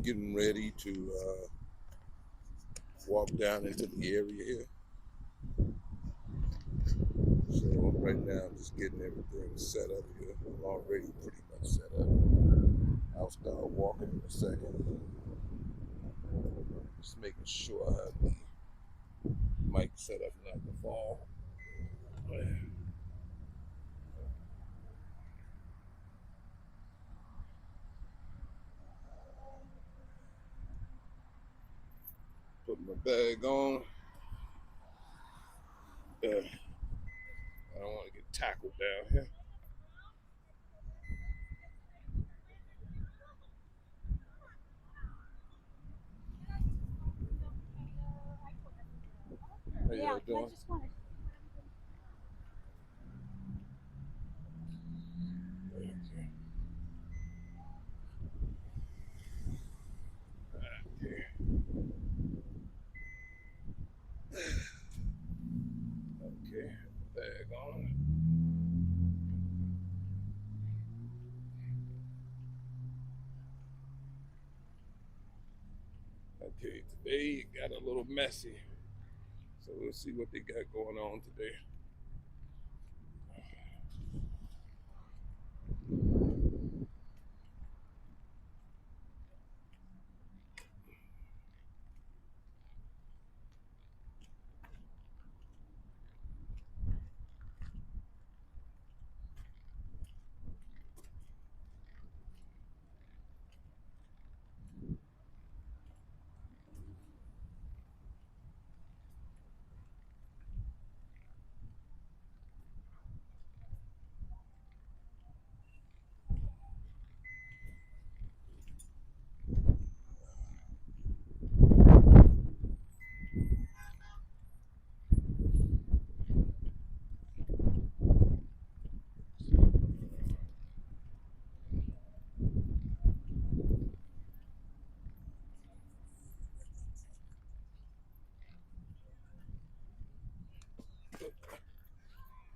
getting ready to walk down into the area here. So right now I'm just getting everything set up here. I'm already pretty much set up. I'll start walking in a second. Just making sure I have the mic set up not to fall. Put my bag on. I don't want to get tackled down here. How y'all doing? Okay, bag on. Okay, today it got a little messy. So we'll see what they got going on today.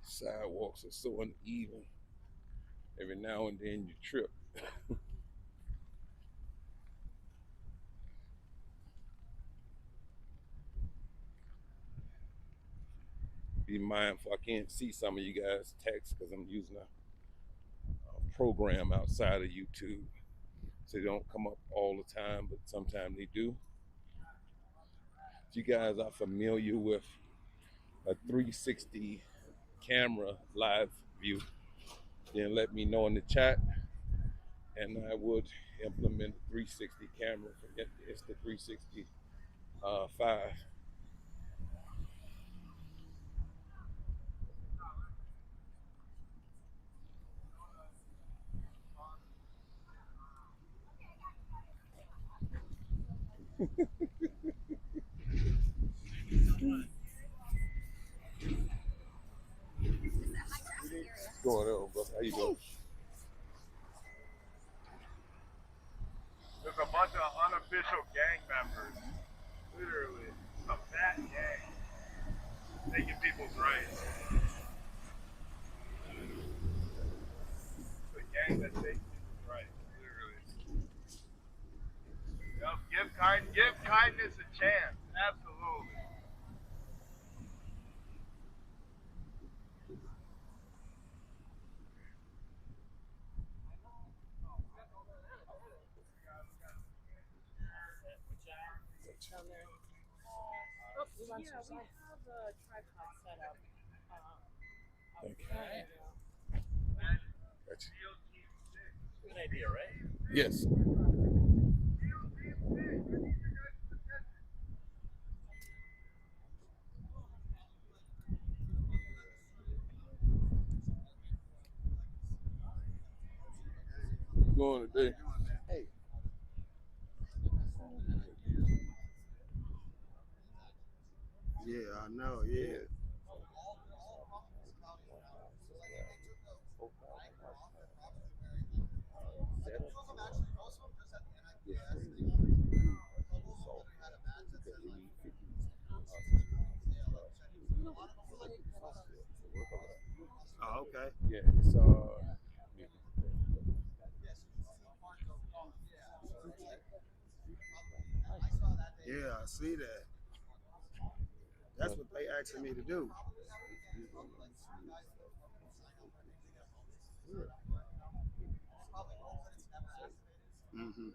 Sidewalks are so uneven. Every now and then you trip. Be mindful. I can't see some of you guys' text because I'm using a program outside of YouTube. So they don't come up all the time, but sometimes they do. If you guys are familiar with a 360 camera live view, then let me know in the chat, and I would implement a 360 camera. Forget it's the 365. What's going on, brother? How you doing? There's a bunch of unofficial gang members, literally, a fat gang, taking people's rights. It's a gang that takes people's rights, literally. Yep, give kindness a chance, absolutely. Yeah, we have a tripod set up. Okay. Gotcha. Good idea, right? Yes. Going today. Hey. Yeah, I know. Yeah. Oh, okay. Yeah, it's Yeah, I see that. That's what they asking me to do. Mm-hmm.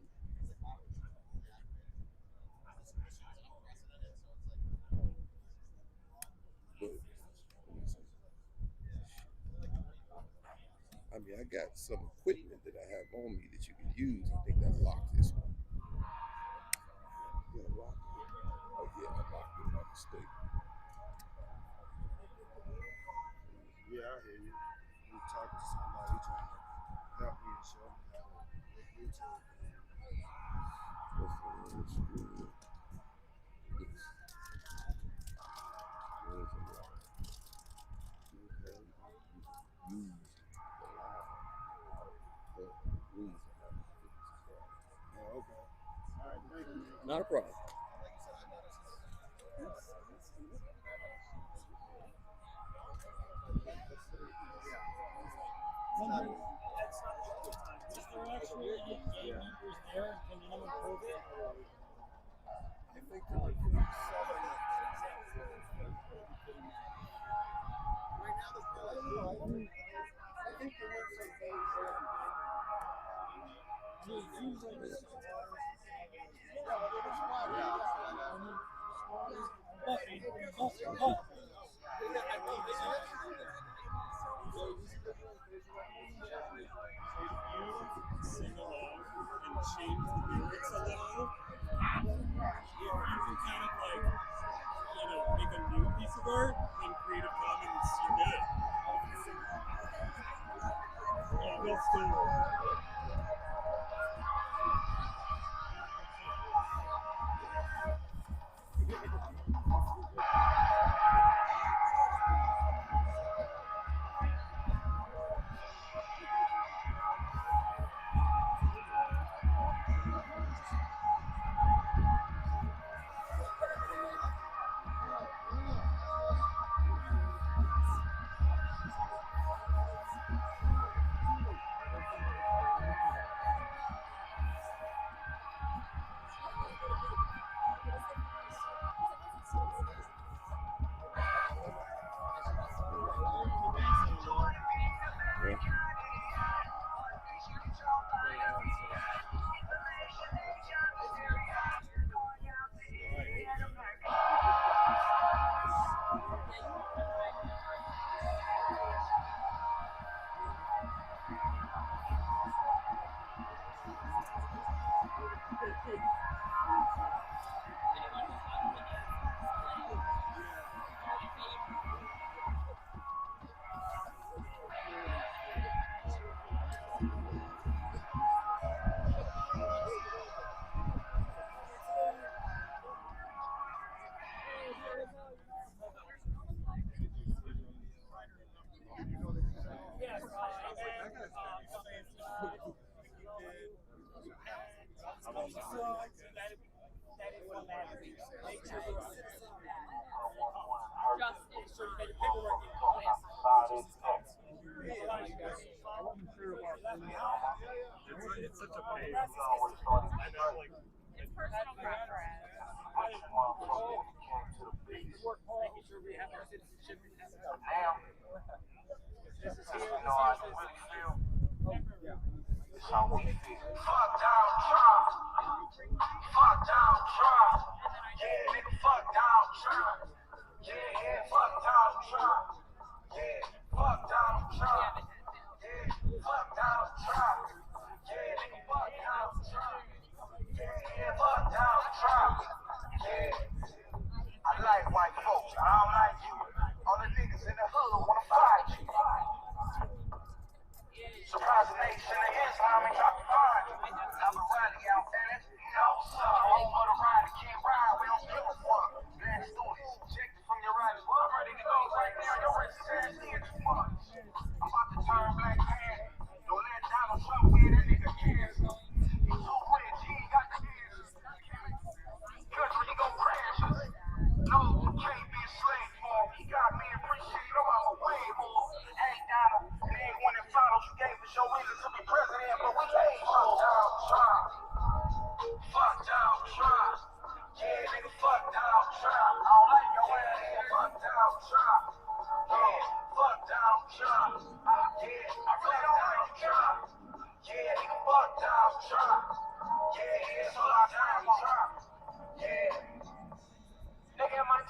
I mean, I got some equipment that I have on me that you can use. I think I locked this one. Yeah, I locked it. Oh yeah, I locked it by mistake. Yeah, I hear you. You talking to somebody trying to help me and show me how to make YouTube. Oh, okay. All right, thank you. Not a problem. Is there actually any gang members there and can anyone prove it? I think there were 7. Sing along and change the lyrics a little. You can kind of like, make a new piece of art in Creative Commons, you're good. Yeah, they'll still work. It's such a pain. I know, like, It's personal preference. Making sure we have our citizenship and have it. This is here. It's how we feel. Fuck down Trump. Fuck down Trump. Yeah, nigga, fuck down Trump. Yeah, fuck down Trump. Yeah, fuck down Trump. Yeah, fuck down Trump. Yeah, nigga, fuck down Trump. Yeah, fuck down Trump. Yeah. I like white folks. I don't like you. All the niggas in the hood wanna fight you. Surprise the nation of Islam and drop the fine. Have a rally out there. No, sir. Home of the rider can't ride. We don't give a fuck. Bad students, ejected from your riders. Well, ready to go right now. Your racist ass did too much. I'm about to turn black man. Don't let Donald Trump win. That nigga cares. He's so rich. He ain't got the kids. Country, he gon' crash us. No, can't be a slave for him. He got me appreciated. Oh, I'm a way more. Hey, Donald, we ain't winning finals. You gave us your reason to be president, but we ain't. Fuck down Trump. Fuck down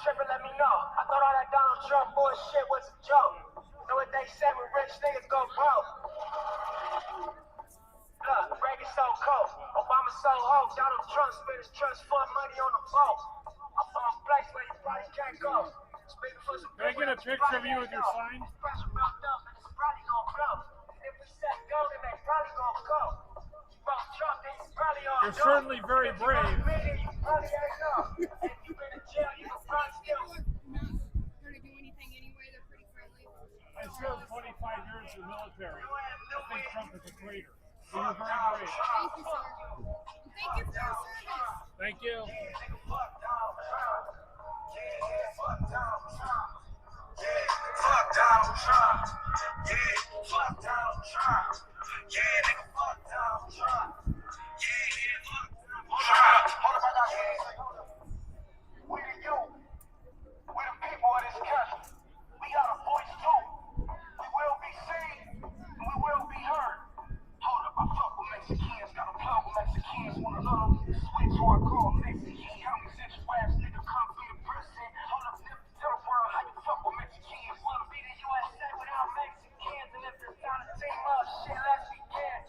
tripping, let me know. I thought all that Donald Trump bullshit was a joke. Know what they say when rich niggas go broke? Look, Reagan so cold, Obama so hoe. Donald Trump spent his trust fund money on the boat. I'm from a place where you probably can't go. Speaking for some Can I get a picture of you with your sign? It's pressure built up and it's probably gonna blow. If we set go, then they probably gonna go. You vote Trump, then you probably all You're know. certainly very If you brave. vote me, then you probably ain't know. If you been in jail, you can probably still. Going to do anything anyway. They're pretty friendly. I served 25 years in the military. I think Trump is a traitor. So you're very brave. Thank you, sir. And thank you for your service. Thank you. Fuck Donald Trump. Yeah, fuck Donald Trump. Yeah, nigga, fuck Donald Trump. Yeah, fuck Donald Trump. Hold up, I got hands. We the youth. We the people of this country. We got a voice too. We will be seen. And we will be heard. Hold up, I fuck with Mexicans. Got a plug with Mexicans. Wanna love me? Switch or I call Mexican. How me sit your ass nigga come be the president? Hold up, nigga, tell the world how you fuck with Mexicans. Wanna be the USA without Mexicans? And if it's time to team up, shit, let's begin.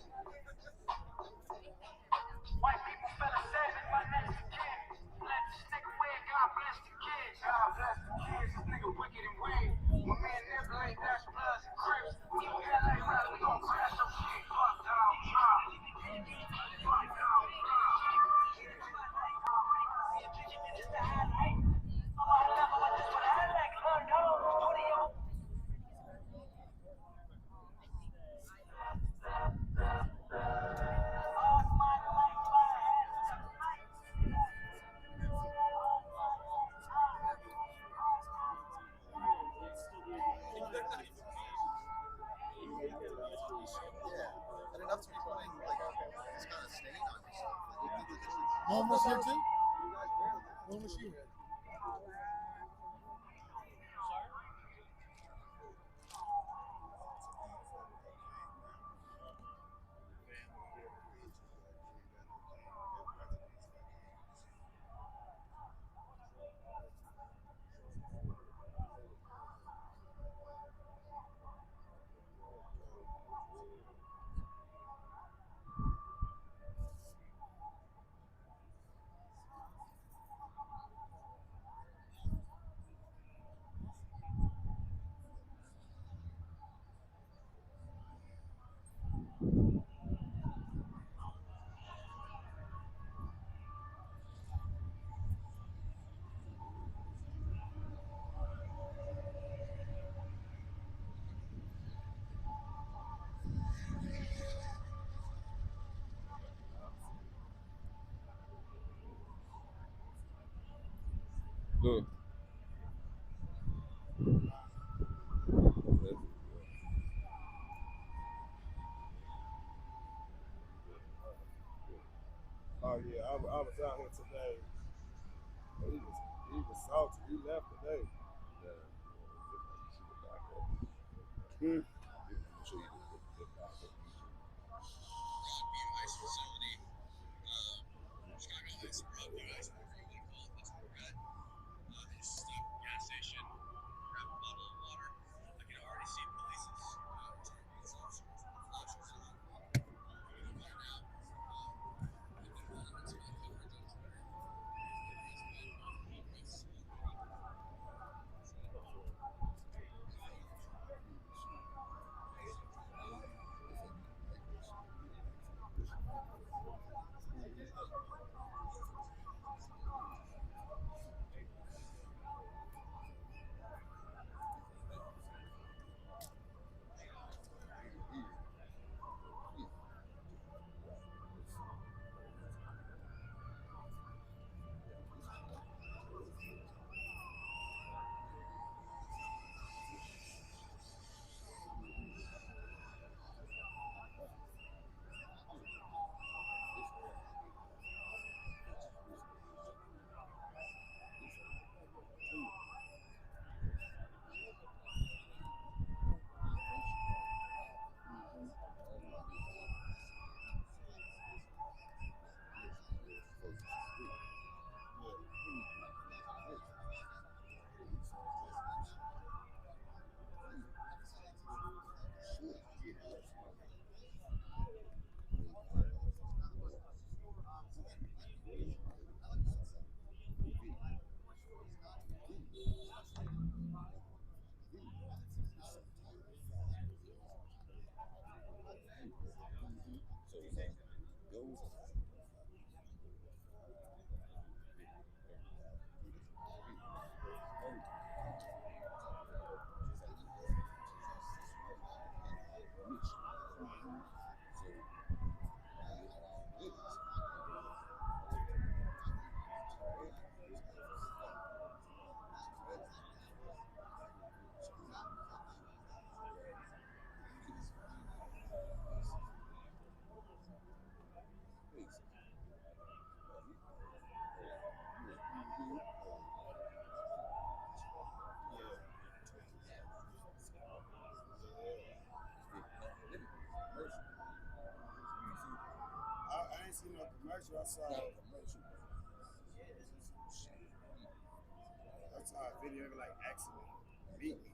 White people fella savage by Mexican. Let this nigga win, God bless the kids. God bless the kids, this nigga wicked and weird. When me and Nibble ain't that's Bloods and Crips. We gon' get like rap, we gon' crash your shit. Fuck Donald Trump. Fuck Donald Trump. And enough to be putting like this kind of stain on yourself. Like, you think that this is Mom was here too? When was she here? Look. Oh yeah, I was out here today. He was salty. He left today. Hmm. Broadview ICE facility. Chicago ICE, Broadview ICE, whatever you want to call it. That's where we're at. I just stopped at the gas station, grabbed a bottle of water. I can already see police's police officers with flashers on. Coming out. I've been rolling into my coverage on Twitter. There's been multiple arrests on people. I ain't seen no commercial. I saw a video of like accident. Beat me.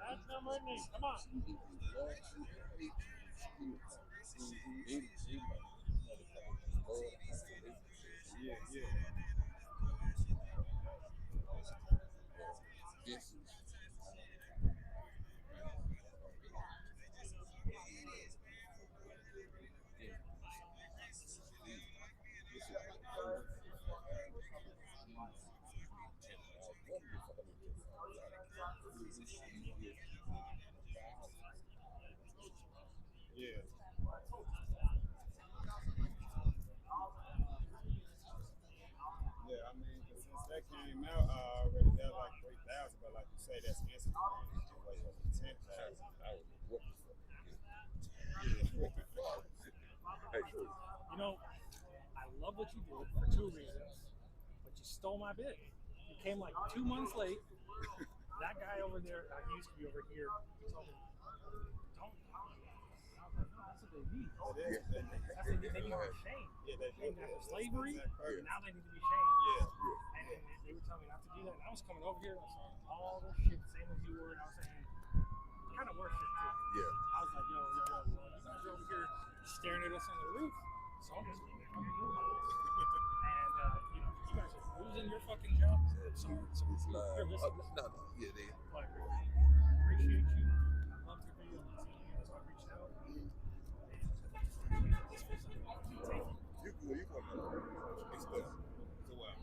That's number 8. Come on. Yeah. Yeah, I mean, since that came out, already got like 3,000, but like you say, that's Instagram. Like 10,000. You know, I love what you did for 2 reasons, but you stole my bid. You came like 2 months late. That guy over there, he used to be over here. He told me, "Don't." I was like, "No, that's what they need. That's what they need to be shamed. Shamed after slavery. Now they need to be shamed." And they were telling me not to do that. And I was coming over here and I saw all this shit, same as you were, and I was saying, kind of worse shit too. I was like, yo, you guys are over here staring at us on the roof. So I'm just leaving on the roof. And you guys are losing your fucking job. So you're listening. No, yeah, they. But appreciate you. I loved your video. That's why I reached out. You good, you good. It's good. So what?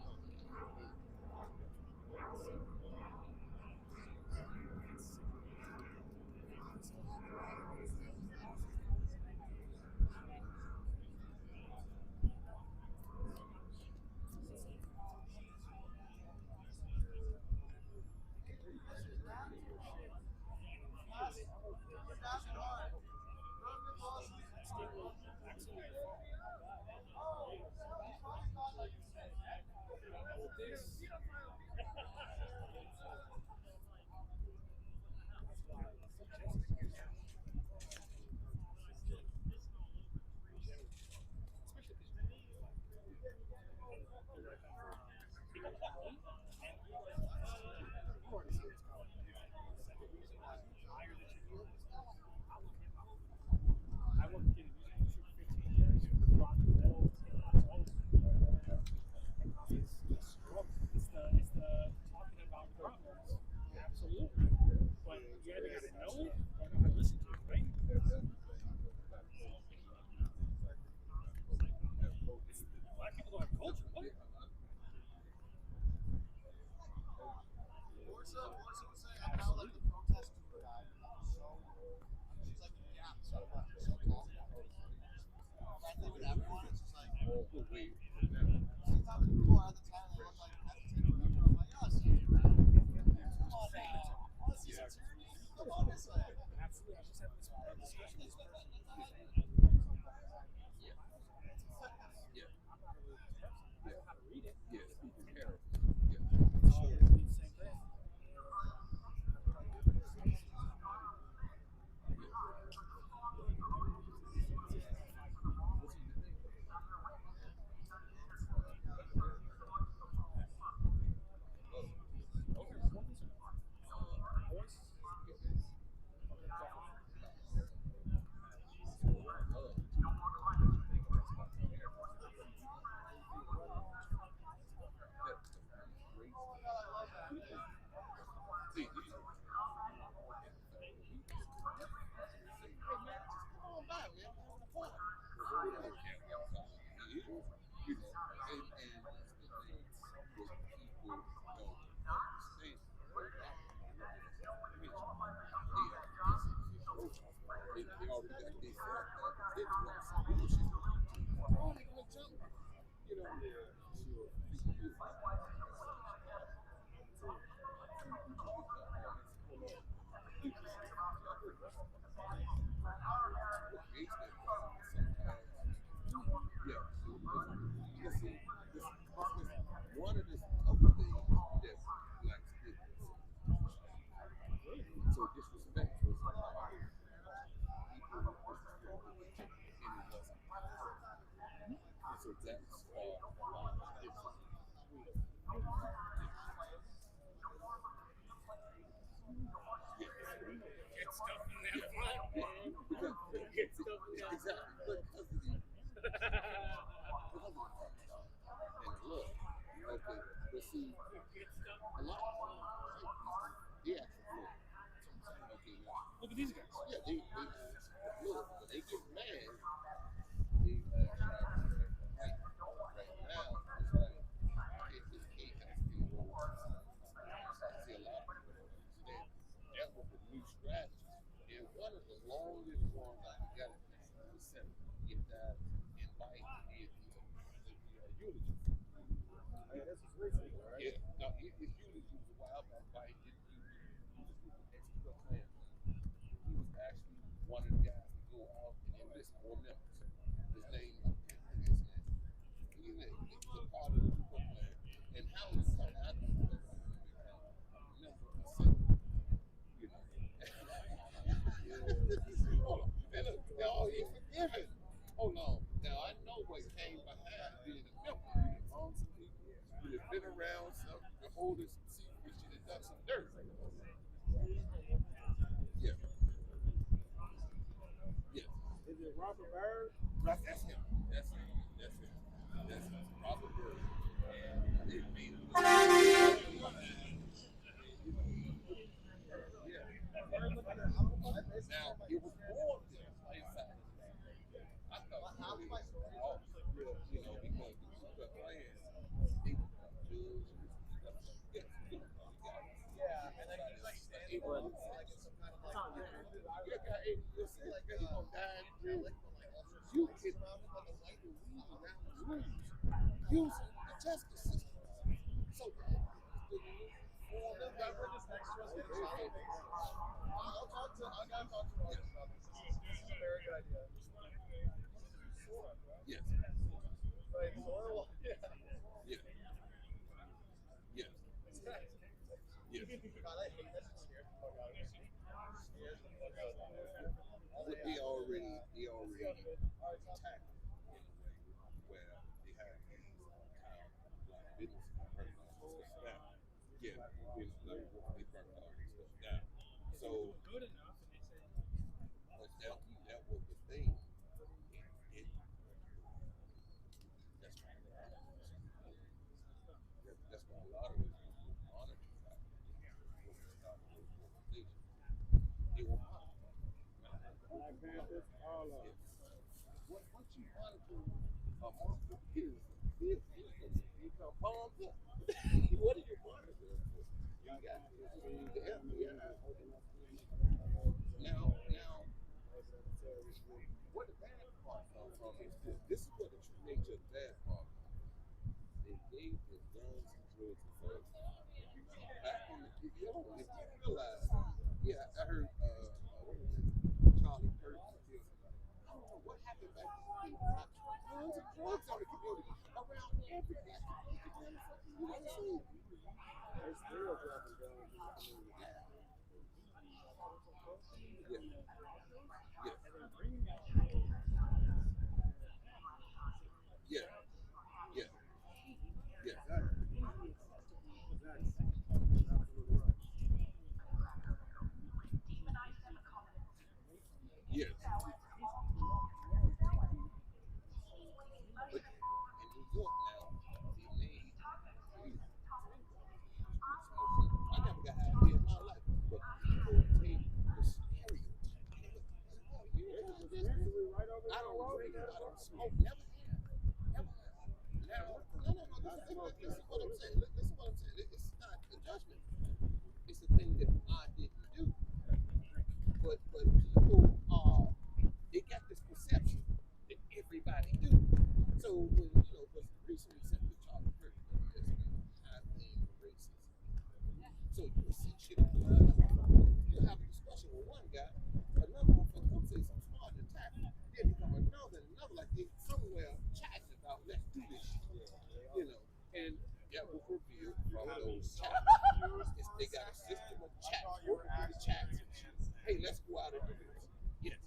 I worked in music industry for 15 years. Rock and roll, it's the struggle. It's the talking about problems. Absolutely. But you either gotta know it or you gotta listen to it, right? Black people don't have culture. What? Absolutely. I was just having this discussion with this person. I'm not a religious person. I know how to read it. Yeah, speaking parables. It's all the same thing. They already got their front back. They want some bullshit. Oh, they gonna jump. You know, one of the other things that blacks did so disrespectful. So that's Get stuff in that front, man. Get stuff in that exactly because of the and look, okay, but see, a lot of times they actually okay, Look at these guys. yeah, they look when they get mad, they right now it's like okay, this case has to be over. I see a lot of people don't understand that was a new strategy, and one of the longest ones I got it was set get that invite eulogy. Yeah, this is recent, right? Yeah, no, his eulogy was a while back. Why he didn't do extra plan. He was actually one of the guys to go out and enlist more members. His name was he was a part of the plan. And how it started happening was member myself. You know. Hold on. No, he's forgiven. Hold on. Now I know what came behind being a member. Some people who have been around some the oldest secrets should have done some dirt. Yeah. Yeah. Is it Robert Bird? That's him. That's him. That's him. That's him. Robert Bird. And they made him look yeah. Now it was more than inside. I thought really off, you know, because the players they were judges. Yeah, and then he's like standing on like in some kind of like You got 80 years like he's gonna die in jail. You can around the rules using the justice system. So I gotta talk to Roger about this. This is a very good idea. yes. Right, soil. Yeah. Yeah. Yes. Yes. God, I hate that shit scares the fuck out of me. Scares the fuck out of me. He already attacked in a way where they had these kind of like business stuff down. Yeah, they burnt all this stuff down. So Good enough, and they say, but that was the thing. It that's why that's why a lot of us monitors out there. They were monitored. Black Panthers, all of them. What you monitor amongst the kids is become bombs up. What are you monitoring for? You got the FBI. Now, what the bad part come from is this is what the true nature of that if you realize, yeah, I heard what was it? Charlie Kirk. I don't know what happened back then. Tons of drugs on the community around every black community in the fucking USA. There's still dropping guns in the community. Yeah. Yeah. Yeah. Yeah. Absolutely right. Yes. But in New York now, they made I never got high in my life, but people take the stereotype. I don't drink, I don't smoke, never have. Never have. Now, no, listen what I'm saying. Listen what I'm saying. It's not a judgment. It's a thing that I didn't do. But people they got this perception that everybody do. So when because recently simply Charlie Kirk has been highly racist. So you see shit online. You'll have a discussion with one guy, another one come say something smart and attack. Then you come another like they somewhere chatting about let's do this shit. And that will reveal from those chats. They got a system of chats, working through the chats and shit. Hey, let's go out and do this. Yes.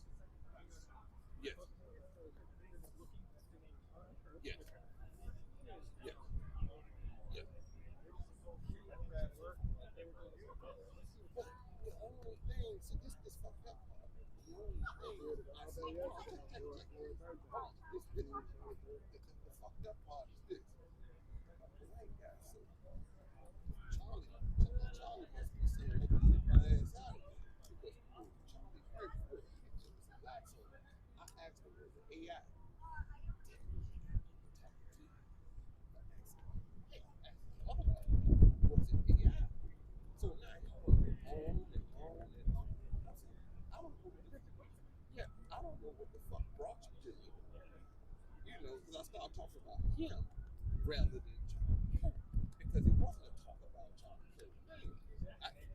Yes. Yes. Yes. Yes. But the only thing, see this fucked up part. The only thing I see, the fucked up part is this. The white guy said, Charlie must be saying that he my ass out of here because Charlie Kirk was a black soul. I asked him, was it AI? Was it AI? So now he went on and on and on. I said, I don't know what the fuck brought you to me. Because I started talking about him rather than Charlie Kirk. Because it wasn't a talk about Charlie Kirk. I said,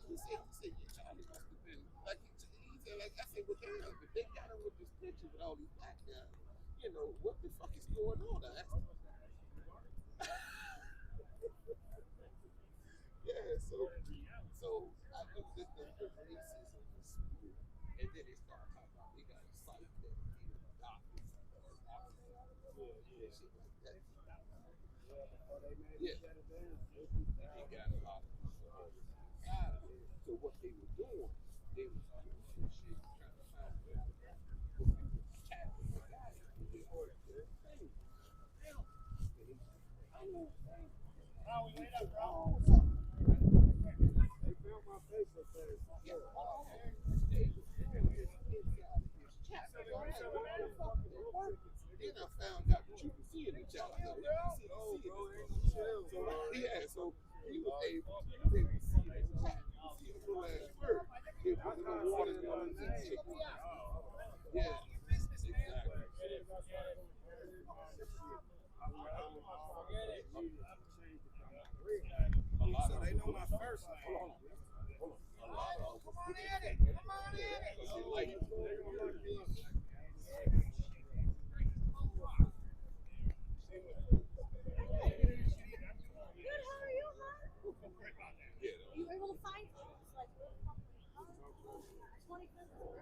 he said, yeah, Charlie must have been, like, he said, I said, well, damn, if they got him with this picture with all these black guys, what the fuck is going on? I asked him. Yeah, so I knew that the racism was spewed, and then they started talking about they got a site that is doctors and shit like that. Yeah, they got a lot of people outside of it. So what they were doing, they was doing some shit trying to find where people chat with the guys and they ordered their thing. I know. Oh, we made up, bro. They found my Facebook page. Yeah, all there. They was doing this inside of his chat. Then I found out that you can see in the chat. I said, so he was able to see in the chat. You see the little ass word. It was in the watermelon and chicken. Yeah, exactly. So they know my first name. Hold on. A lot of them. Come on in it. Like, Good, how are you, huh? You able to find things like 25th?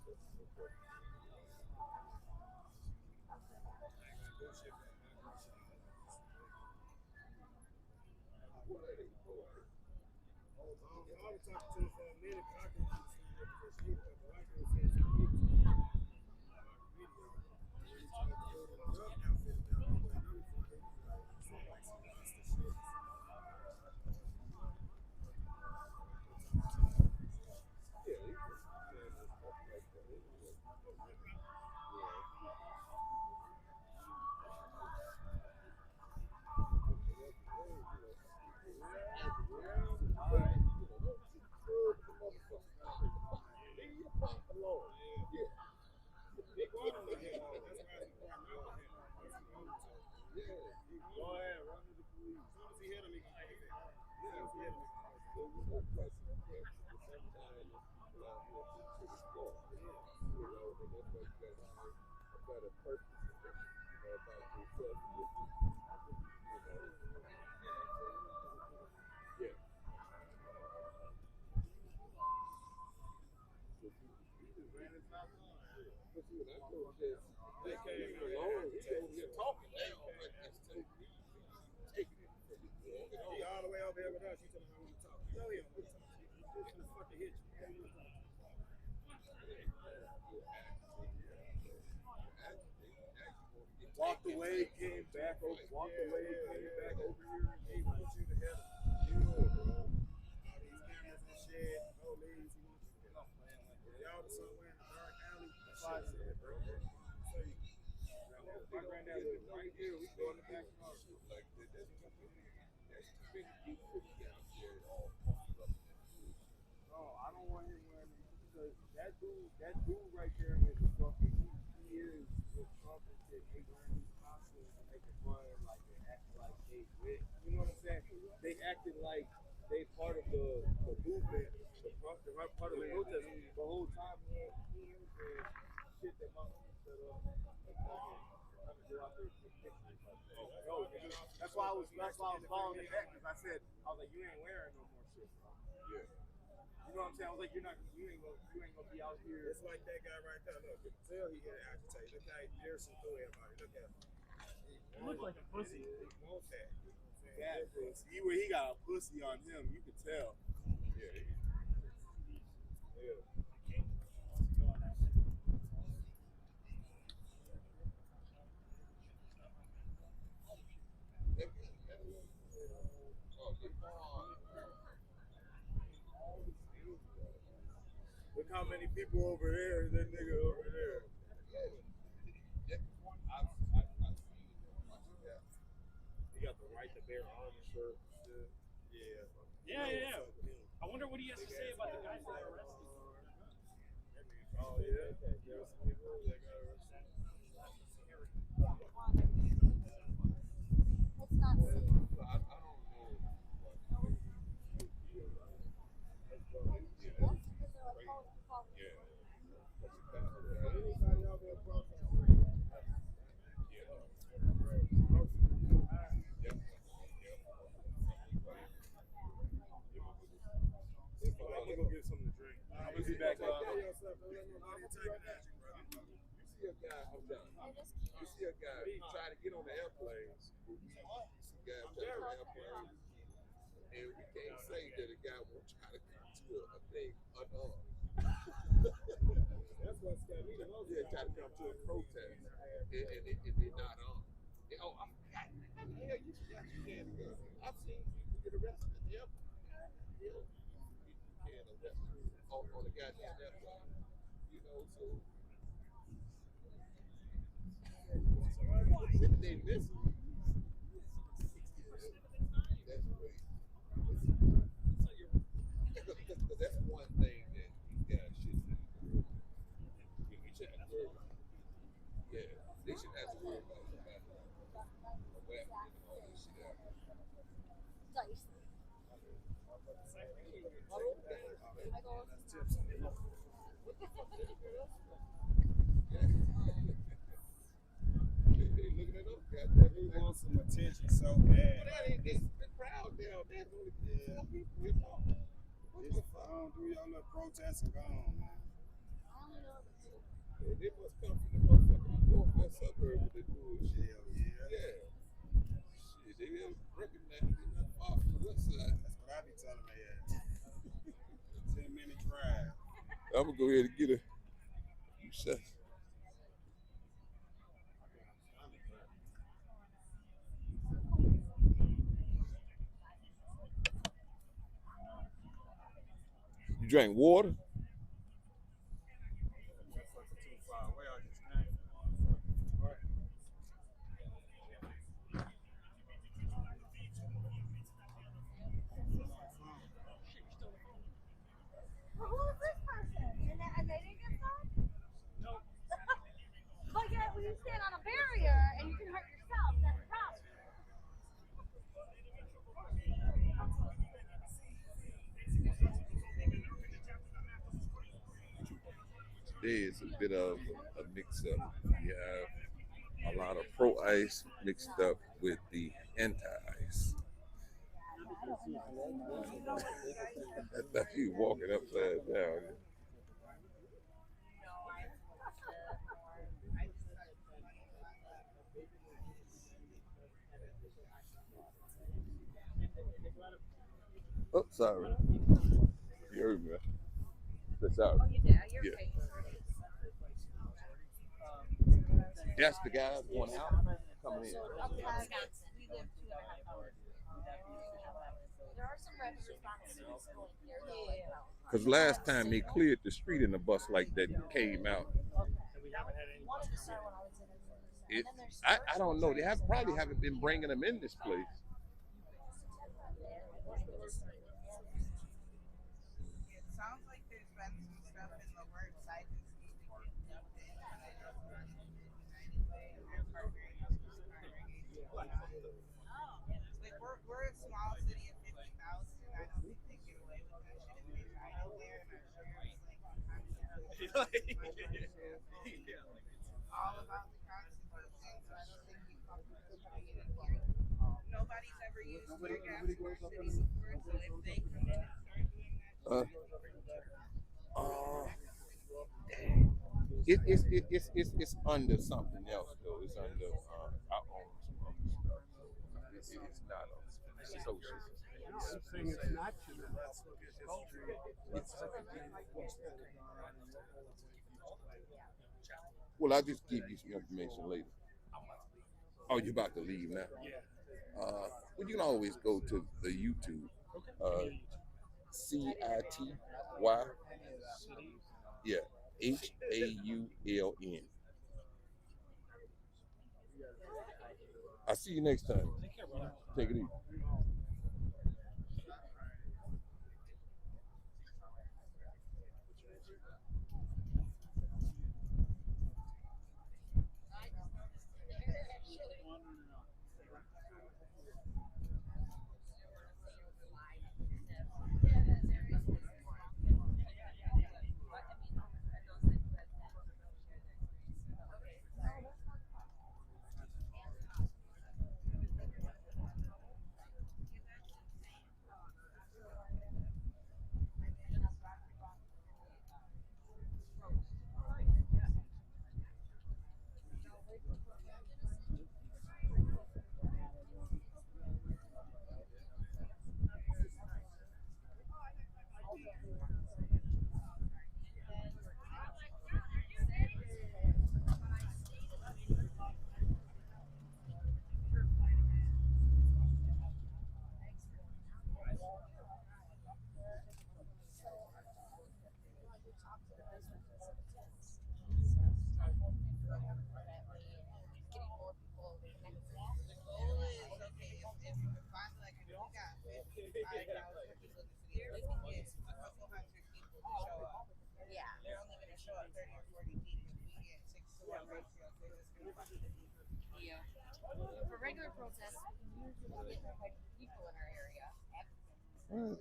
I was talking to her for a minute, but I couldn't understand her because she was the white girl said something to me. Video. He tried to throw the drug outfit down, but none of them seemed like some monster shit. All the way over here with us, you tell me how we talk. You know he don't want to talk. He's gonna fucking hit you. Walked away, came back over. Walked away, came back over here, and He wants you to have it. All these cameras and shit, police, he wants you to get off. If y'all was somewhere in the dark alley, that's why I said, bro. my granddad lived right here. We go in the back car. Like that's too many people down there all pumped up. No, I don't want him wearing them because that dude right there is a fucking. He is with Trump and shit. They wearing these costumes and making fun, like they acting like they with. You know what I'm saying? They acted like they part of the movement, part of the protest. The whole time he ain't doing shit that my mom set up. No, that's why I was following it back because I said I was like, you ain't wearing no more shit, bro. Yeah. You know what I'm saying? I was like, you ain't gonna be out here. It's like that guy right there. Look, you can tell he had agitated. Look how he piercing through everybody. Look at him. He looked like a pussy. He wants that. Yeah, he got a pussy on him. You could tell. Yeah. Look how many people over there, that nigga over there. He got the right to bear arms shirt and shit. Yeah. I wonder what he has to say about the guys that got arrested. Oh, yeah. There's some people that got arrested. It's not safe. I don't know. Anybody out there processing? I'm gonna go get something to drink. I'm gonna be back up. You see a guy, you see a guy try to get on the airplanes. You see guys try to get on airplanes. And we can't say that a guy won't try to come to a thing unarmed. That's what's got me the most. Yeah, try to come to a protest and they're not armed. Oh, I forgot. Yeah, you forgot you can't. I've seen people get arrested at the airport. You can't arrest on the goddamn airplane. You know, so. They miss it. That's great. Because that's one thing that these guys shouldn't do. We shouldn't have to worry about. Yeah, they shouldn't have to worry about a weapon and all this shit out there. Dice. They looking at us, goddamn. He wants some attention so bad. This crowd down there, only 4 people. Just go on, do your little protest and go on, man. I They must come from the motherfucking northwest suburb with the bullshit. Yeah. Shit, they didn't recognize me not far from the west side. That's what I be telling my ass. 10-minute drive. I'm gonna go ahead and get a few shots. You drank water? Too far away, I just came. Well, who is this person? And they didn't get some? No. But yet, when you stand on a barrier and you can hurt yourself, that's a problem. Today is a bit of a mix-up. You have a lot of pro-ice mixed up with the anti-ice. I thought you were walking upside down. Oh, sorry. You heard me. That's sorry. Oh, you did. You're Yeah. okay. That's the guy going out, coming in. We live 2.5 hours. There are some red responses going here. Yeah. Because last time they cleared the street in a bus like that came out. We haven't had any. One of the start when I was in it. It, I don't know. They probably haven't been bringing them in this place. It sounds like there's been some stuff in the works. I just need to get jumped in and I just run the United Way and they're partnering with the congregation. Like we're a small city of 50,000 and I don't think they get away with that shit if they tried it there and our sheriff's like all about the Constitution, so I don't think we fucking trying it here. Nobody's ever used tear gas in our city before, so if they come in and start doing that It's under something else though. It's under our own stuff. It's not a social. I'm saying it's not true. Let's look at history. Well, I'll just give you some information later. Oh, you're about to leave now? Well, you can always go to the YouTube. CITY. Yeah. HAULN. I'll see you next time. Take it easy.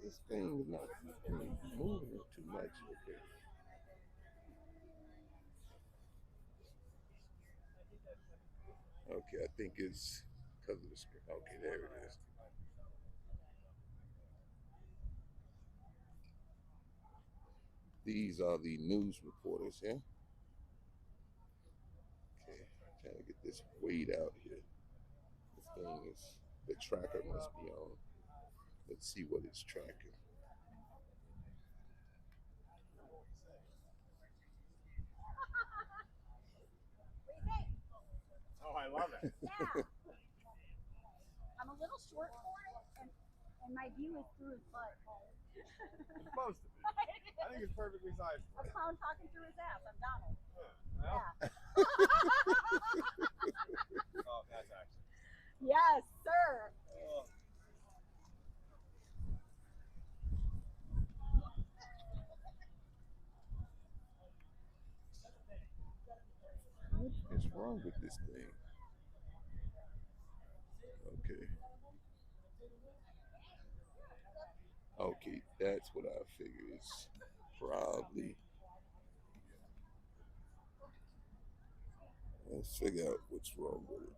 This thing is not moving too much. Okay, I think it's because of the screen. Okay, there it is. These are the news reporters here. Okay, trying to get this weight out here. This thing is, the tracker must be on. Let's see what it's tracking. Oh, I love it. Yeah. I'm a little short for it, and my view is through his butt. It's supposed to be. I think it's perfectly sized. A clown talking through his ass. I'm Donald. Well, Yeah. oh, that's actually. Yes, sir. Oh. What is wrong with this thing? Okay. Okay, that's what I figure. It's probably. Let's figure out what's wrong with it.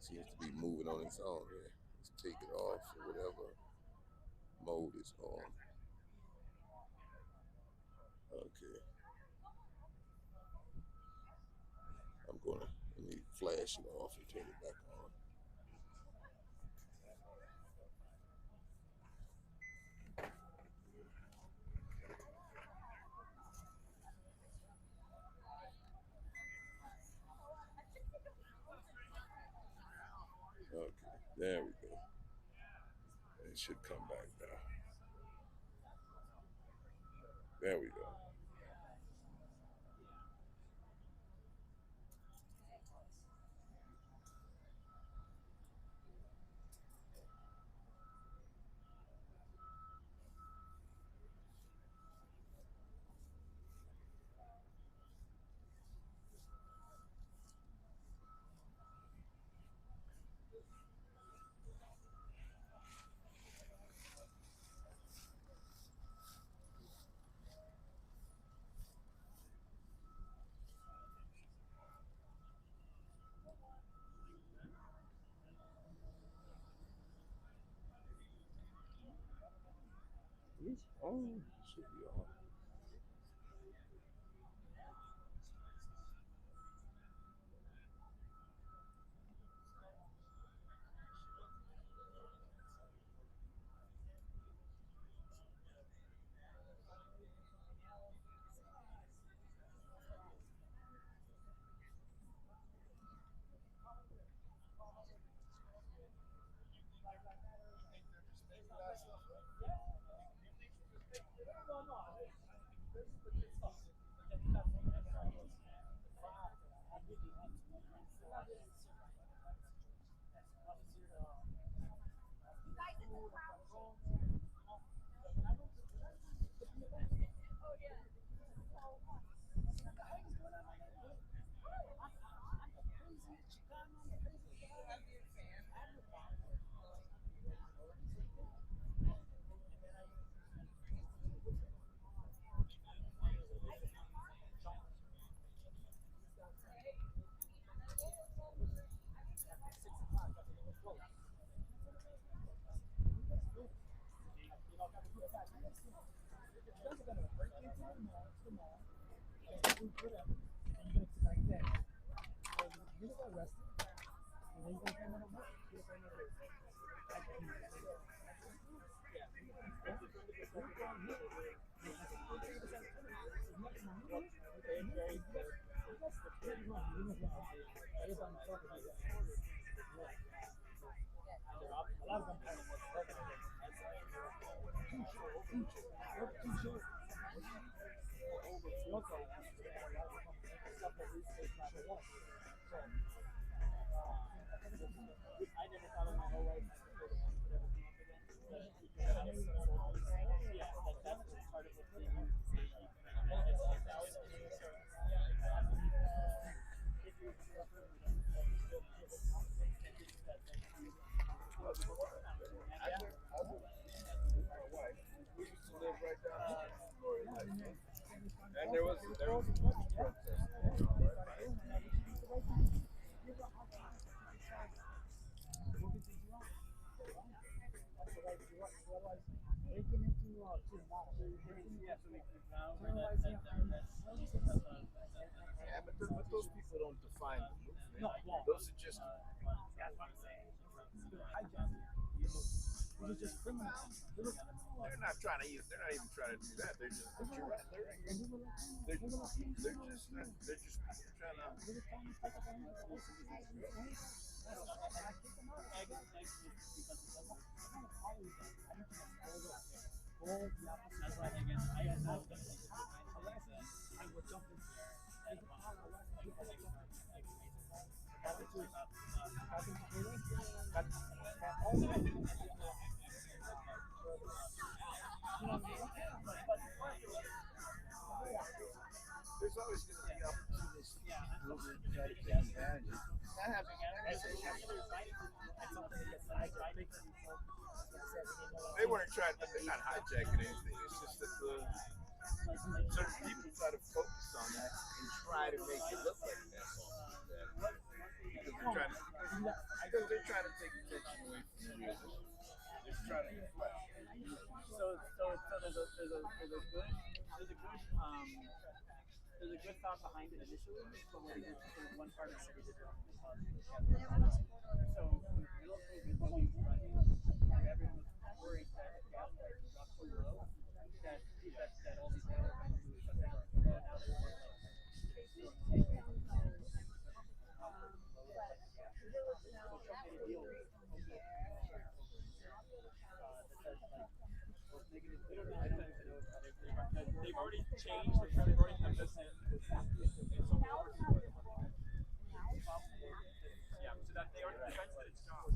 Seems to be moving on its own here. Let's take it off or whatever mode it's on. Okay. I'm gonna let me flash it off and turn it back on. Okay, there we go. It should come back now. There we go. It's on. It should be on. And there was Breaking into Yeah, but those people don't define the movement. Those are just they're not trying to even, they're not even trying to do that. They're just but you're right, they're just trying to there's always going to be opportunists who will try to take advantage of it. That happens. They weren't trying to, they're not hijacking anything. It's just that certain people try to focus on that and try to make it look like that's all. Because they're trying to take attention away from the real issue. They're trying to deflect. There's a good thought behind it initially, but there's one part of the city that doesn't so everyone was worried that gas prices got so low that all these other companies would shut down. They've already changed the they've already put this in. Yeah, so that they already defense that it's job.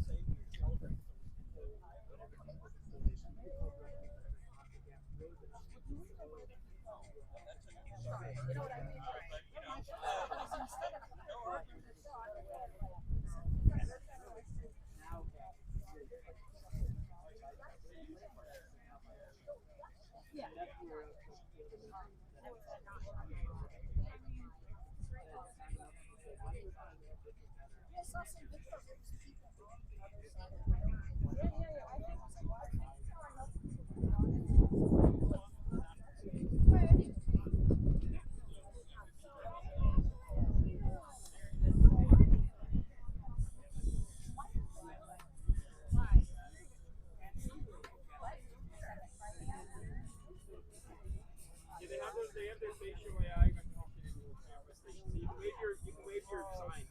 They have their facial AI connected into the camera station. So you can wave your sign.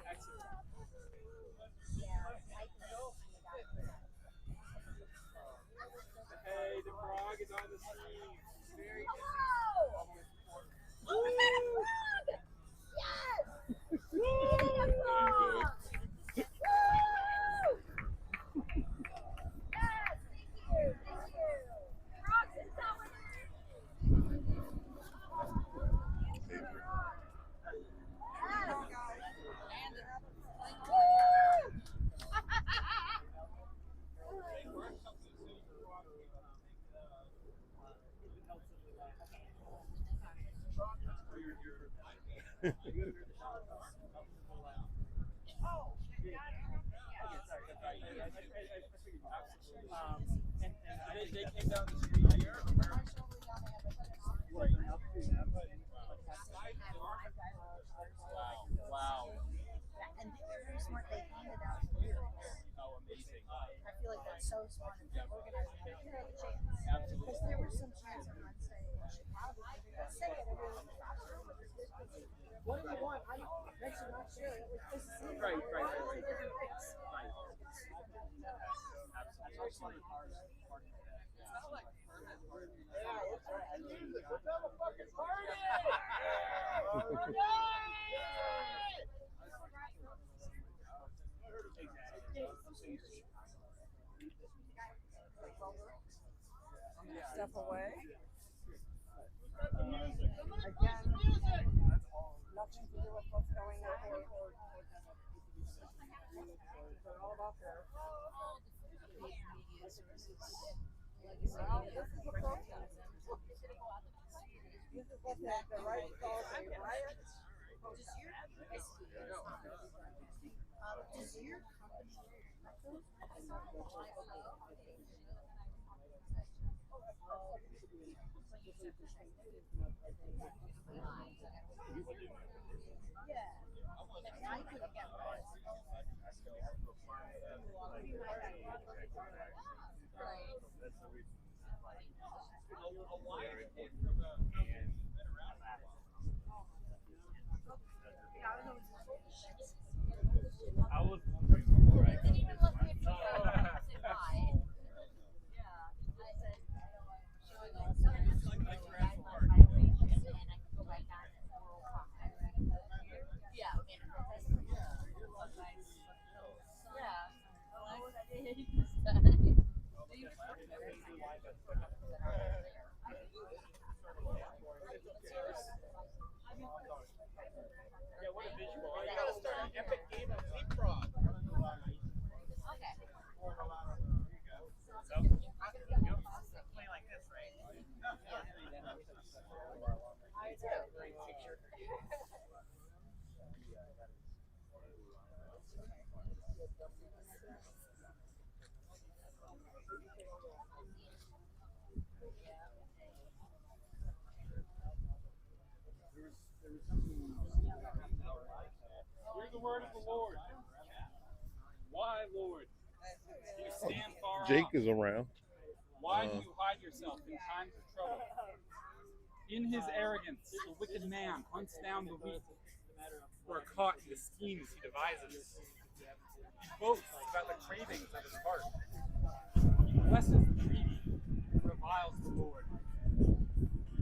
Excellent. Hey, the frog is on the scene. Very Hello! Look at that frog! Yes! Look at that frog! Woo! Yes, thank you, thank you. Frogs in summer. They came down the street here. Wow. And they were very smart. They handed out food. Oh, amazing. I feel like that's so smart and organized. They had a chance. Absolutely. Because there were some chants on Wednesday in Chicago. They got sick and everyone was not sure what this was. What do you want? I'm actually not sure. It was just Right. It's a different fix. Absolutely. Let's have a fucking party! Step away. Again, Nothing to do with what's going on. They're all about their media services. well, this is a protest. This is what the right calls a riot. Does your company I was wondering before I got this. Yeah, what a visual. You gotta start an epic game of leapfrog. Play like this, right? Hear the word of the Lord. Why, Lord, do you stand far Jake off? is around. Why do you hide yourself in times of trouble? In his arrogance, the wicked man hunts down the weak who are caught in the schemes he devises. He boasts about the cravings of his heart. He blesses the greedy, reviles the Lord.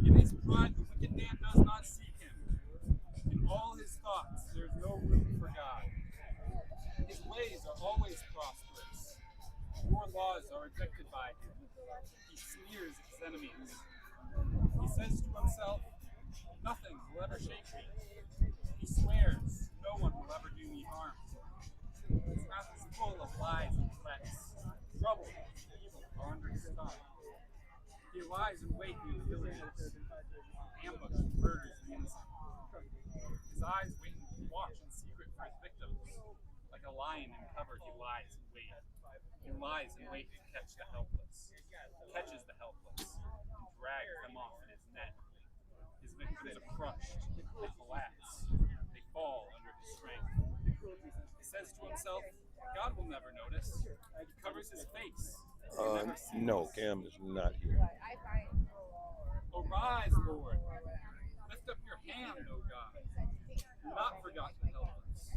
In his pride, the wicked man does not seek him. In all his thoughts, there is no room for God. His ways are always prosperous. Your laws are rejected by him. He smears his enemies. He says to himself, nothing will ever shake me. He swears, no one will ever do me harm. His mouth is full of lies and threats. Trouble and evil are under his tongue. He lies in wait near the villages. Ambush and murders the innocent. His eyes wait and watch in secret for his victims. Like a lion in cover, he lies in wait. He lies in wait to catch the helpless. Catches the helpless and drags them off in his net. His victims are crushed. They collapse. They fall under his strength. He says to himself, God will never notice. He covers his face. No, Cam is not here. Arise, Lord. Lift up your hand, O God. Do not forget the helpless.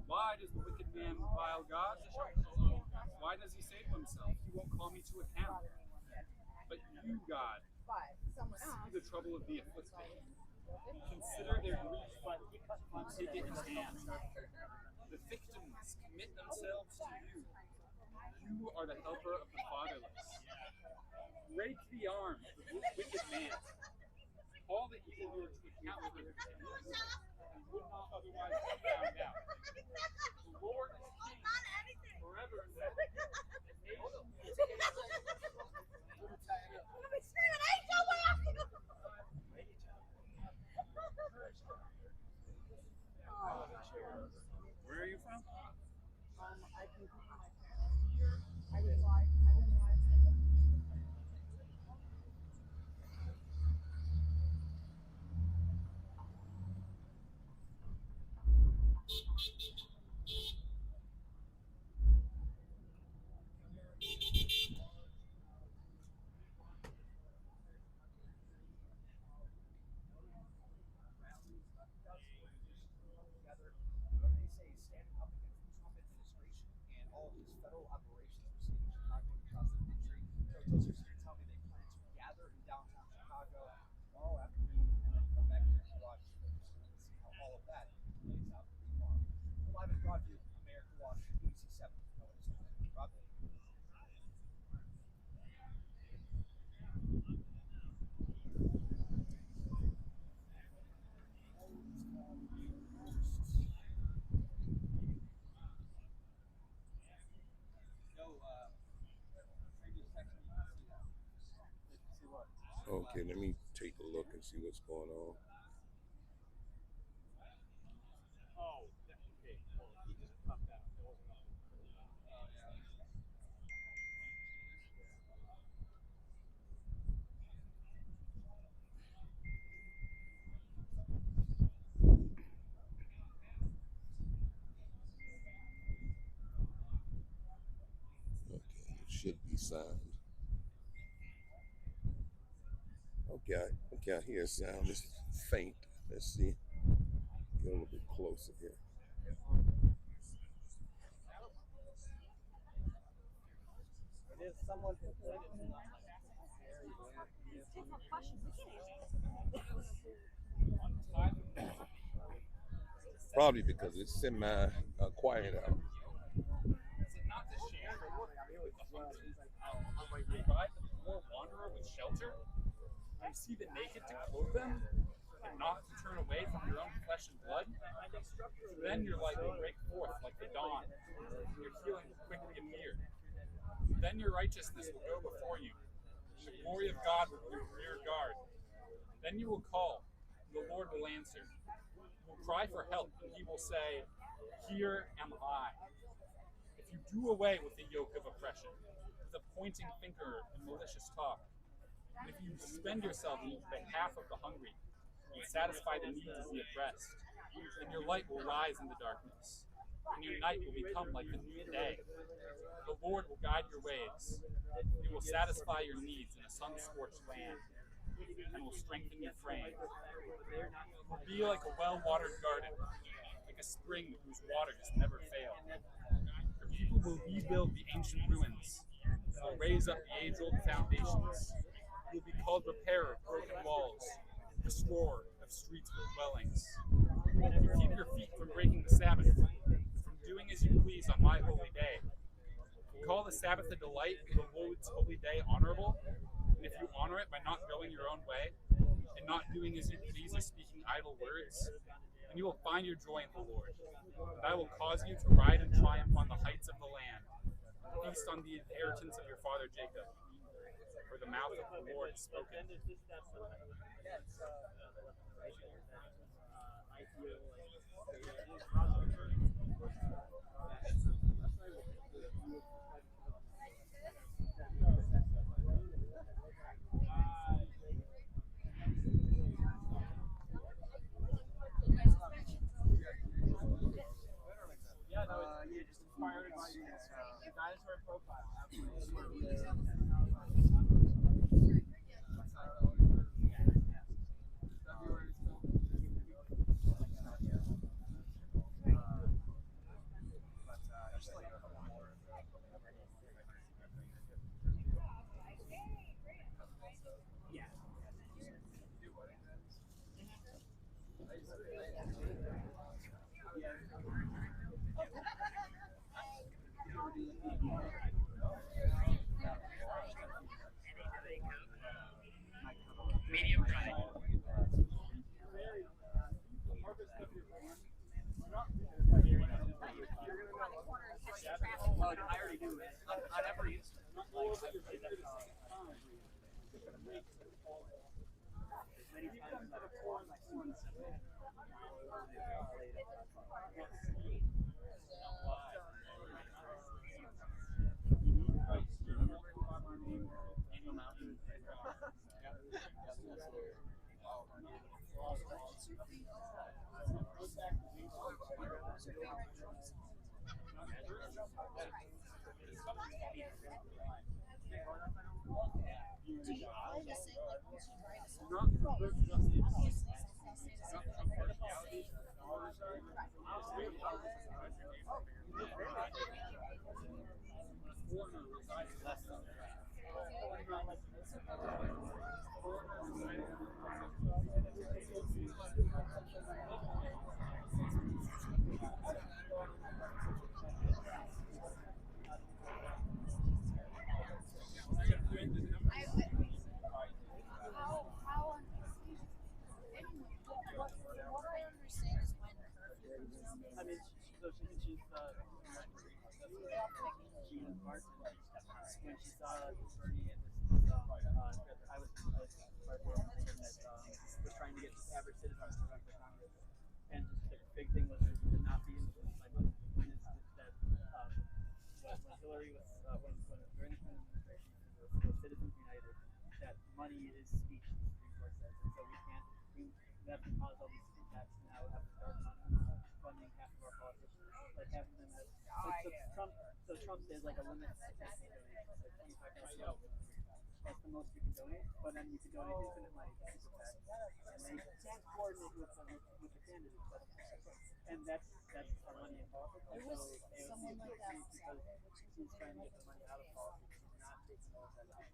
Why does the wicked man revile God? Why does he say to himself, you won't call me to account? But you, God, see the trouble of the afflicted. Consider their grief and take it in hand. The victims commit themselves to you. You are the helper of the fatherless. Break the arm of the wicked man. Call the evildoer to account for his wickedness, and would not otherwise be found out. The Lord is king forever and ever. The nations is his. Where are you from? I can see my parents. I was like, They say standing up against the Trump administration and all of his federal operations we're seeing in Chicago and across the country. Protesters here tell me they plan to gather in downtown Chicago tomorrow afternoon and then come back here to Broadview. We'll see how all of that plays out tomorrow. We're live in Broadview. I'm Eric Walsh, BBC 7. Broadview. Okay, let me take a look and see what's going on. Oh, okay. Well, he just popped out. There wasn't nothing. should be sound. Okay, I hear sound. It's faint. Let's see. Get a little bit closer here. It is someone who played it. Probably because it's semi quiet out. Is it not the shame for provide the poor wanderer with shelter? You see the naked to clothe them, and not to turn away from your own flesh and blood? Then your light will break forth like the dawn, and your healing will quickly appear. Then your righteousness will go before you, and the glory of God will be your rear guard. Then you will call, and the Lord will answer. You will cry for help, and he will say, "Here am I." If you do away with the yoke of oppression, with a pointing finger and malicious talk, and if you spend yourself in behalf of the hungry, and satisfy the needs of the oppressed, then your light will rise in the darkness, and your night will become like the noonday. The Lord will guide your ways. He will satisfy your needs in a sun-scorched land, and will strengthen your frame. It will be like a well-watered garden, like a spring whose waters never fail. Your people will rebuild the ancient ruins. They will raise up the age-old foundations. You will be called repairer of broken walls, restorer of streets with dwellings. You keep your feet from breaking the Sabbath, from doing as you please on my holy day. Call the Sabbath a delight, the Lord's holy day honorable, and if you honor it by not going your own way, and not doing as you please or speaking idle words, then you will find your joy in the Lord. And I will cause you to ride in triumph on the heights of the land, and feast on the inheritance of your father Jacob, for the mouth of the Lord is spoken. Yeah, no, you're just inspired by the dinosaur profile. Medium kind. I already do it. I never used it. Many times I've worn my suit. I mean, so she's she was Martin. When she saw Bernie and this I was part of the organization that was trying to get average citizens to run for Congress, and just the big thing was to not be influenced by money. And it's that when Hillary was when during the Clinton administration was Citizens United, that money is speech. The Supreme Court says, and so we have to cause all these attacks now. Have to start funding half of our politicians, like having them as like So Trump did like a limit to donations, like 25%. That's the most you can donate, but then you can donate infinite money to super PACs, and they can't coordinate with the candidates. And that's our money in politics. There So was AOC someone like that. because she's trying to get the money out of politics. She's not taking all that out.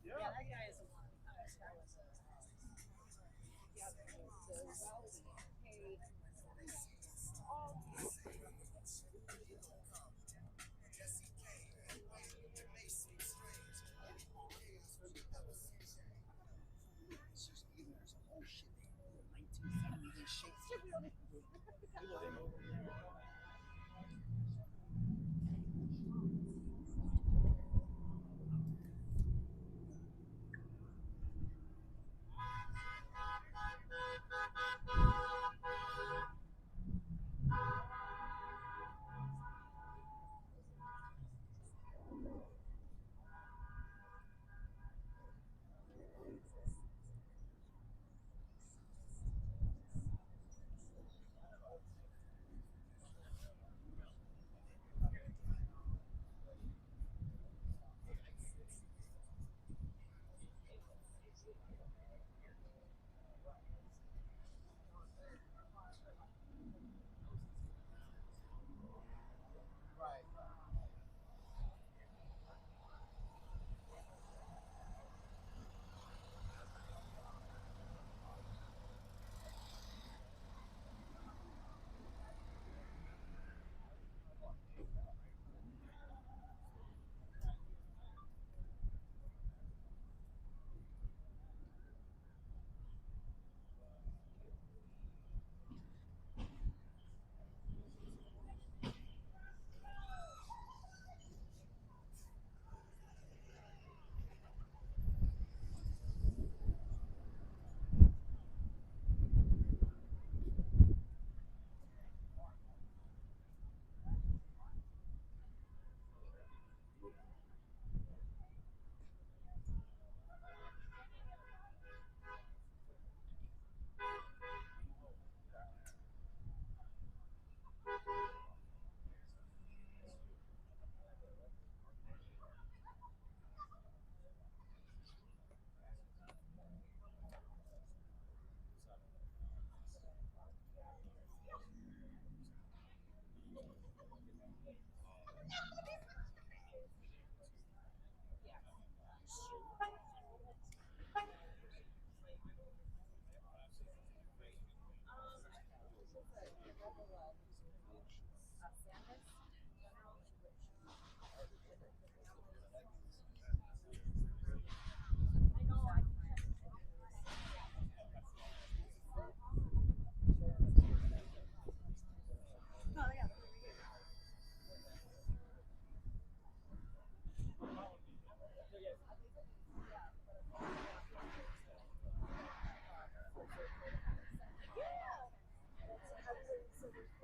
Yeah, that guy is a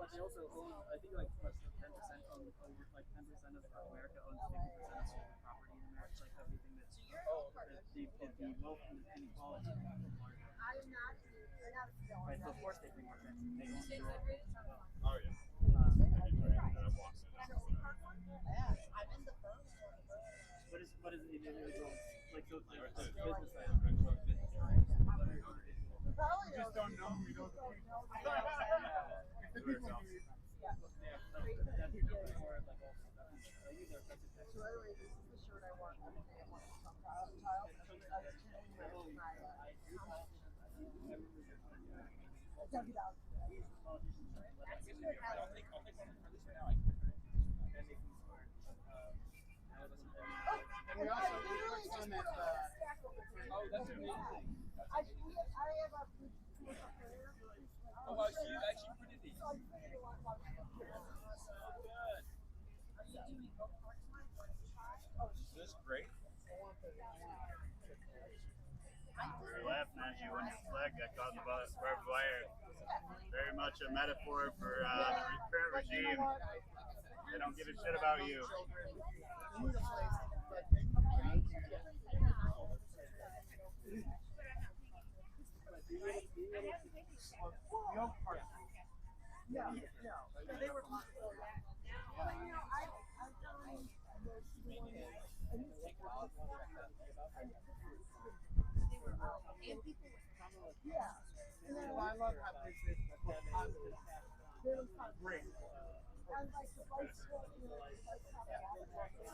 But they also own, I think, like less than 10% own over like 10% of America owns 50% of all the property in America. Like everything that's the wealth and inequality. I'm not. Right, so of course they bring more attention. They don't do it. Oh yeah. What is the individual like so the business side? We just don't know. We don't know. The people do. Yeah. That's more like also So anyway, this is the shirt I want. I want some child. And we also put some at Oh, that's amazing. I have a Oh, wow, so you actually printed these. so I'm putting a lot of Good. Is this great? You're laughing at you when your flag got caught in the barbed wire. Very much a metaphor for the current regime. They don't give a shit about you. No, so they were possible that. But you know, I found this one, and this is yeah. And then I love how business positive. there was great. And like the place was, you know, the place had a lot of work. So,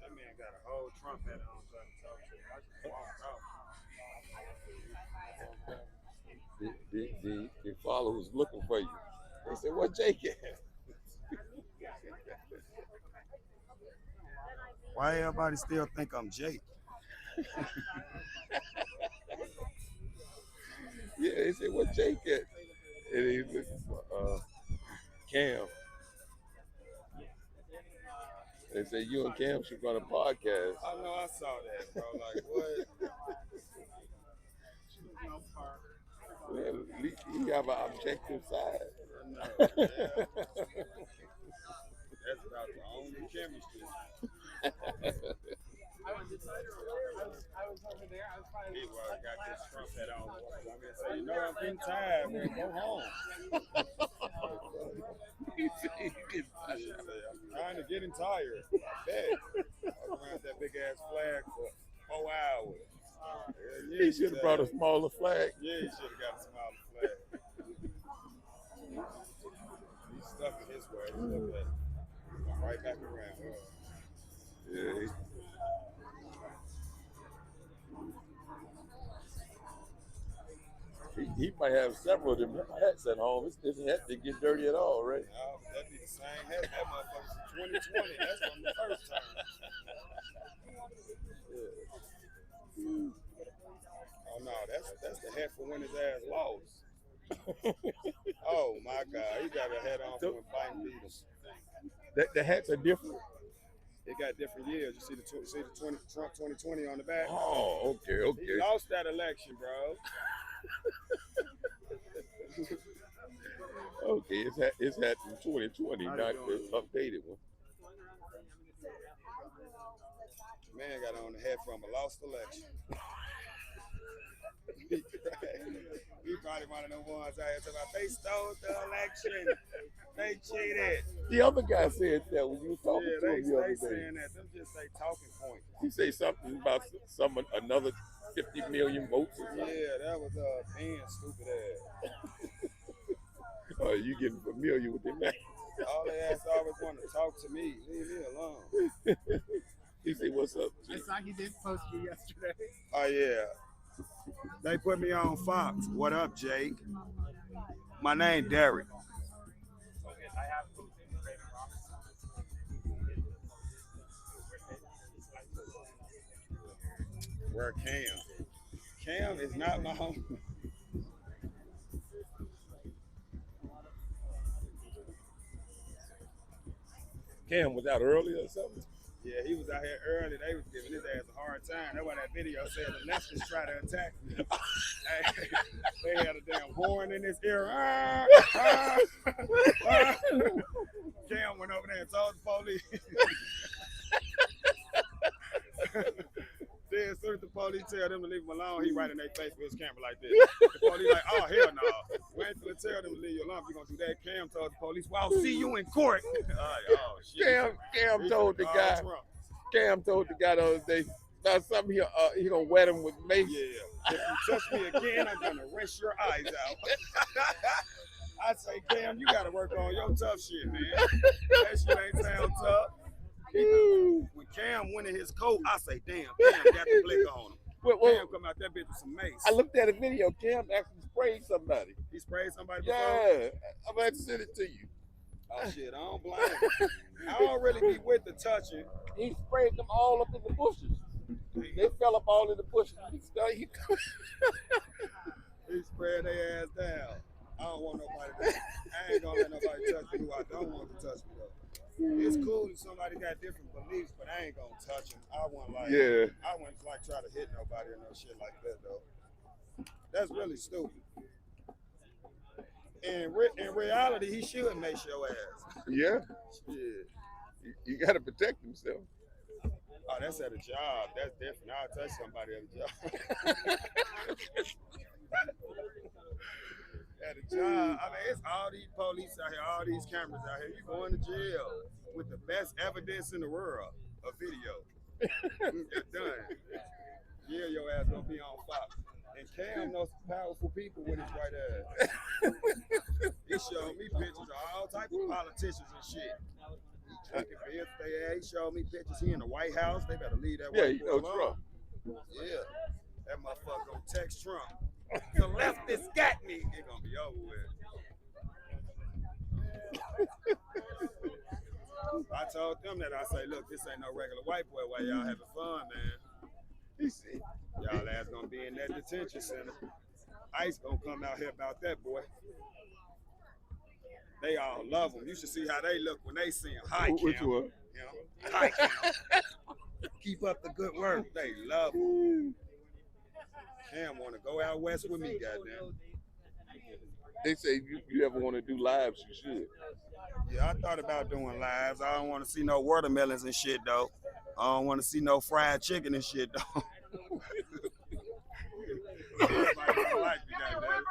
That man got a whole Trump hat on trying to talk shit. I just walked out. The followers looking for you. They said, "What Jake at?" Why everybody still think I'm Jake? Yeah, they said, "What Jake at?" And he's looking for Cam. They said you and Cam should run a podcast. I know, I saw that, bro. Like, what? Well, at least he have an objective side. That's about the only chemistry. I was over there. I was probably. He got this Trump hat on. I'm gonna say, you know, I'm getting tired, man. Go home. I'm kind of getting tired. Bad. Walk around that big ass flag for 4 hours. He should have brought a smaller flag. Yeah, he should have got a smaller flag. He's stuck in his way. Look at come right back around. Yeah. He might have several of them hats at home. His hat didn't get dirty at all, right? No, that'd be the same hat. That motherfucker's 2020. That's from the first time. Yeah. Oh no, that's the hat for when his ass lost. Oh my God, he got a hat on for when Biden beat him. The hats are different. It got different years. You see the Trump 2020 on the back. Oh, okay. He lost that election, bro. Okay, it's hat from 2020, not the updated one. Man got on the hat from a lost election. He probably one of the ones out here talking about they stole the election. They cheated. The other guy said that when you were talking to him the other day. Saying that. Them just say talking points. He say something about another 50 million votes. Yeah, that was being stupid ass. Oh, you getting familiar with them, man? All they ass always want to talk to me. Leave me alone. He said, "What's up, Jake?" I saw he did post you yesterday. Oh yeah. They put me on Fox. What up, Jake? My name Derek. Where Cam? Cam is not my home. Cam was out early or something? Yeah, he was out here early. They was giving his ass a hard time. That's why that video said the leftists try to attack me. They had a damn horn in his ear. Cam went over there and told the police. Then as soon as the police tell them to leave him alone, he right in their face with his camera like this. The police like, oh, hell no. Wait till they tell them to leave you alone if you're going to do that. Cam told the police, well, I'll see you in court. Oh, shit. Cam told the guy. Cam told the guy the other day, about something he gonna wet him with mace. Yeah. If you touch me again, I'm gonna wrench your eyes out. I say, Cam, you gotta work on your tough shit, man. That shit ain't sound tough. When Cam went in his coat, I say, damn, Cam got the blick on him. Cam come out that bitch with some mace. I looked at a video. Cam actually sprayed somebody. He sprayed somebody before? Yeah, I'm about to send it to you. Oh shit, I don't blame him. I don't really be with the touching. He sprayed them all up in the bushes. They fell up all in the bushes. He sprayed their ass down. I don't want nobody to, I ain't gonna let nobody touch me who I don't want to touch me though. It's cool if somebody got different beliefs, but I ain't gonna touch them. I wouldn't like try to hit nobody or no shit like that though. That's really stupid. In reality, he should mace your ass. Yeah. Shit. You gotta protect himself. Oh, that's at a job. That's different. I'll touch somebody at a job. At a job. I mean, it's all these police out here, all these cameras out here. You going to jail with the best evidence in the world, a video. It's done. Yeah, your ass gonna be on Fox. And Cam knows some powerful people with his right ass. He showed me pictures of all types of politicians and shit. He showed me pictures. He in the White House. They better leave that white boy alone. Trump. Yeah. That motherfucker gonna text Trump. The leftist got me. It gonna be over with. I told them that. I say, look, this ain't no regular white boy while y'all having fun, man. He said, y'all ass gonna be in that detention center. ICE gonna come out here about that boy. They all love him. You should see how they look when they see him. Hi, Cam. Which one? You know? Hi, Cam. Keep up the good work. They love him. Cam want to go out west with me, goddamn. They say you ever want to do lives, you should. Yeah, I thought about doing lives. I don't want to see no watermelons and shit, though. I don't want to see no fried chicken and shit, though. Everybody don't like me, goddamn.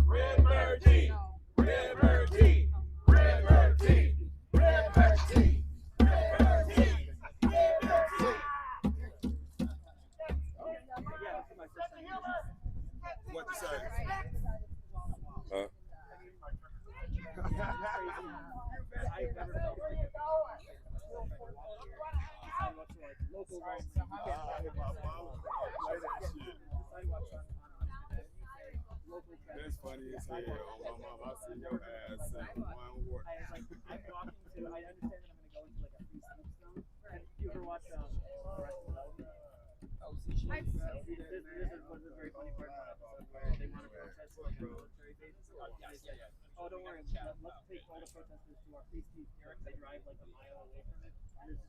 Red bird tea, red bird tea, red bird tea, red bird tea, red bird tea, red bird tea. What to say? Huh? That's funny as hell. Oh, my mama, I see your ass in one word. I'm walking to, I understand that I'm going to go into like a free sleep zone. And you ever watch this is one of the very funny parts of the episode where they want to protest for military bases. Oh, don't worry. Let's take all the protesters to our free speech Derek. They drive like a mile away from it. And there's this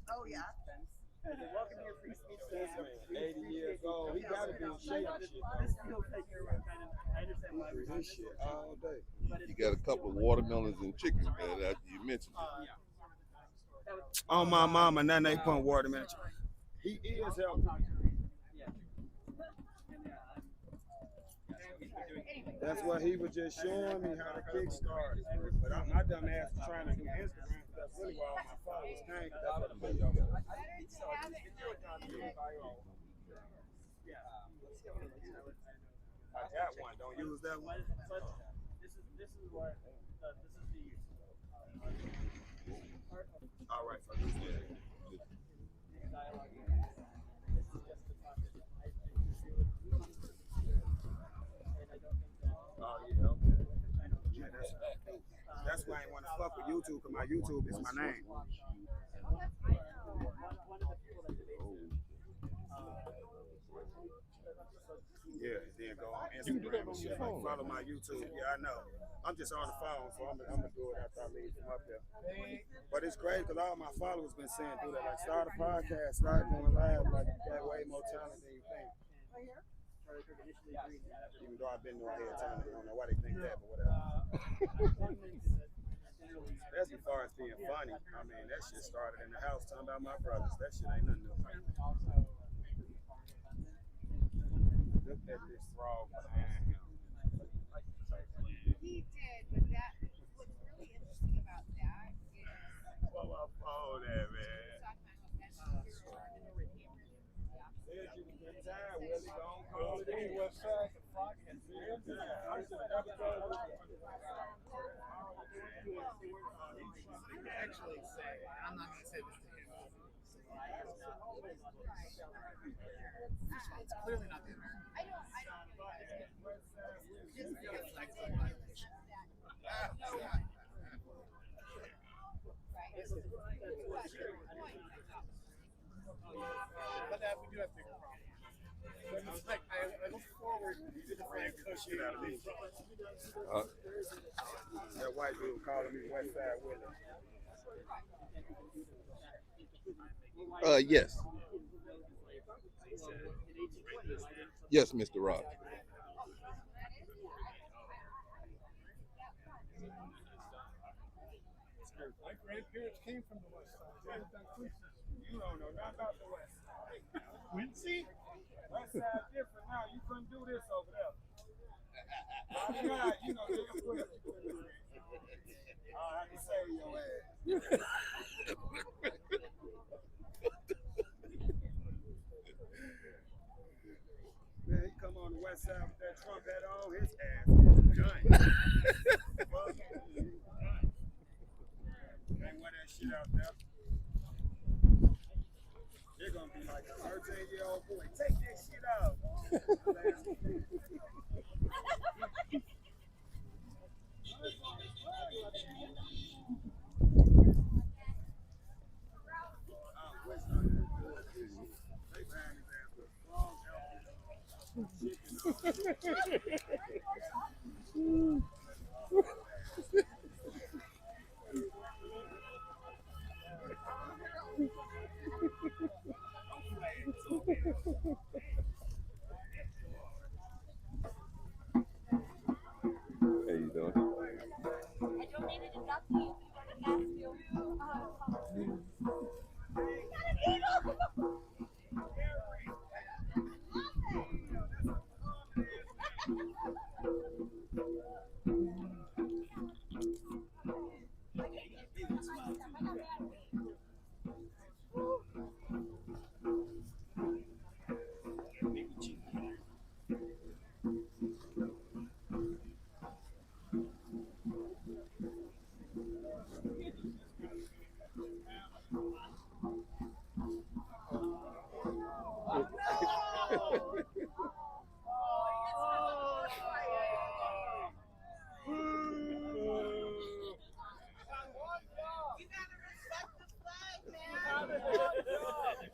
fence. Welcome to your free speech zone. 80 years old. He gotta be in shape and shit. This feels like you're kind of, I understand why we're this shit all day. You got a couple of watermelons and chicken that you mentioned. On my mama, now they put watermelon. He is healthy. That's what he was just showing me how to kickstart. But my dumb ass was trying to do Instagram. That's really why all my followers came. That's what the video was. I got one. Don't use that one. This is what this is the part of all right, so this is dialogue. This is just the topic. I agree with you. And I don't think that. Oh yeah, okay. Yeah, that's why I ain't want to fuck with YouTube, because my YouTube is my name. One of the people that debates yeah, then go on Instagram and shit. Like, follow my YouTube. Yeah, I know. I'm just on the phone, so I'm gonna do it after I leave from up there. But it's great because all my followers been saying do that. Like, start a podcast, start going live. Like, you got way more talent than you think. Even though I've been doing head time, I don't know why they think that, but whatever. That's as far as being funny. I mean, that shit started in the house talking about my brothers. That shit ain't nothing new. Look at this frog behind him. He did, but that what's really interesting about that is Pull up on that, man. Said you can get tired, Willie. Don't call it in. What's up? Actually say, I'm not going to say this to him. It's clearly not the American. But we do have bigger problems. But it's like I look forward to the shit out of me. That white dude calling me West Side Willie. Yes. Yes, Mr. Rock. My grandparents came from the West Side. You don't know nothing about the West Side. Quincy? West Side different now. You couldn't do this over there. God, you know, they couldn't do this. I have to save your ass. Man, he come on the West Side with that Trump hat on, his ass is done. Can't wear that shit out there. They're gonna be like a 13-year-old boy. Take that shit out. How you doing?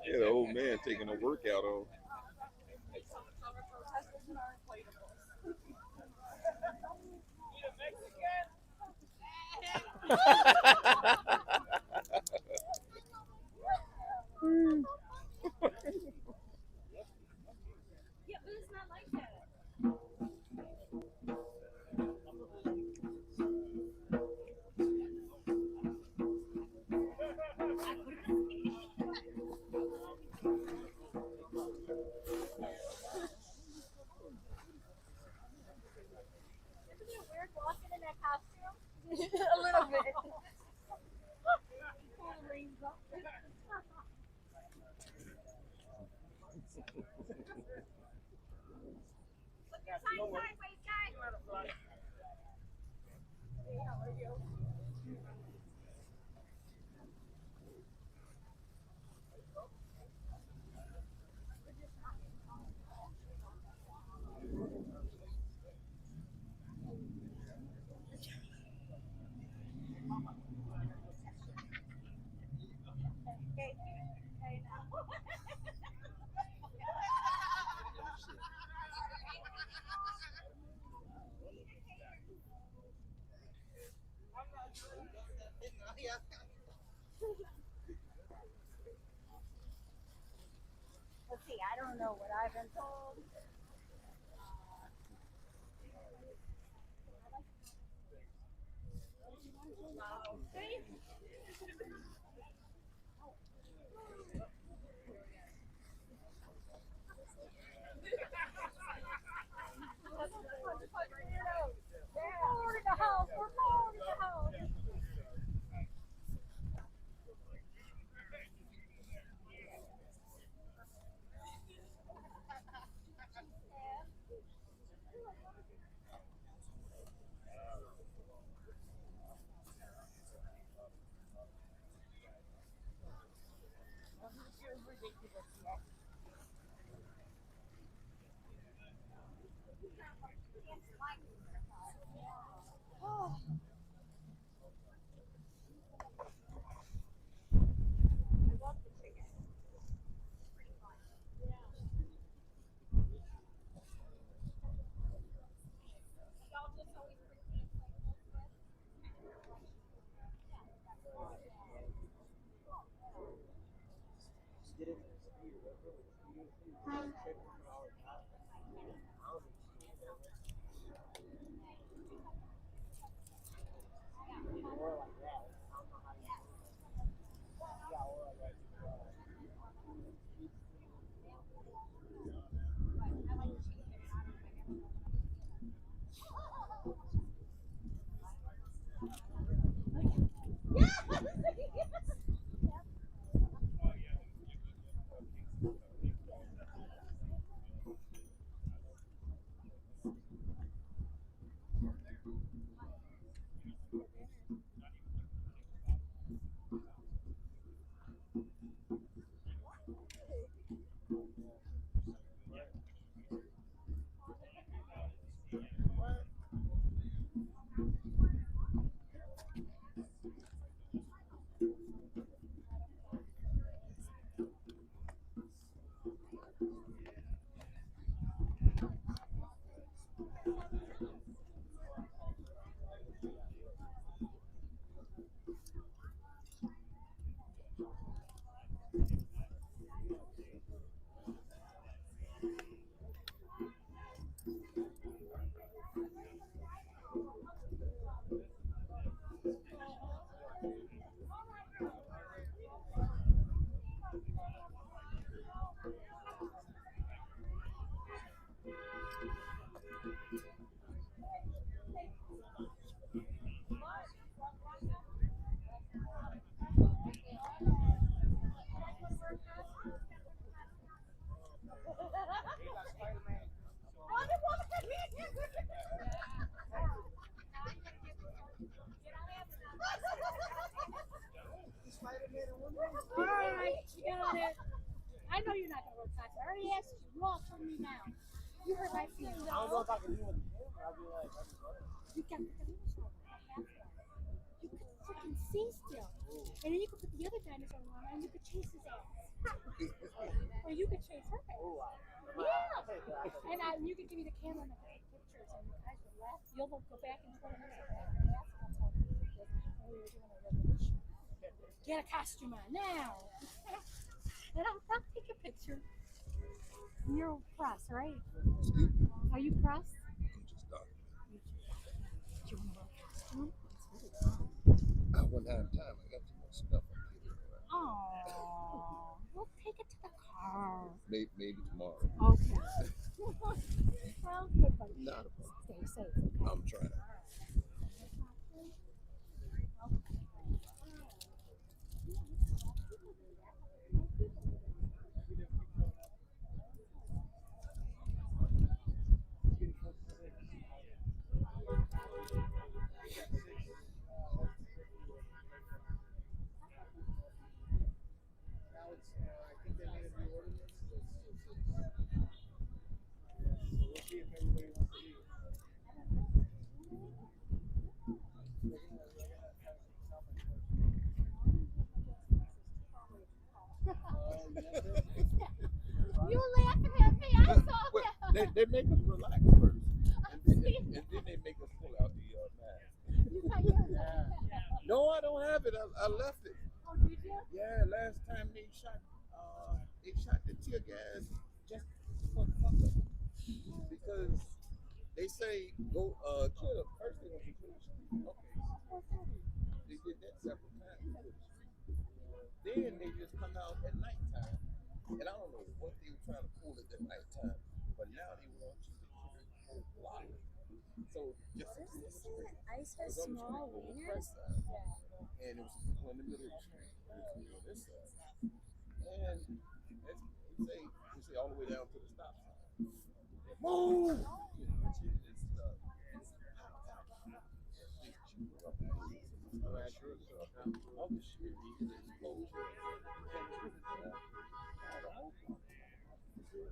Yeah, the old man taking a workout on. Yeah, but it's not like that. Isn't it weird walking in that costume? A little bit. Pull the reins up. Look your sign sideways, guys. Hey, how are you? Okay. Hey, now. Let's see, I don't know what I've been told. Okay. Forward in the house. We're forward in the house. was ridiculous. Yeah. Oh. I love the chicken. Pretty fun. Yeah. Y'all just always All right, you got it. I know you're not going to work fast. I already asked you. You all told me now. You heard my feelings. I don't know if I can do it with the camera. I'll be like, you got the dinosaur one. You could freaking see still. And then you could put the other dinosaur on and you could chase his ass. Or you could chase her ass. Yeah. And you could give me the camera and take pictures and you guys would laugh. You'll go back and 20 minutes and laugh and I'll tell you because we were doing a revolution. Get a costume on now. And I'll take a picture. You're pressed, right? Excuse me? Are you pressed? I'm just done. Do you want to wear a costume? I wouldn't have time. I got too much stuff on here. Oh, we'll take it to the car. Maybe tomorrow. Okay. Well, good buddy. Not a problem. Stay safe. Okay? I'm trying. You laughing at me? I saw that. They make us relax first, and then they make us pull out the mask. No, I don't have it. I left it. Oh, did you? Yeah, last time they shot the tear gas just for the fuck up. Because they say go kill them. First they want to kill the street. Okay. They did that several times. Then they just come out at nighttime. And I don't know what they were trying to pull at that nighttime, but now they want you to kill the whole block. So just ICE has small wieners. And it was people in the middle of the street. And it was on this side. And they say all the way down to the stop sign. Move! Yeah.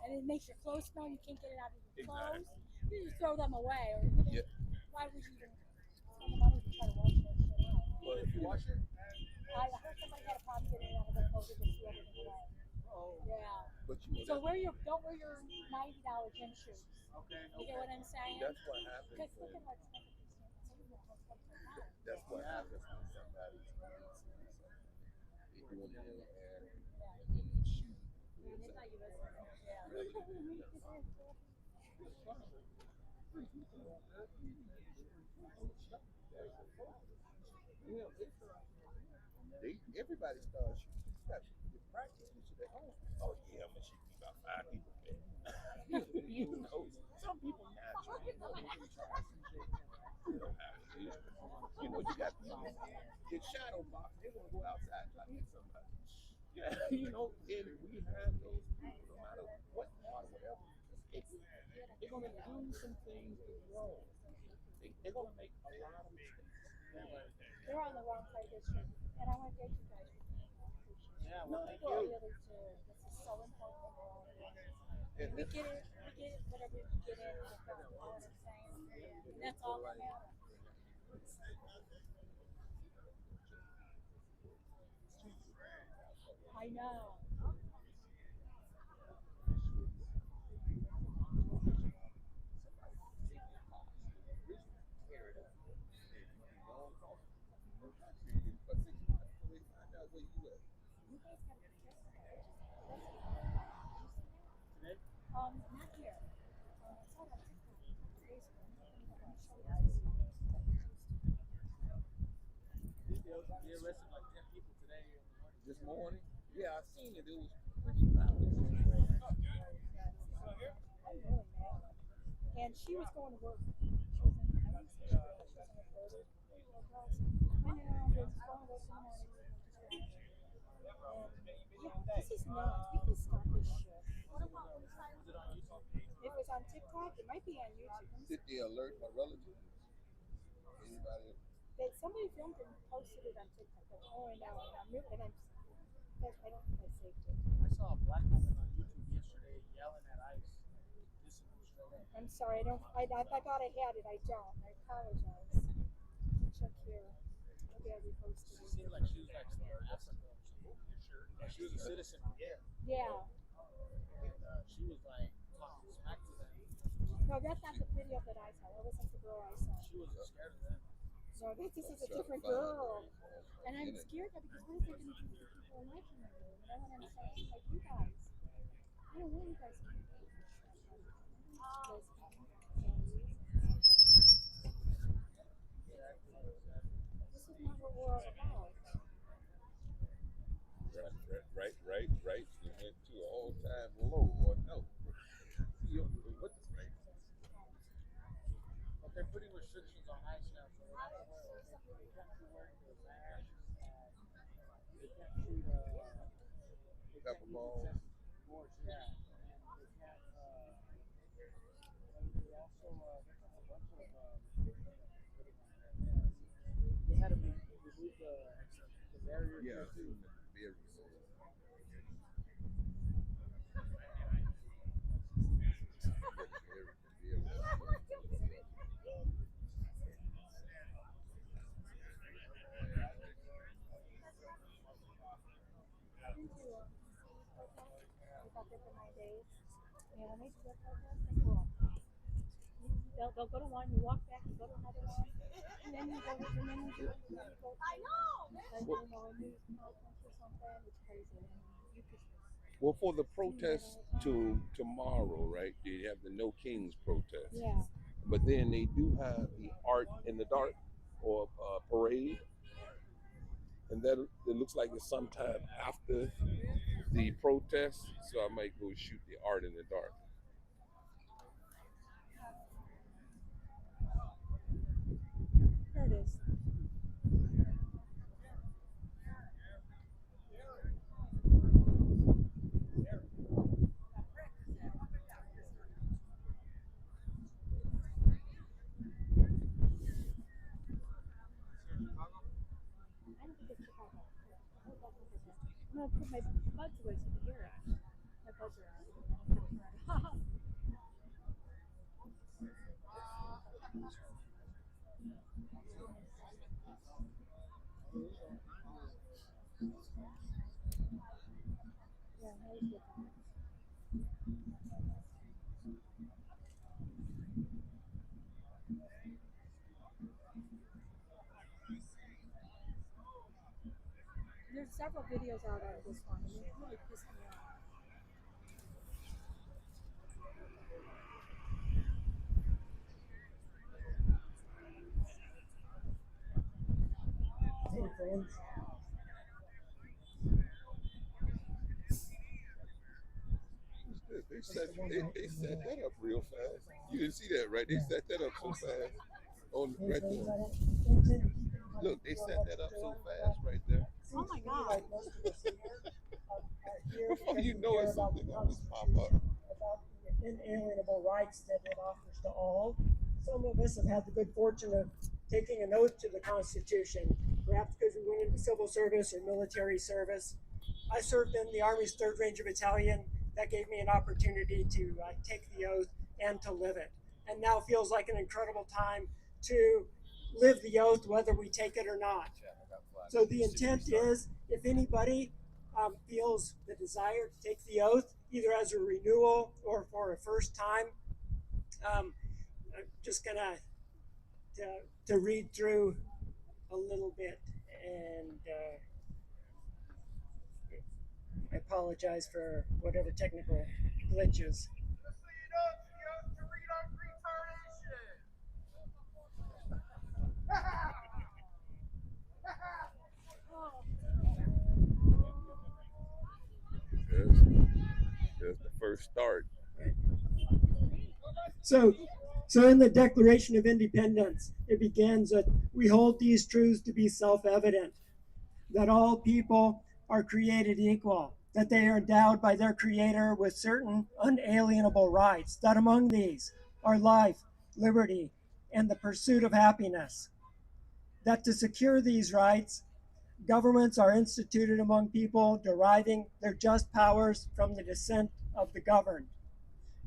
And it makes your clothes smell. You can't get it out of your clothes. Exactly. You just throw them away. Or Yeah. why would you even spend the money to try to wash that shit out? But if you wash it, I heard somebody had a problem getting it out of their clothes. They just threw everything away. oh, Yeah. but you know So that, don't wear your $90 gym shoes. okay, You get what I'm saying? that's what happens Because look when at what's happening. that's what happens when somebody's they doing it in the air and they shoot. Everybody starts shooting. You got to practice with it at home. Oh yeah, I'm gonna shoot about 5 people. You know, some people naturally know they can try some shit. You know how it is. You know, you got people in shadow box. They want to go outside and try to hit somebody. Yeah, you know, and we have those people, no matter what part or whatever. They're gonna do some things that's wrong. They're gonna make a lot of mistakes. They're on the wrong side of history. And I want to thank you guys for that. Yeah, No, well, thank Well, you. really do. This is so important. And We get it, whatever we get it, you know what I'm saying? And that's all that matters. I know. You guys got to be careful. Not here. I saw it on TikTok, Facebook. I'm sure They arrested like 10 people today. this morning, yeah, I seen it. It was pretty loud. I'm really mad. And she was going to work. She was in, I want to say she was in her 30s. I know, but she's going to work in the morning. This is nuts. We can stop this shit. Was it on YouTube? It was on TikTok. It might be on YouTube. Did they alert my relatives? Anybody? That somebody filmed it and posted it on TikTok. That's all I know. And I'm really, and I don't think I saved it. I saw a black woman on YouTube yesterday yelling at ICE. Dissing them straight up. I'm sorry. I thought I had it. I don't. I apologize. Check here. Maybe I reposted She it. seemed like she was like from Africa or something. And she was a citizen from Yale. Yeah. And she was like talking smack to them. No, that's not the video that I saw. That wasn't the girl I saw. She was scared of them. No, this is a different girl. And I'm scared now because what is they going to do to people in my community? You know what I'm saying? Like you guys. I don't want you guys to be this is not what we're all about. Right. You went to an all-time low, or no? What the right? But they're putting restrictions on ICE now, so they can't be wearing the masks. They can't shoot Pepper balls. Yeah. And they can't. And they also a bunch of they had to remove the barrier. Yeah, too. very. There for 9 days. And when they do their protest, they'll go to one, you walk back, you go to another one, and then you go, and then you go. I know. And you know, a news conference or something. It's crazy. You could. Well, for the protest to tomorrow, right? They have the No Kings protest. Yeah. But then they do have the Art in the Dark or parade, and that it looks like it's sometime after the protest. So I might go shoot the Art in the Dark. There it is. I don't think it's Chicago. gonna put my buds away so you can hear it. My buds are out. Yeah, that was good. There's several videos out on this one, and it really pissed me off. Hey, friends. They set that up real fast. You didn't see that, right? They set that up so fast. On right there. Look, they set that up so fast right there. Oh my god. Before you know it, something else pop up. About the inalienable rights that it offers to all. Some of us have had the good fortune of taking an oath to the Constitution, perhaps because we went into civil service or military service. I served in the Army's 3rd Ranger Battalion. That gave me an opportunity to take the oath and to live it. And now feels like an incredible time to live the oath, whether we take it or not. So the intent is, if anybody feels the desire to take the oath, either as a renewal or for a first time, I'm just gonna to read through a little bit, and I apologize for whatever technical glitches. That's the first start. So in the Declaration of Independence, it begins that we hold these truths to be self-evident, that all people are created equal, that they are endowed by their Creator with certain unalienable rights, that among these are life, liberty, and the pursuit of happiness, that to secure these rights, governments are instituted among people deriving their just powers from the descent of the governed.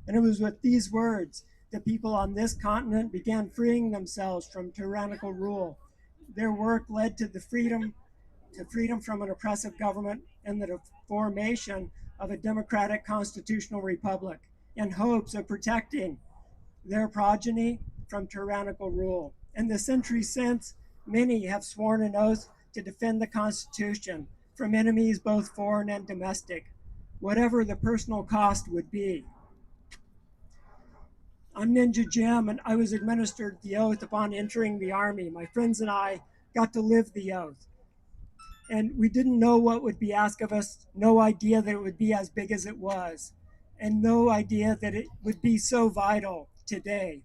And it was with these words that people on this continent began freeing themselves from tyrannical rule. Their work led to freedom from an oppressive government and the formation of a democratic constitutional republic in hopes of protecting their progeny from tyrannical rule. In the century since, many have sworn an oath to defend the Constitution from enemies both foreign and domestic, whatever the personal cost would be. I'm Ninja Jim, and I was administered the oath upon entering the Army. My friends and I got to live the oath. And we didn't know what would be asked of us, no idea that it would be as big as it was, and no idea that it would be so vital today.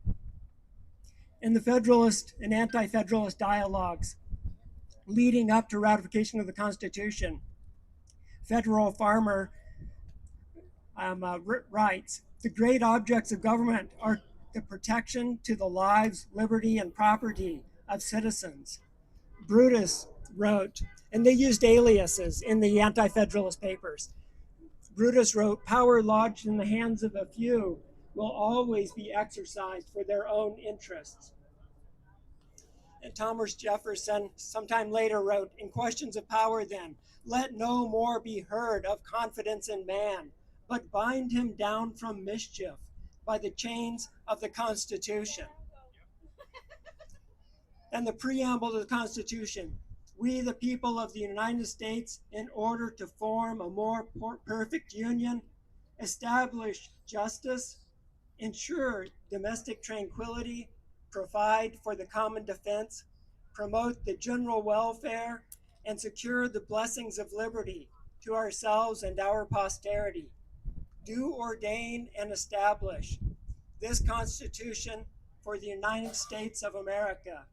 In the Federalist and Anti-Federalist dialogues leading up to ratification of the Constitution, Federal Farmer writes, the great objects of government are the protection to the lives, liberty, and property of citizens. Brutus wrote, and they used aliases in the Anti-Federalist papers. Brutus wrote, power lodged in the hands of a few will always be exercised for their own interests. And Thomas Jefferson sometime later wrote, in questions of power then, let no more be heard of confidence in man, but bind him down from mischief by the chains of the Constitution. And the preamble to the Constitution, we the people of the United States, in order to form a more perfect union, establish justice, ensure domestic tranquility, provide for the common defense, promote the general welfare, and secure the blessings of liberty to ourselves and our posterity, do ordain and establish this Constitution for the United States of America.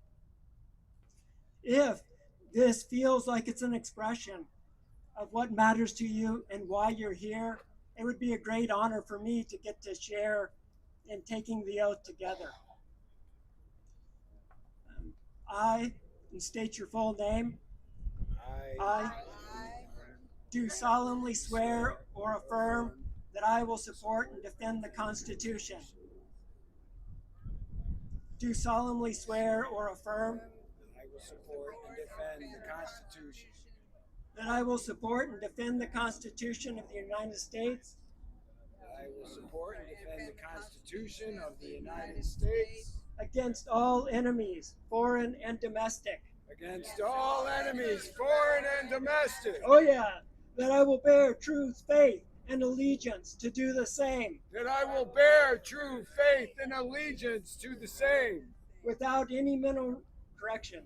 If this feels like it's an expression of what matters to you and why you're here, it would be a great honor for me to get to share in taking the oath together. I, and state your full name, I do solemnly swear or affirm that I will support and defend the Constitution. Do solemnly swear or affirm I will support and defend the Constitution. that I will support and defend the Constitution of the United States I will support and defend the Constitution of the United States against all enemies, foreign and domestic. against all enemies, foreign and domestic. Oh yeah, that I will bear true faith and allegiance to do the same That I will bear true faith and allegiance to the same without any mental correction.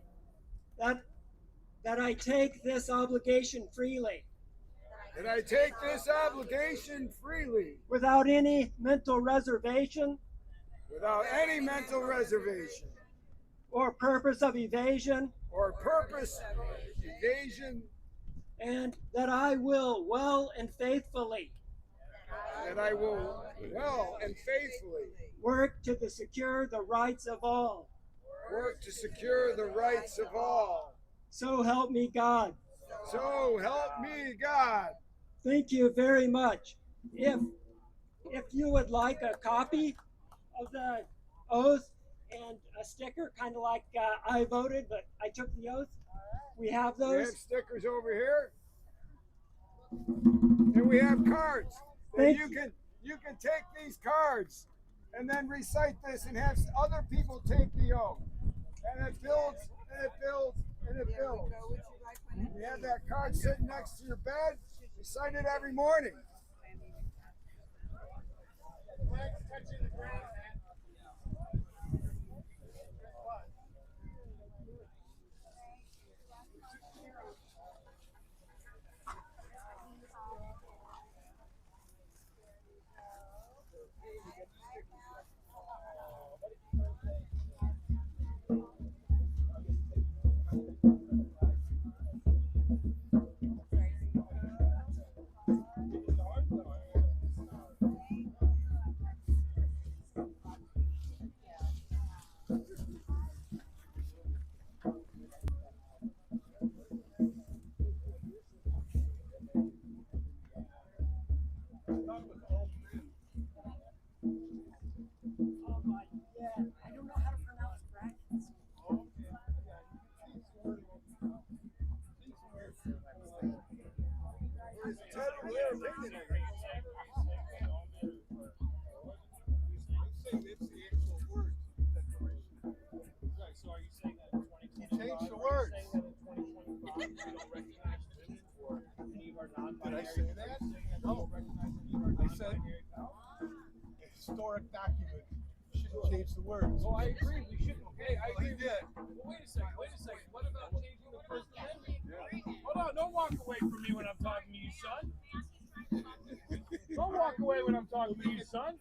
That I take this obligation freely that I take this obligation freely without any mental reservation without any mental reservation or purpose of evasion, or purpose of evasion, and that I will well and faithfully that I will well and faithfully work to secure the rights of all. work to secure the rights of all. So help me God. So help me God. Thank you very much. If you would like a copy of the oath and a sticker, kind of like I voted, but I took the oath, we have We those. have stickers over here, and we have cards. And you can take these cards and then recite this and have other people take the oath, and it builds and it builds and it builds. You have that card sitting next to your bed. Recite it every morning. I don't know how to pronounce brackets. So are you saying that in 2025, Change the words. are you saying that in 2025 we don't recognize women for any of our non-binary? Did I say that? No. I said a historic document. You shouldn't change the words. Well, I agree. We shouldn't. Okay, I agree. He did. Well, wait a second. Wait a second. What about changing the First Amendment? Hold on. Don't walk away from me when I'm talking to you, son. Don't walk away when I'm talking to you, son.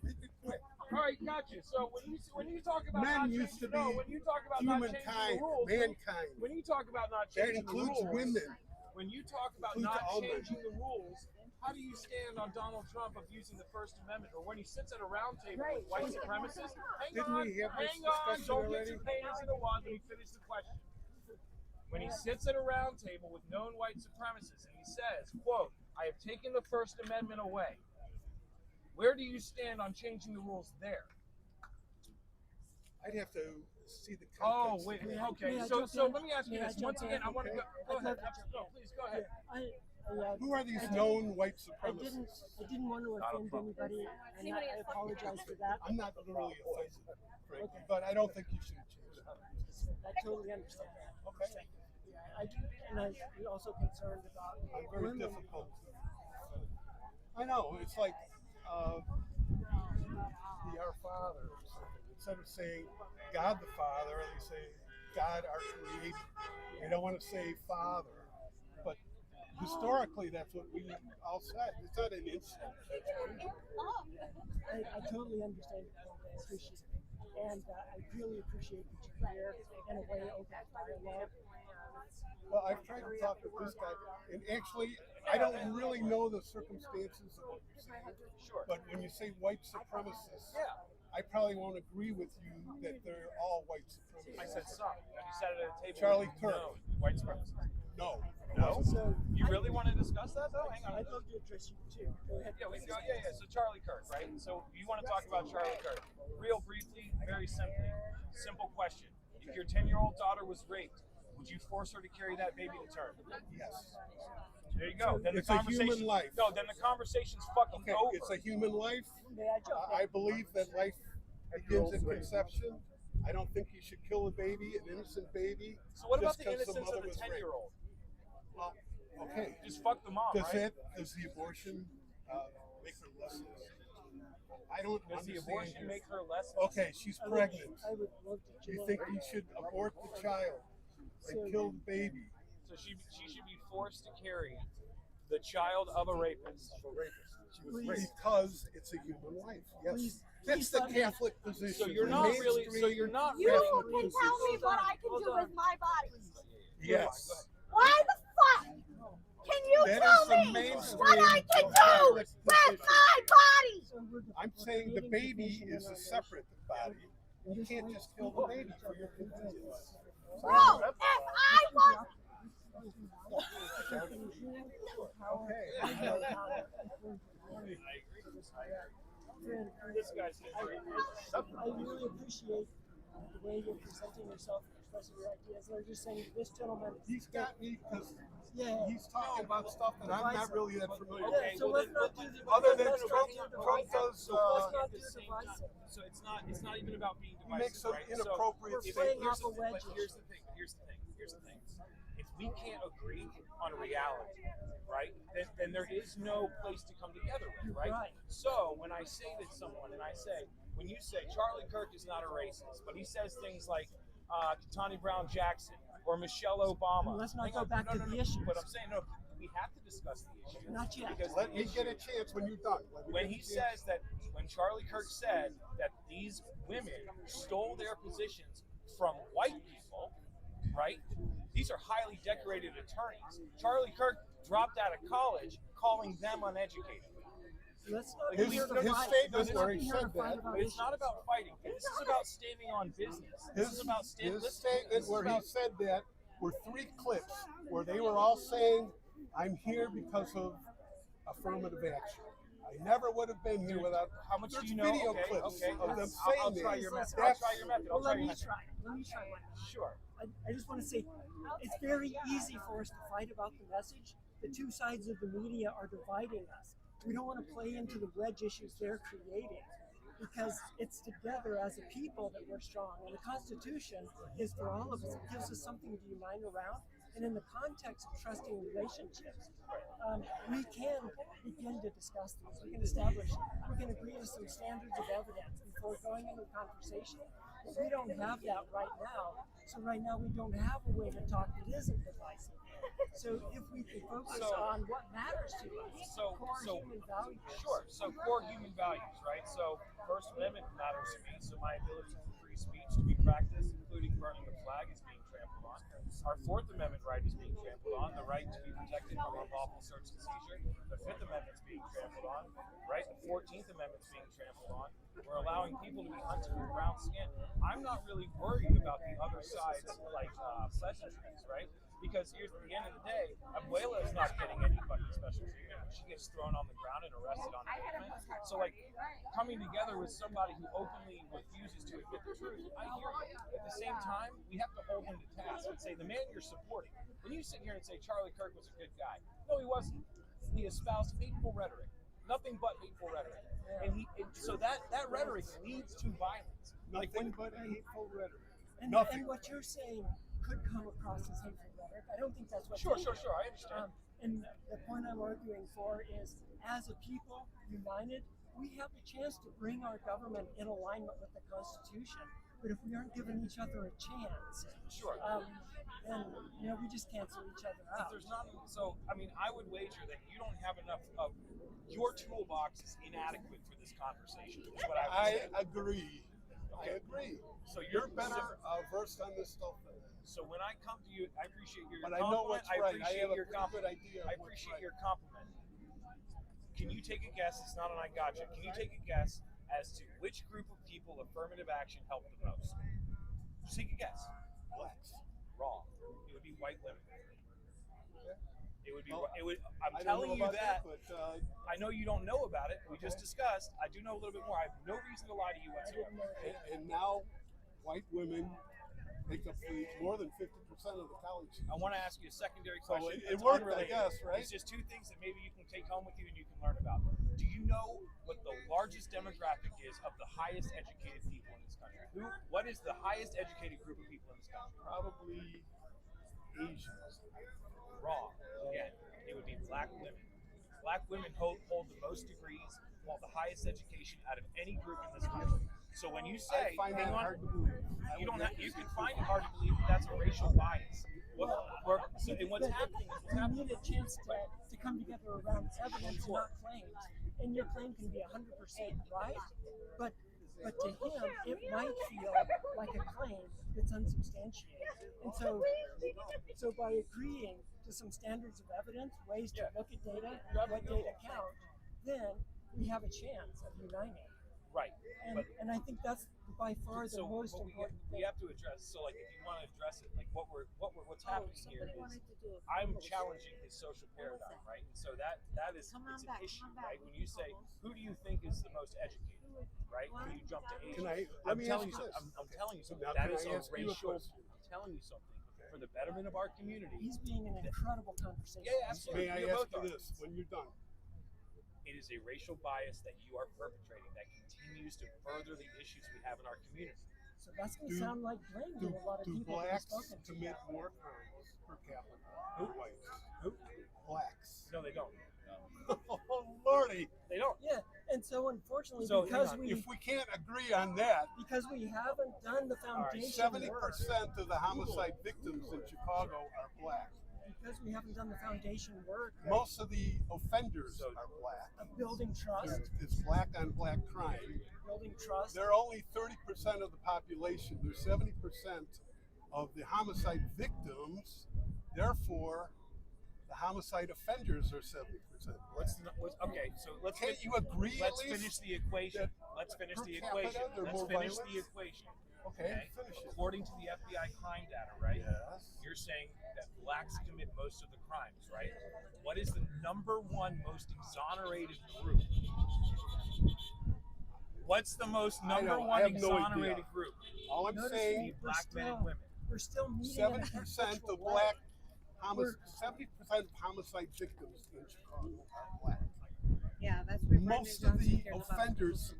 All right, gotcha. So when you talk about Men not used to changing, no, be when you talk about not changing humankind, the rules, mankind. when you talk about not That changing the includes rules, women. when you talk about Includes not all men. changing the rules, how do you stand on Donald Trump abusing the First Amendment, or when he sits at a round table with white supremacists? Didn't we have this Hang on, discussion don't get already? too painters in the wand. Let me finish the question. When he sits at a round table with known white supremacists and he says, quote, I have taken the First Amendment away, where do you stand on changing the rules there? I'd have to see the Oh, context. wait, of okay. May I So jump in? let me ask you May I this. jump Once again, in? I want to go. Go I'd ahead. love to jump No, in. please go ahead. Who are these I known white I didn't supremacists? want to offend anybody, and I apologize for that. I'm not literally offensive, frankly, Okay. but I don't think you should change it. I totally understand that. Okay. Yeah, I'm also concerned about I'm very women. difficult. I know, it's like the Our Father or something. Instead of saying God the Father, they say God our Creator. They don't want to say Father, but historically that's what we all said. It's not an insult. I totally understand your point. I appreciate it. And I really appreciate that you're here in a way open dialogue. Well, I've tried to talk with this guy, and actually, I don't really know the circumstances of what you're saying. Sure. But when you say white supremacists, Yeah. I probably won't agree with you that they're all white supremacists. I said some. And you sat at a table Charlie with Kirk. known white supremacists. No. No? So You really want to discuss that though? Hang on. I'd love to address you too. Go ahead. Yeah, we go. Yeah. So Charlie Kirk, right? So you want to talk about Charlie Kirk? Real briefly, very simply. Simple question: if your 10-year-old daughter was raped, would you force her to carry that baby to term? Yes. There you go. Then It's the a conversation. human life. No, then the conversation's fucking Okay, over. it's a human life. May I jump in? I believe that life begins at conception. I don't think you should kill a baby, an innocent baby. So what about just the 'cause innocence mother of the was raped. 10-year-old? Well, okay. Just fuck the mom, right? Does the abortion make her less innocent? I don't Does the understand abortion this. make her less? Okay, she's pregnant. I would love to. You think you should abort the child and kill the baby? So she should be forced to carry the child of a rapist. Because it's a human life. Yes. That's the Catholic position. So you're the not really. So mainstream you're not You really. can tell me what I can do with my body. Yes. Why the fuck can you That tell is the me mainstream what I can do with my body? I'm saying the baby is a separate body. You can't just kill the baby for your convenience. Bro, if I was This guy's I really appreciate the way you're presenting yourself and expressing your ideas. And I'm just saying, this gentleman. He's got me because Yeah. he's talking about stuff that I'm not really that familiar Yeah, with. so let's not do the Other than let's Trump, not do the Trump does, let's not do the divisive. So it's not even about being he makes divisive, some right? inappropriate So, playing here's off the a thing, wedge. but here's the thing. Here's the thing. If we can't agree on reality, right, then there is no place to come together with, right? Right. So when I say to someone, and I say, when you say Charlie Kirk is not a racist, but he says things like Tani Brown Jackson or Michelle Obama. Let's not Hang go on, back no, to no, the no, issues. But I'm saying, no, we have to discuss the issue. Not yet. Because Let the me issue- get a chance when you're done. Let me when get a he chance. says that, when Charlie Kirk said that these women stole their positions from white people, right? These are highly decorated attorneys. Charlie Kirk dropped out of college, calling them uneducated. Let's not His- be here to his fight. statement Let's not where he be here said to fight that- about But it's issues. not about fighting. This is about standing on business. This is about standing. His statement where he said that were 3 clips where they were all saying, I'm here because of affirmative action. I never would have been here without. How much There's do you know? video Okay, clips okay. of them I'll saying try this. your method. I'll That's- try your method. Well, I'll try let your me method. try. Let me try one. Sure. I just want to say, it's very easy for us to fight about the message. The two sides of the media are dividing us. We don't want to play into the wedge issues they're creating because it's together as a people that we're strong. And the Constitution is for all of us. It gives us something to unite around. And in the context of trusting relationships, we can begin to discuss these. We can establish, we can agree to some standards of evidence before going into a conversation. But we don't have that right now. So right now we don't have a way to talk that isn't divisive. So if we can focus on what matters to us, core human values. Sure. So core human values, right? So First Amendment matters to me. So my ability for free speech to be practiced, including burning the flag, is being trampled on. Our Fourth Amendment right is being trampled on. The right to be protected from unlawful search and seizure. The Fifth Amendment is being trampled on. Right. The 14th Amendment is being trampled on. We're allowing people to be hunted with brown skin. I'm not really worried about the other side's like pleasantries, right? Because here's at the end of the day, Abuela is not getting any fucking special treatment. She gets thrown on the ground and arrested on pavement. So like coming together with somebody who openly refuses to admit the truth, I hear you. At the same time, we have to hold him to task and say the man you're supporting. When you sit here and say Charlie Kirk was a good guy, no, he wasn't. He espoused hateful rhetoric, nothing but hateful rhetoric, and so that rhetoric leads to violence. Nothing but hateful rhetoric. And what you're saying could come across as hateful rhetoric. I don't think that's what. Sure. I understand. And the point I'm arguing for is, as a people united, we have the chance to bring our government in alignment with the Constitution. But if we aren't giving each other a chance, sure, then we just cancel each other out. There's not. So I mean, I would wager that you don't have enough of your toolbox is inadequate for this conversation. Is what I would say. Agree. Okay. I agree. So you're better versed on this stuff than I am. So when I come to you, I appreciate your But I compliment. know what's right. I have a your pretty good idea. I appreciate your compliment. Can you take a guess? It's not an I gotcha. Can you take a guess as to which group of people affirmative action helped the most? Just take a guess. Blacks. Wrong. It would be white women. It would be. Well, It would. I'm I don't telling know you about that. but I know you don't know about it. We just discussed. I do know a little bit more. I have no reason to lie to you whatsoever. and now white women make up more than 50% of the college. I want to ask you a secondary So question. it It's worked, unrelated. I guess, right? It's just two things that maybe you can take home with you and you can learn about. Do you know what the largest demographic is of the highest educated people in this country? What is the highest educated group of people in this country? Probably Asians. Wrong. Again, it would be black women. Black women hold the most degrees, hold the highest education out of any group in this country. So when you say, I find that hang on, hard to believe. you don't have, you can find it hard to believe that that's a racial bias. And what's happening is we need a chance to come together around evidence, not claims. And your claim can be 100% right, but to him, it might feel like a claim that's unsubstantiated. And so by agreeing to some standards of evidence, ways to look at data, what data count, then we have a chance of uniting. Right. And I think that's by far the most important we have to address. So, like, if you want to address it, like what's happening here is I'm challenging his social paradigm, right? And so that is it's an issue, right? When you say who do you think is the most educated, right? When you jump to Asian, I'm telling you something. That is a racial. I'm telling you something for the betterment of our community. He's being an incredible conversation. Yeah, absolutely. May I ask you this when you're done? It is a racial bias that you are perpetrating that continues to further the issues we have in our community. So that's going to sound like blame to a lot of people. Do blacks spoken to. commit more crimes per capita than whites? Who? Blacks. No, they don't. Oh, Lordy. They don't. Yeah, and so unfortunately, So, because if we can't agree on that, because we haven't done the foundation 70% work, of the homicide victims in Chicago are black. because we haven't done the foundation work, Most of the offenders are black. of building trust, It's black on black crime. building trust. They're only 30% of the population. They're 70% of the homicide victims. Therefore, the homicide offenders are 70%. Okay, so let's Can't you agree Let's at least finish the equation. Let's finish per the capita equation. they're Let's more finish violent? the equation. Okay, finish it. According to the FBI crime data, right? Yes. You're saying that blacks commit most of the crimes, right? What is the number one most exonerated group? What's the most number one exonerated group? All I'm saying, black men and women. We're still meeting 70% of black 70% of homicide victims in Chicago are black. Yeah, that's where Most of the offenders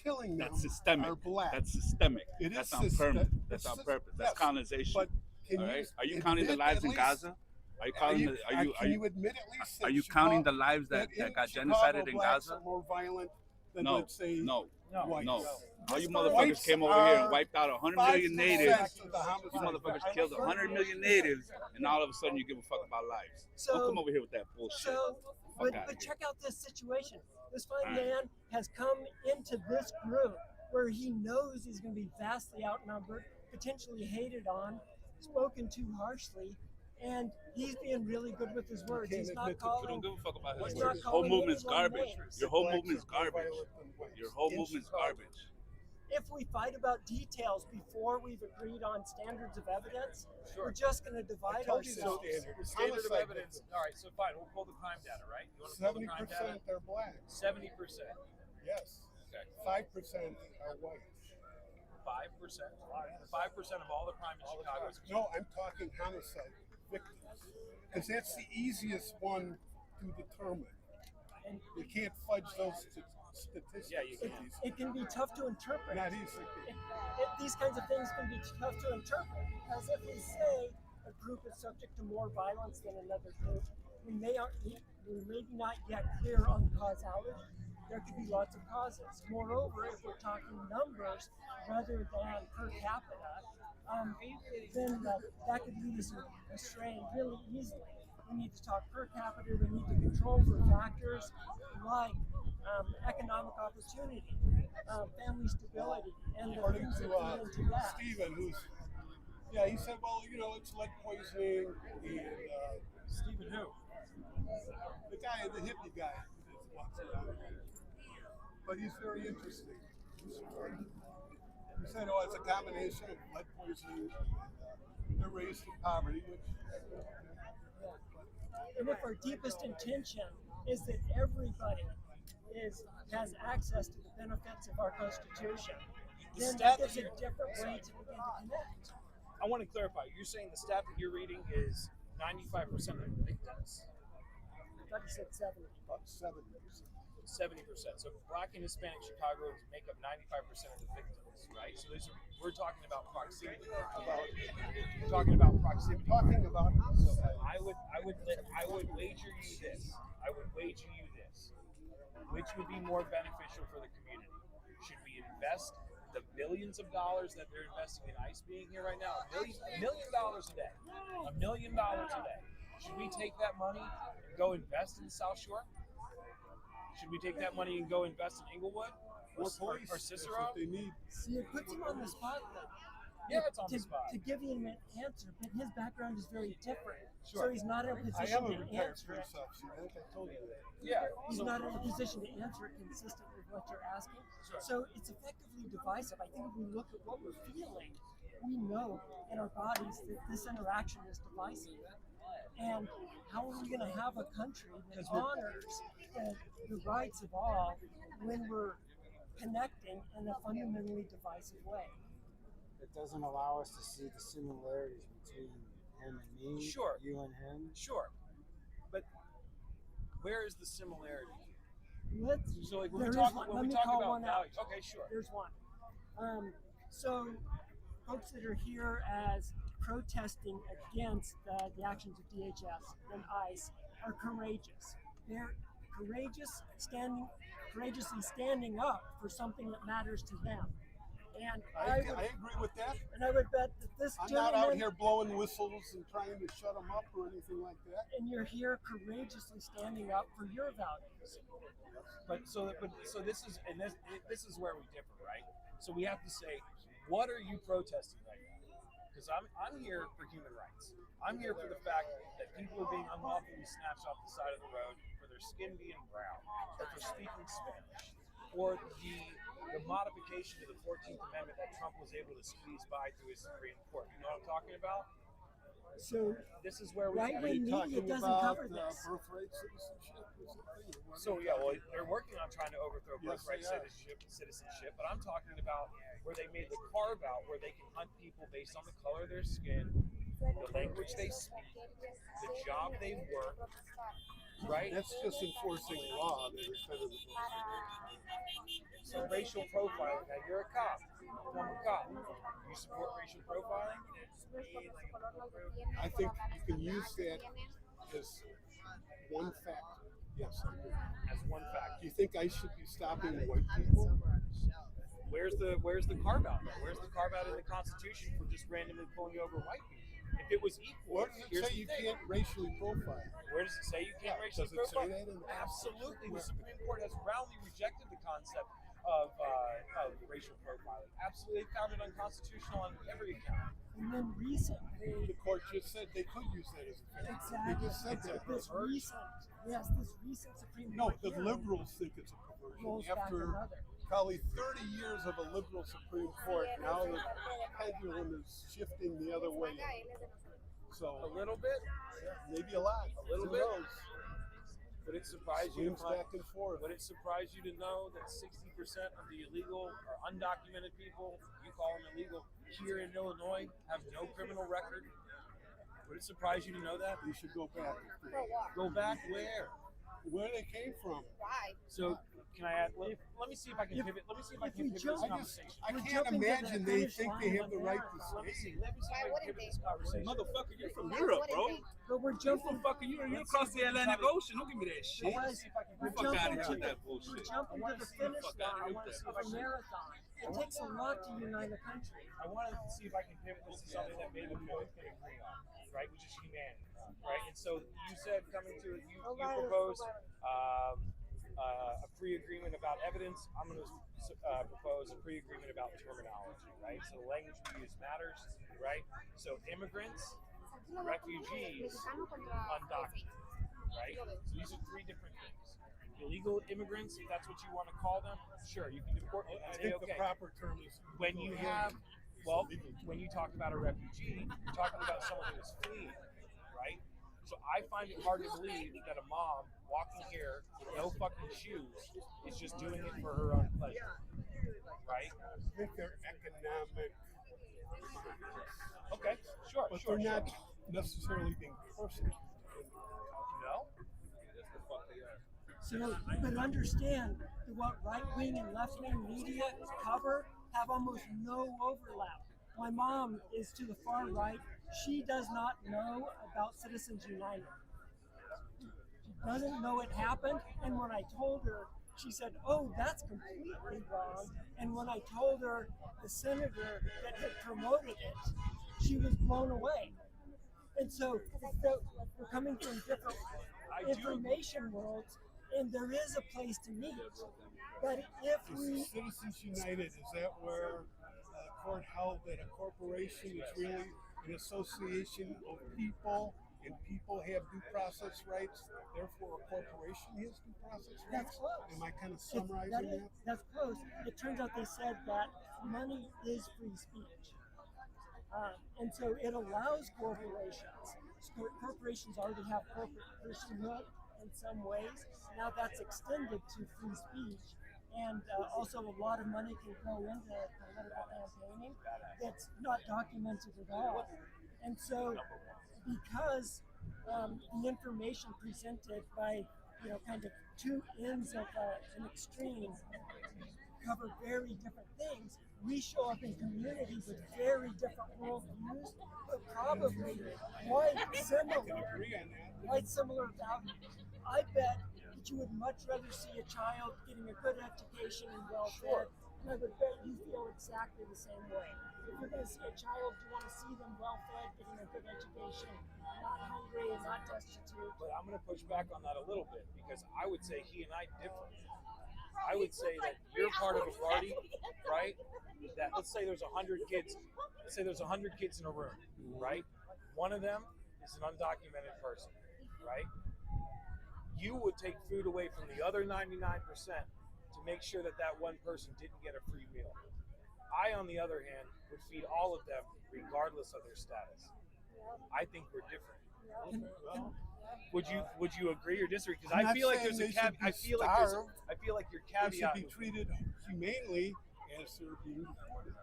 killing them That's systemic. are black. That's systemic. It That's is on systemic. purpose. That's on purpose. That's colonization. But can all you right? Are you counting the admit lives at in least- Gaza? Are you counting? Can you admit at least Are that you Chicago- counting the lives that in got Chicago, genocided in blacks Gaza? are more violent than, No, let's say, no, whites. no. All you Whites motherfuckers came over here and are wiped out 100 million 5% natives. of the homicide. You motherfuckers killed 100 million natives, and all of a sudden you give a fuck about lives. So- Don't come over here with that bullshit. So, Fuck outta but here. check out this situation. This fine All right. man has come into this group where he knows he's going to be vastly outnumbered, potentially hated on, spoken to harshly, and he's being really good with his words. He's not You calling. don't give a fuck about his he's not words. Whole calling movement's anyone garbage. names. Your whole movement's garbage. Your whole movement's garbage. If we fight about details before we've agreed on standards of evidence, we're just going to divide told you the ourselves. Standard of evidence. All right, so fine. We'll pull the crime data, right? You want to pull the crime data? 70% are black. 70%. Yes. Okay. 5% are white. 5%. 5% of all the crime in Chicago is. No, I'm talking homicide victims, because that's the easiest one to determine. And you can't fudge those statistics. Yeah, you can. It can be tough to interpret. Not easy. These kinds of things can be tough to interpret because if we say a group is subject to more violence than another group, we may not yet clear on the causality. There could be lots of causes. Moreover, if we're talking numbers rather than per capita, then that could lead us astray really easily. We need to talk per capita. We need to control for factors like economic opportunity, family stability, and the things that feed into that. Stephen, he said, well, it's lead poisoning, and Stephen who? The guy, the hippie guy that walks around. But he's very interesting. He said, it's a combination of lead poisoning. They're raised in poverty, which And if our deepest intention is that everybody has access to the benefits of our Constitution, then that gives a different way to begin to connect. I want to clarify. You're saying the stat that you're reading is 95% of the victims. I thought you said 70. About 70%. 70%. So Black and Hispanic Chicagoans make up 95% of the victims, right? So we're talking about proximity. We're talking about proximity. So I would wager you this. Which would be more beneficial for the community? Should we invest the billions of dollars that they're investing in ICE being here right now? $1 million a day. $1 million a day. Should we take that money and go invest in the South Shore? Should we take that money and go invest in Inglewood or Cicero? They need. See, it puts him on the spot, though. Yeah, it's on the spot. To give him an answer, but his background is very different. Sure. So he's not in a I position am a to retired answer it. police officer. I think I told you that. Yeah. He's not in a position to answer it consistent with what you're asking. Sure. So it's effectively divisive. I think if we look at what we're feeling, we know in our bodies that this interaction is divisive. And how are we going to have a country that honors the rights of all when we're connecting in a fundamentally divisive way? It doesn't allow us to see the similarities between him and me, Sure. you and him. Sure. But where is the similarity? So like when There we is talk, one. when Let we me talk call about one out. values, okay, sure. There's one. So folks that are here as protesting against the actions of DHS and ICE are courageous. They're courageously standing up for something that matters to them. And I agree with that. And I would bet that this I'm gentleman, not out here blowing whistles and trying to shut them up or anything like that. and you're here courageously standing up for your values. But so this is where we differ, right? So we have to say, what are you protesting right now? Because I'm here for human rights. I'm here for the fact that people are being unlawfully snatched off the side of the road for their skin being brown, or for speaking Spanish, or the modification to the 14th Amendment that Trump was able to squeeze by through his Supreme Court. You know what I'm talking about? So this is where we right-wing media doesn't cover this. Birthright citizenship. So yeah, well, they're working on trying to overthrow Yes, birthright they are. citizenship, but I'm talking about where they made the carve out where they can hunt people based on the color of their skin, the language they speak, the job they work, right? That's just enforcing law that is federal. So racial profiling. Now you're a cop. I'm a cop. You support racial profiling? I think you can use that as one factor. Yes, I do. As one factor. Do you think I should be stopping white people? Where's the carve out though? Where's the carve out in the Constitution for just randomly pulling over white people? If it was equal, Where does it say you can't racially profile? Where does it say you can't racially Does it say profile? that in the Absolutely. The Supreme Court has roundly rejected the concept of racial profiling. Absolutely, they found it unconstitutional on every account. And then recently, The court just said they could use that as a factor. exactly, They just said that. this recent Supreme No, Court the hearing liberals think it's a perversion. rolls back After another. probably 30 years of a liberal Supreme Court, now the pendulum is shifting the other way. So A little bit, maybe a lot. a little Who bit. knows? Would it surprise you to Swings back and forth. Would it surprise you to know that 60% of the illegal or undocumented people, you call them illegal, here in Illinois have no criminal record? Would it surprise you to know that? You should go back. Go back where? Where they came from. So can I add? Let me see if I can pivot. Let me see if I can pivot this conversation. I can't imagine they think they have the right to Let me say. see if I can pivot this conversation. Motherfucker, you're from Europe, bro. But we're jumping. Motherfucker, you're across the Atlantic Ocean. Don't give me that I shit. want to see if I can We're pivot Fuck jumping out of here to with that the, bullshit. we're jumping to the finish Fuck out of here line with of that. a marathon. It takes a lot to unite a country. I want to see if I can pivot this to something that maybe we both can agree on, right? Which is humanity, right? And so you said coming to you proposed a pre-agreement about evidence. I'm going to propose a pre-agreement about terminology, right? So the language we use matters, right? So immigrants, refugees, undocumented, right? So these are three different things. Illegal immigrants, if that's what you want to call them, sure, you can deport them. I That's think okay. the proper term is When you have, well, when you talk about a refugee, you're talking about someone who is fleeing, right? So I find it hard to believe that a mom walking here with no fucking shoes is just doing it for her own pleasure, right? I think they're economic. Okay, sure, But sure, they're not sure. necessarily being persecuted. No? That's the fuck they are. So, but understand that what right-wing and left-wing media cover have almost no overlap. My mom is to the far right. She does not know about Citizens United. She doesn't know it happened. And when I told her, she said, "Oh, that's completely wrong." And when I told her the senator that had promoted it, she was blown away. And so we're coming from different information worlds, and there is a place to meet. But if we Citizens United, is that where the court held that a corporation is really an association of people, and people have due process rights, therefore a corporation has due process rights? That's close. Am I kind of summarizing that? That's close. It turns out they said that money is free speech. And so it allows corporations. Corporations already have corporate personhood in some ways. Now that's extended to free speech. And also a lot of money can go into political campaigning that's not documented at all. And so because the information presented by, kind of two ends of an extreme cover very different things, we show up in communities with very different worldviews, but probably quite similar values. I bet that you would much rather see a child getting a good education and well fed, and I would bet you feel exactly the same way. If you're going to see a child, you want to see them well fed, getting a good education, not hungry and not destitute. But I'm going to push back on that a little bit because I would say he and I differ. I would say that you're part of a party, right? That let's say there's 100 kids. Let's say there's 100 kids in a room, right? One of them is an undocumented person, right? You would take food away from the other 99% to make sure that that one person didn't get a free meal. I, on the other hand, would feed all of them regardless of their status. I think we're different. Would you agree or disagree? Because I feel like there's a caveat. I feel like your caveat. They should be treated humanely as they're being deported.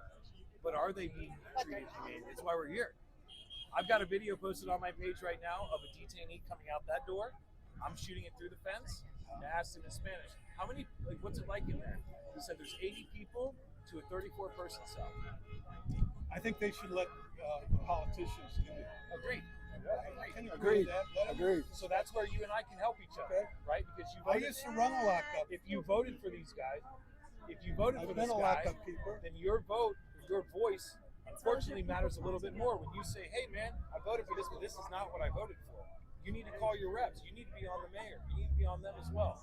But are they being treated humanely? That's why we're here. I've got a video posted on my page right now of a detainee coming out that door. I'm shooting it through the fence. And I asked him in Spanish, what's it like in there? He said there's 80 people to a 34-person cell. I think they should let the politicians in there. Agreed. Agreed. So that's where you and I can help each other, right? Because you voted. I used to run a lockup. If you voted for these guys, then your vote, your voice, unfortunately matters a little bit more. When you say, "Hey, man, I voted for this, but this is not what I voted for," you need to call your reps. You need to be on the mayor. You need to be on them as well.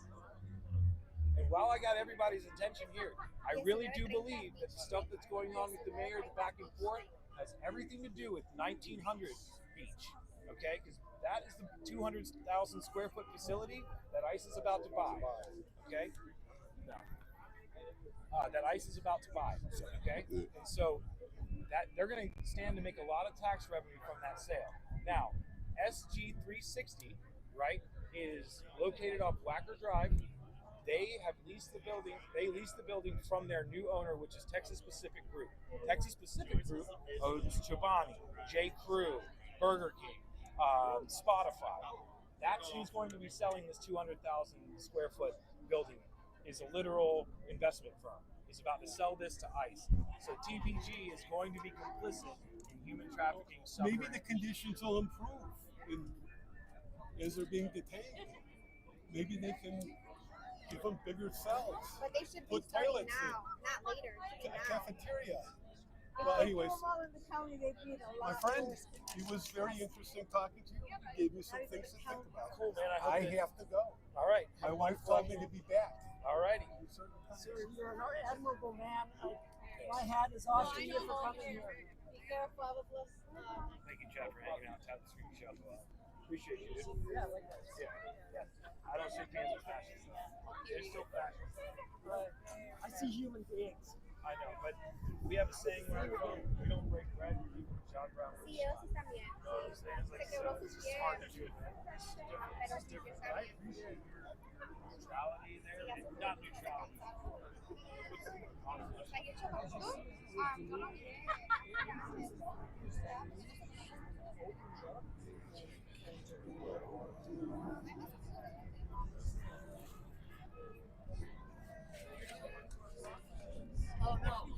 And while I got everybody's attention here, I really do believe that the stuff that's going on with the mayor, the back and forth, has everything to do with 1900 Beach, okay? Because that is the 200,000 square foot facility that ICE is about to buy, okay? No. That ICE is about to buy, okay? And so that they're going to stand to make a lot of tax revenue from that sale. Now, SG 360, right, is located off Wacker Drive. They have leased the building. They leased the building from their new owner, which is Texas Pacific Group. Texas Pacific Group owns Chobani, J. Crew, Burger King, Spotify. That's who's going to be selling this 200,000 square foot building. Is a literal investment firm. Is about to sell this to ICE. So TPG is going to be complicit in human trafficking. Maybe the conditions will improve as they're being detained. Maybe they can give them bigger cells. But they should be put starting toilets now, in. not later. A cafeteria. If Well, they anyways, put them all in the county, they'd be in a my lot friend, worse. he was very interesting talking to you. He gave me some things to think about. Cool, man. I have to go. All right. My wife told me to be back. All righty. Sir, you're an admirable man. My hat is off to you for coming here. Be careful with this. Thank you, Chad, for hanging out. Chad, the screen shot. Appreciate you, dude. Yeah, like that. Yeah. I don't shake hands with fashists. They're still fascists. I see human beings. I know, but we have a saying where we don't break bread. We keep John Brown. Sí, ellos sí están bien. understand. Like, so it's just hard to do it. It's different, right? Neutrality there, not neutrality. Oh no.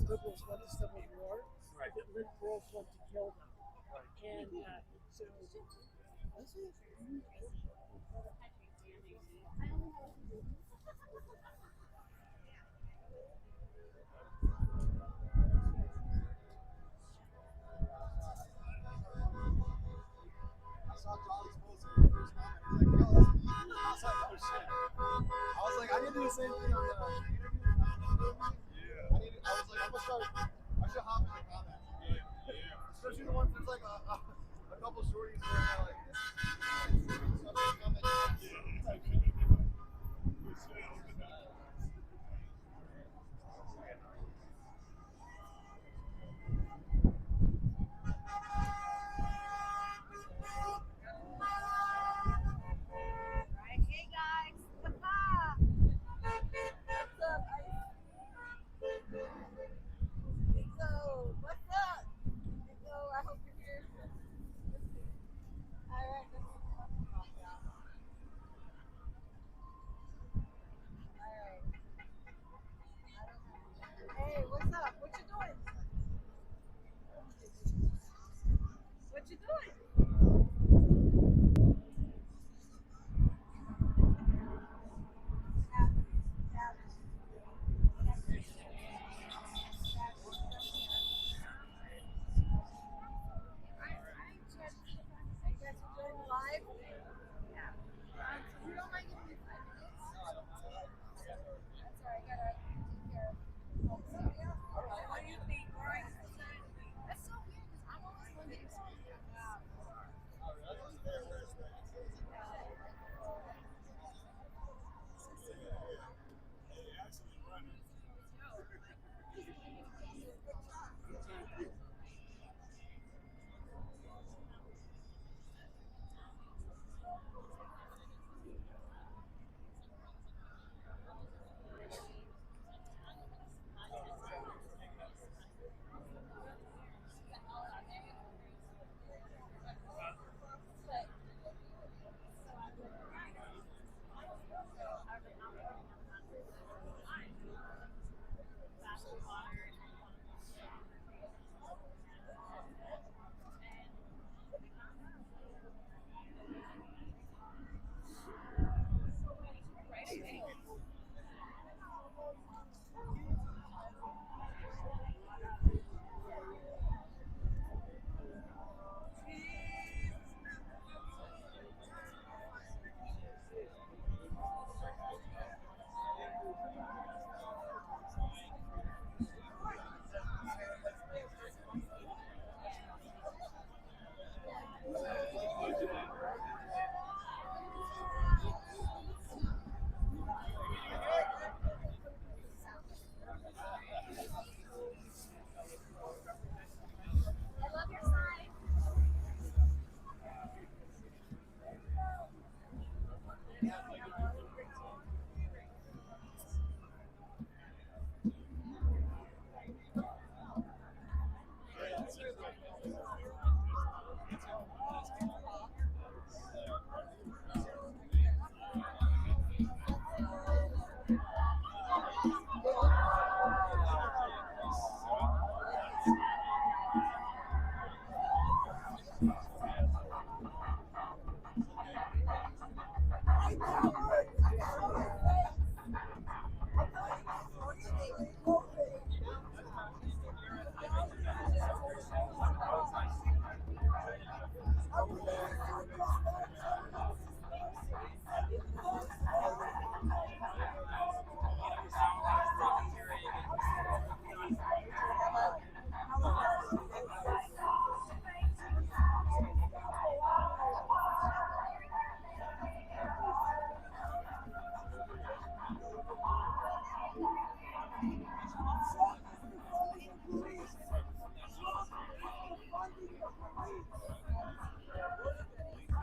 Liberals want to civil war, right. That liberals want to kill them. Right. And so I saw Charlie's post on the first comment. He's like, oh, that's me. I was like, oh shit. I was like, I did do the same thing on the interview. Yeah. I was like, I'm gonna start. I should hop in the comments. Yeah. Especially the ones that's like a couple shorties where they're like, Hey guys, what's up? Nico, what's up? Nico, I hope you're here. All right.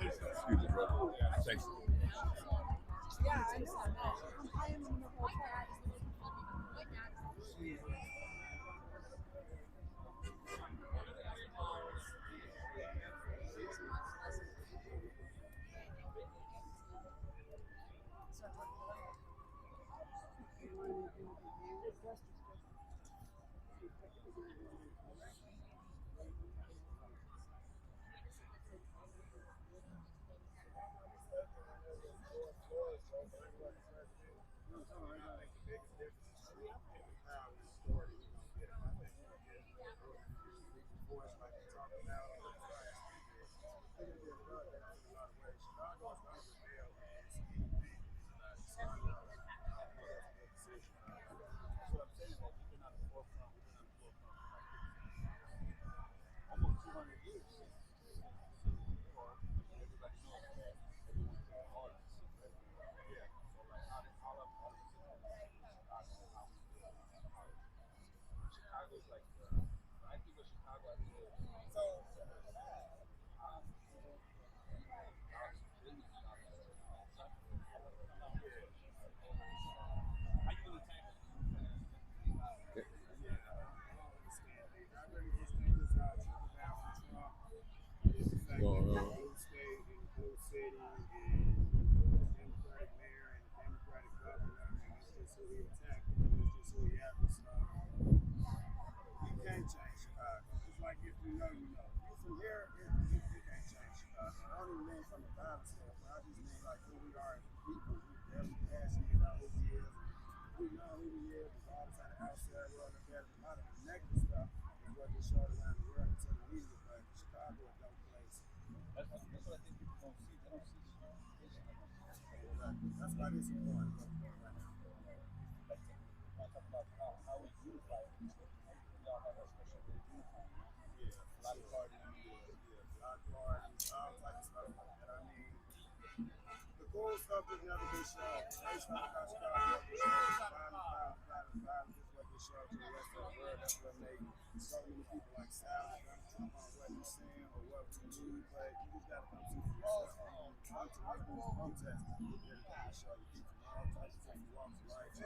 Excuse me, brother. Thanks. Yeah, I know. I am in the middle of that. Going on. Can't change Chicago. It's like if you know, you know. If from here, you can't change Chicago. I don't even mean from the violence standpoint. I just mean like who we are as people. We very passionate about who we is. We know who we is. Regardless of the outside world, and there's a lot of connected stuff is what they showed around the world until the media. But Chicago is no place. That's what I think people don't see. They don't see Chicago. That's why this is important. I talk about how we unify. We all have our special way of unifying. Yeah, block parties, block parties, all types of stuff. And I mean, the cool stuff has never been shown. They talk about Chicago. Violence is what they show to the rest of the world. That's what made so many people like Sal jump on what he's saying or what we need. But you just got to come see for yourself. Come to like these protests. They're the kind of show you people from all types of things. Walks right to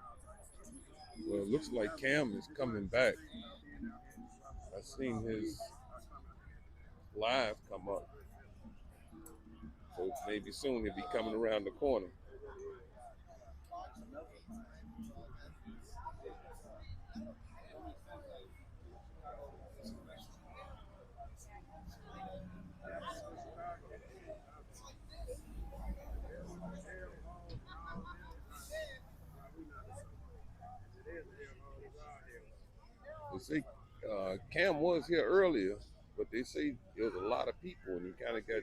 all types of stuff. Well, it looks like Cam is coming back. I seen his live come up. So maybe soon he'll be coming around the corner. They say Cam was here earlier, but they say there was a lot of people and he kind of got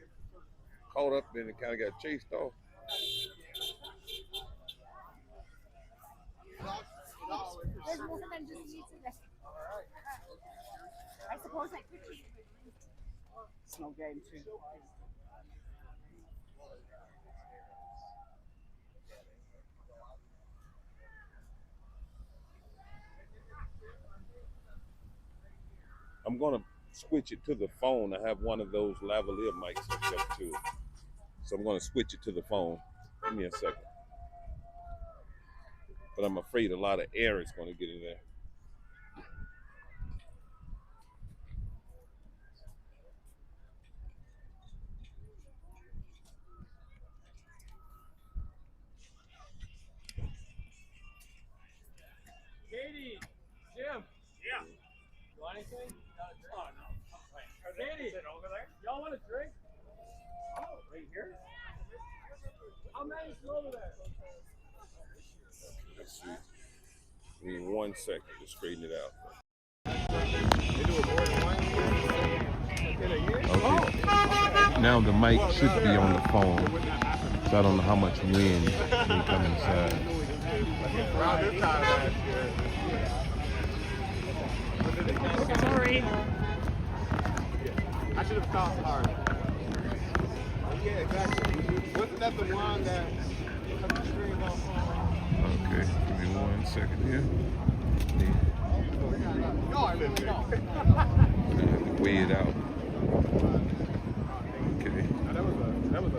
caught up in it, kind of got chased off. There's more than just you today. I suppose I could choose. It's no game too. I'm gonna switch it to the phone. I have one of those lavalier mics hooked up to it. So I'm gonna switch it to the phone. Give me a second. But I'm afraid a lot of air is gonna get in there. Katie, Jim. Yeah. You want anything? Oh no. Katie, over there? Y'all want a drink? Oh, right here? How many's over there? Let's see. Give me 1 second to straighten it out. Okay. Now the mic should be on the phone, so I don't know how much wind may come inside. Sorry. I should have thought hard. Yeah, exactly. Wasn't that the one that cut the string off? Okay. second here. I have to weigh it out. Okay. That was a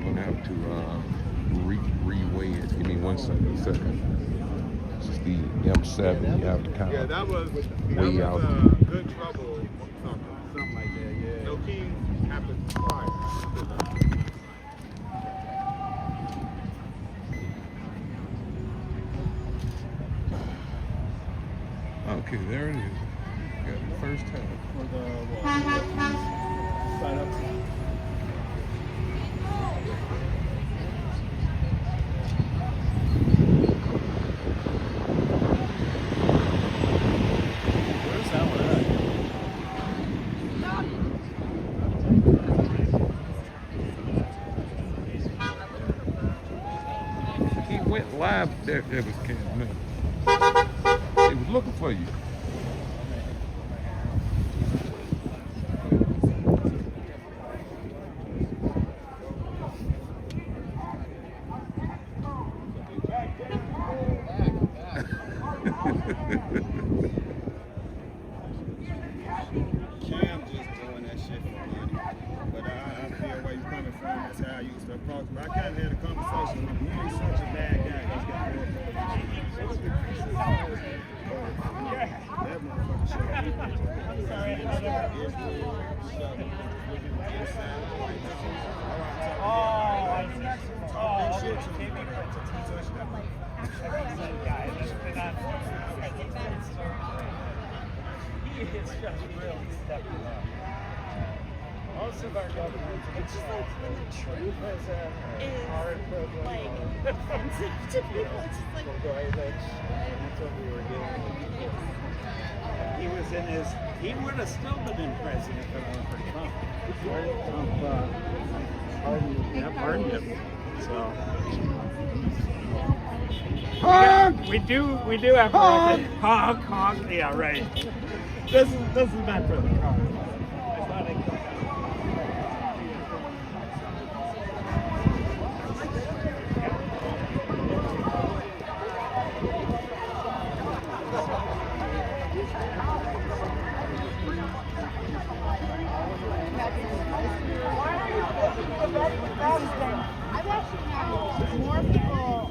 I'm gonna have to re-weigh it. Give me 1 second. This is the M7. You have to kind of that was weigh out. good trouble, something like that. Yeah. No king happened twice. Okay, there it is. Got the first half. For the sign up. Where's that one at? He went live. There was Cam. No. He was looking for you. Cam just doing that shit for money. But I feel where you're coming from. That's how I used to approach. But I kind of had a conversation with him. He ain't such a bad guy. He's got more that motherfucker showed me. It's just really stepping up. Most of our government, it's just like when the truth is our equivalent. Like, offensive to people. It's just like, That's what we were getting. He was in his. He would have still been president if it weren't for Trump. Trump pardoned him. So. We do have honk. Yeah, right. This is not for the car. It's not a I've actually had more people,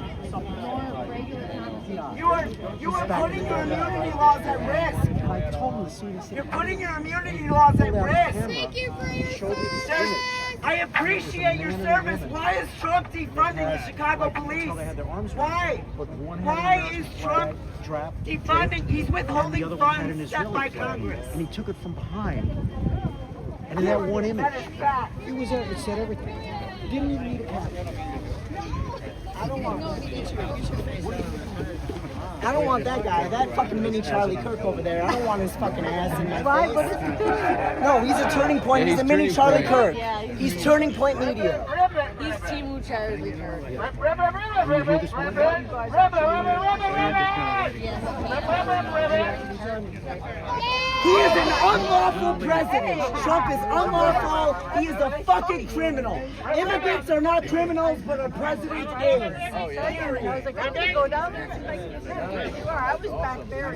more regular conversations. You are putting your immunity laws at risk. I told him as soon as You're putting your immunity laws at risk. Thank you for your Sir, I appreciate your service. Why is Trump defunding the Chicago police? Why? Why is Trump defunding? He's withholding funds set by Congress. And he took it from behind. And in that one image, it was there. It said everything. It didn't even need a cap. I don't want that guy, that fucking mini Charlie Kirk over there. I don't want his fucking ass in my face. What is he doing? No, he's a turning point. Yeah, he's a he's mini turning Charlie point. Kirk. Yeah, He's turning point media. He's Team Charlie Kirk. He is an unlawful president. Trump is unlawful. He is a fucking criminal. Immigrants are not criminals, but a president is. I was like, I'm gonna go down there. It's like, you are. I was back there.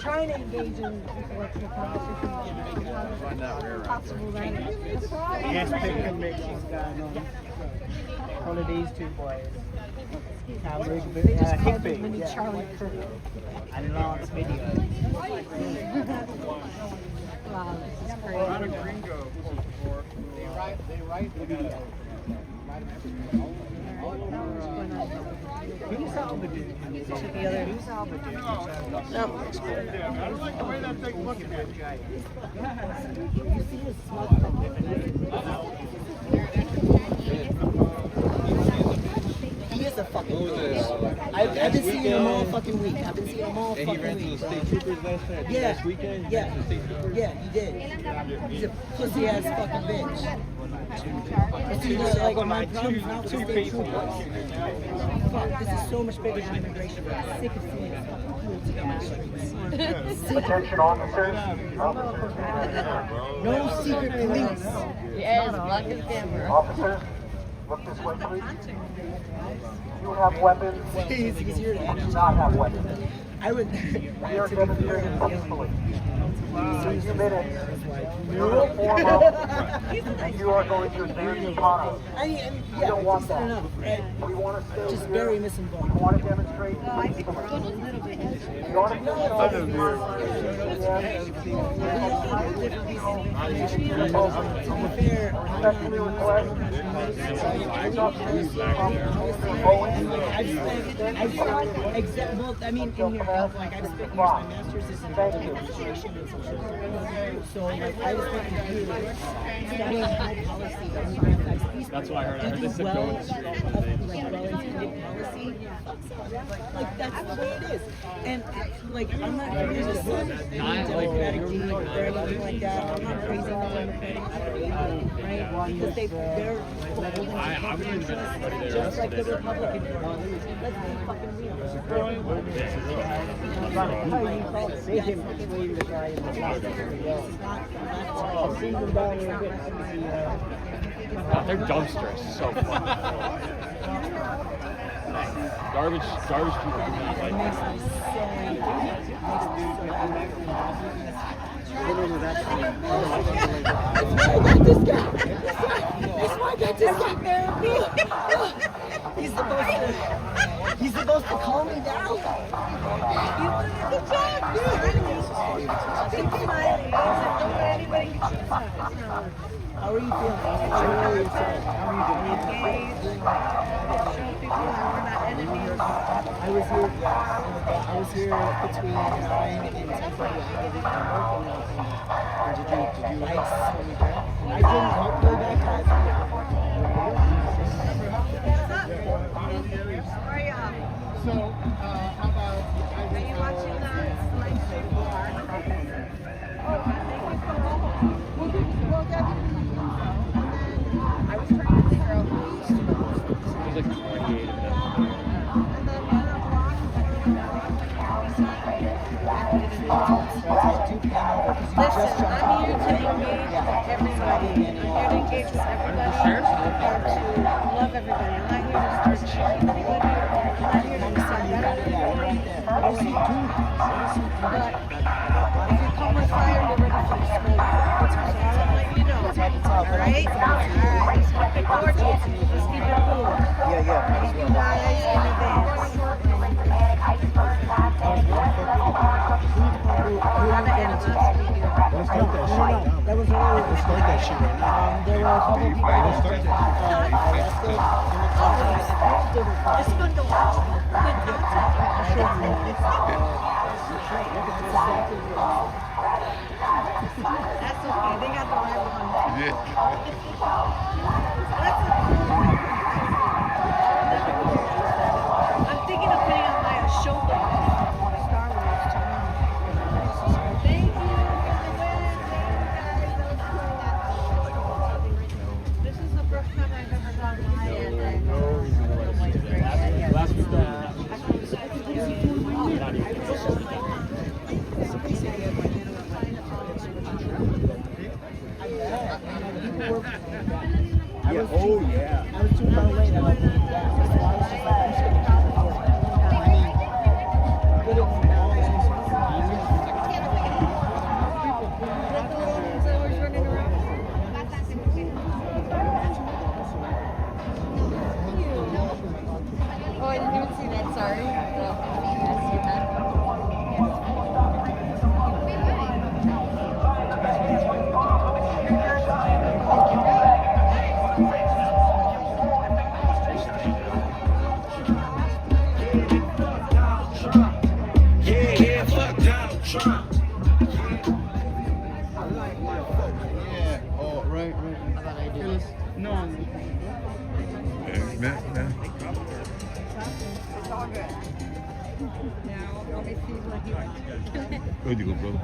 Trying to engage in intellectual conversation. Possible right. Yes, pick and mix this guy. One of these two boys. They just called him Mini Yeah. Charlie Kirk. I lost video. Wow, this is crazy. Who's Albadude? The other. Who's Albadude? I don't like the way that thing's looking at you. You see his smoke? He is a fucking I've been seeing him all fucking week. I've been seeing him all fucking week. And he ran to the state troopers last weekend? Yeah, he did. He's a pussy ass fucking bitch. See, like my problem's not with state troopers. Fuck, this is so much bigger than immigration. I'm sick of seeing this fucking Attention officers. No secret police. Yes, block his camera. Officers, look this way, please. You have weapons. He's here to You do not have weapons. I would. We are demonstrating peacefully. In a few minutes, we will form up, and you are going to advance upon us. We don't want that. We want to stay Just here. very misinformed. We want to demonstrate peacefully. We want to respectfully request. I mean, in your health, like I've spent years, my master's is in public administration and social work. So, like, I was thinking, studying high policy. That's what I heard. I heard this is going Like, well-intended policy. Like, that's the way it is. And, like, I'm not here to support Democratic or anything like that. I'm not praising the Democratic Party, right? Because they're holding interests just like the Republican Party. Let's be fucking real. They him between the guy and the top. I'll see them down there. Their dumpster is so fun. Garbage people. He's supposed to calm me down. Good job, dude. Keep smiling. Don't let anybody get you up. How are you feeling? How are you feeling? Show people that we're not enemies. I was here between 9 and 10:30. Did you ICE when you there? I didn't help go back. So, how about are you watching that? I was trying to figure out who used to know. There's like 28 of them. Listen, I'm here to engage everybody. I'm here to engage with everybody. I'm here to love everybody. I'm not here to start shooting anybody. I'm not here to decide better than anybody. But if you come with fire, you're ready for the smoke. So I'll let you know. Alright? Alright. Looking forward to it. Just keep it cool. Yeah. Thank you guys in advance. That was earlier. Let's start that shit right now. There were a couple people that arrested It's fun to watch. That's okay. They got the right one. I'm thinking of putting on my shoulder. Star Wars tomorrow. Thank you for the win. This is the first time I've ever gone Last week, Oh yeah. I was too far away. I was just like, Oh, I didn't even see that. Sorry. Where'd you go, brother?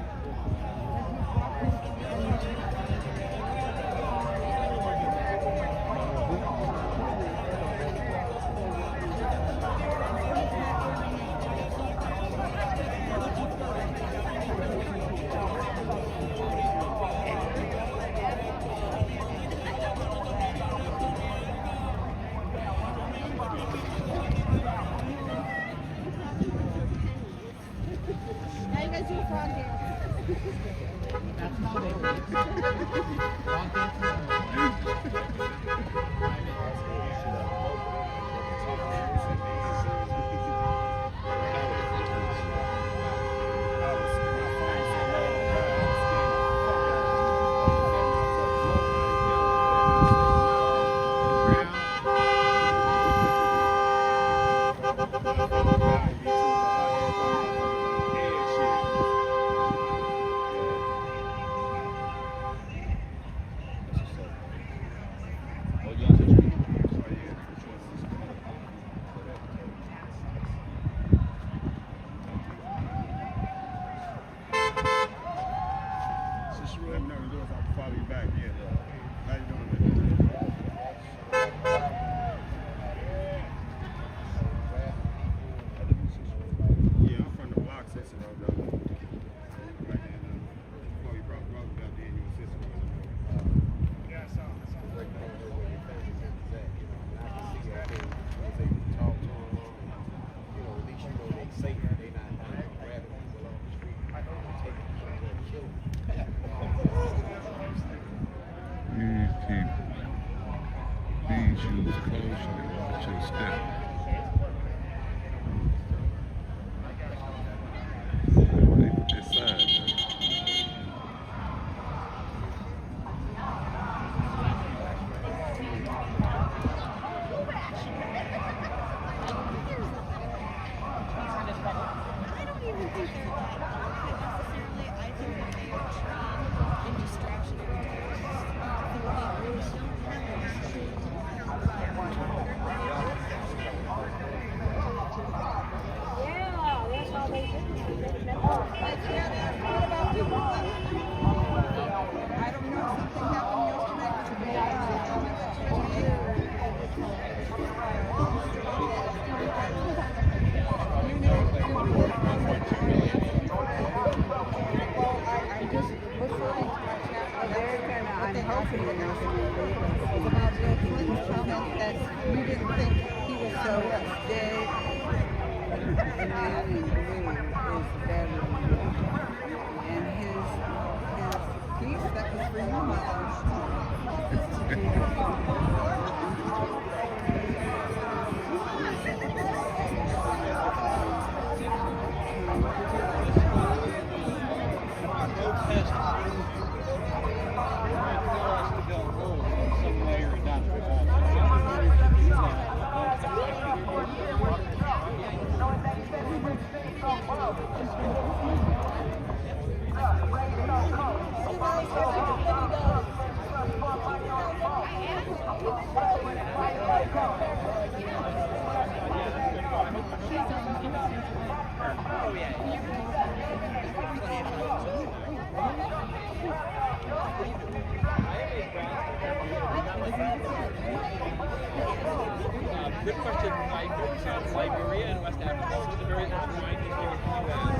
Good question. I grew up in Liberia in West Africa, so it's a very intertwined history with the U.S.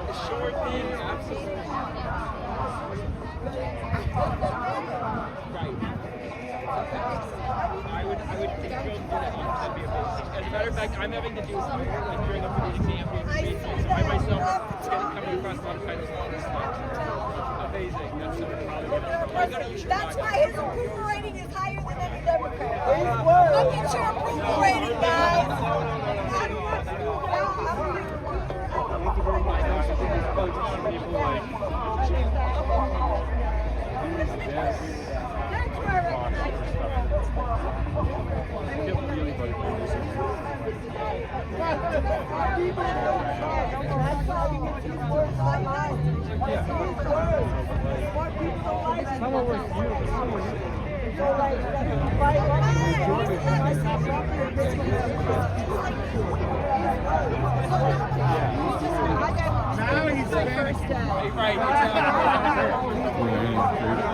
The short thing, absolutely. Right. I would think that'd be amazing. As a matter of fact, I'm having to do like during a for the exam being so I myself coming across a lot of titles on this stuff. Amazing. That's why his approval rating is higher than any Democrat. Look at your approval rating, guys.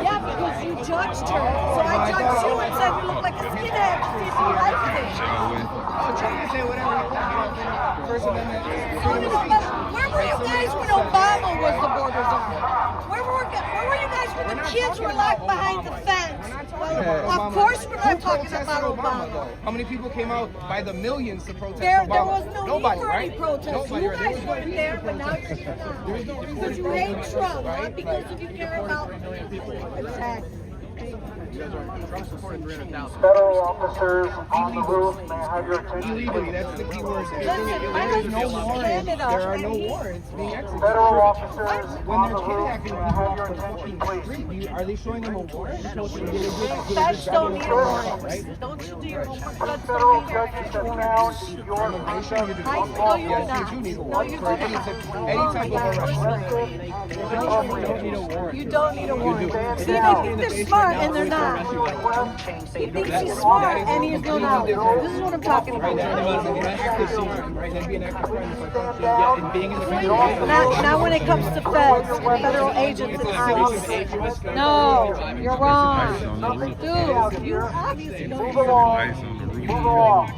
Yeah, because you judged her. So I judged you and said you look like a skinhead. Oh, trying to say whatever you want. First Amendment. Where were you guys when Obama was the border czar? Where were you guys when the kids were locked behind the fence? While Obama? Of course we're not Who talking protested about Obama. though? How many people came out by the millions to protest There Obama? was no Nobody, need for right? any protest. Nobody, You right? guys weren't there, but now you're here now. There was no reason Because to you hate protest, Trump, right? not because of you care about. Exactly. Federal officers on the roof may I have your attention. Illegally, that's the key word there. Listen, my husband's no from warrants. Canada, There are and no he- warrants being executed. Federal officers When on they're the roof kidnapping may I have your people attention, off the please. street, are they showing them a warrant? Feds don't need a warrant. Don't you do your homework. Feds Federal don't need judges have warrants. found your conduct No, you do Yes, not. you do need a No, warrant you for do any not. type Oh my of God. arrest. You don't need a warrant. You don't need a warrant. do. See, they think they're smart and they're not. He thinks he's smart and he's no knowledge. This is what I'm talking about. Not when it comes to feds, federal agents and ICE. No, you're wrong. Dude, you obviously don't Move along. Move along.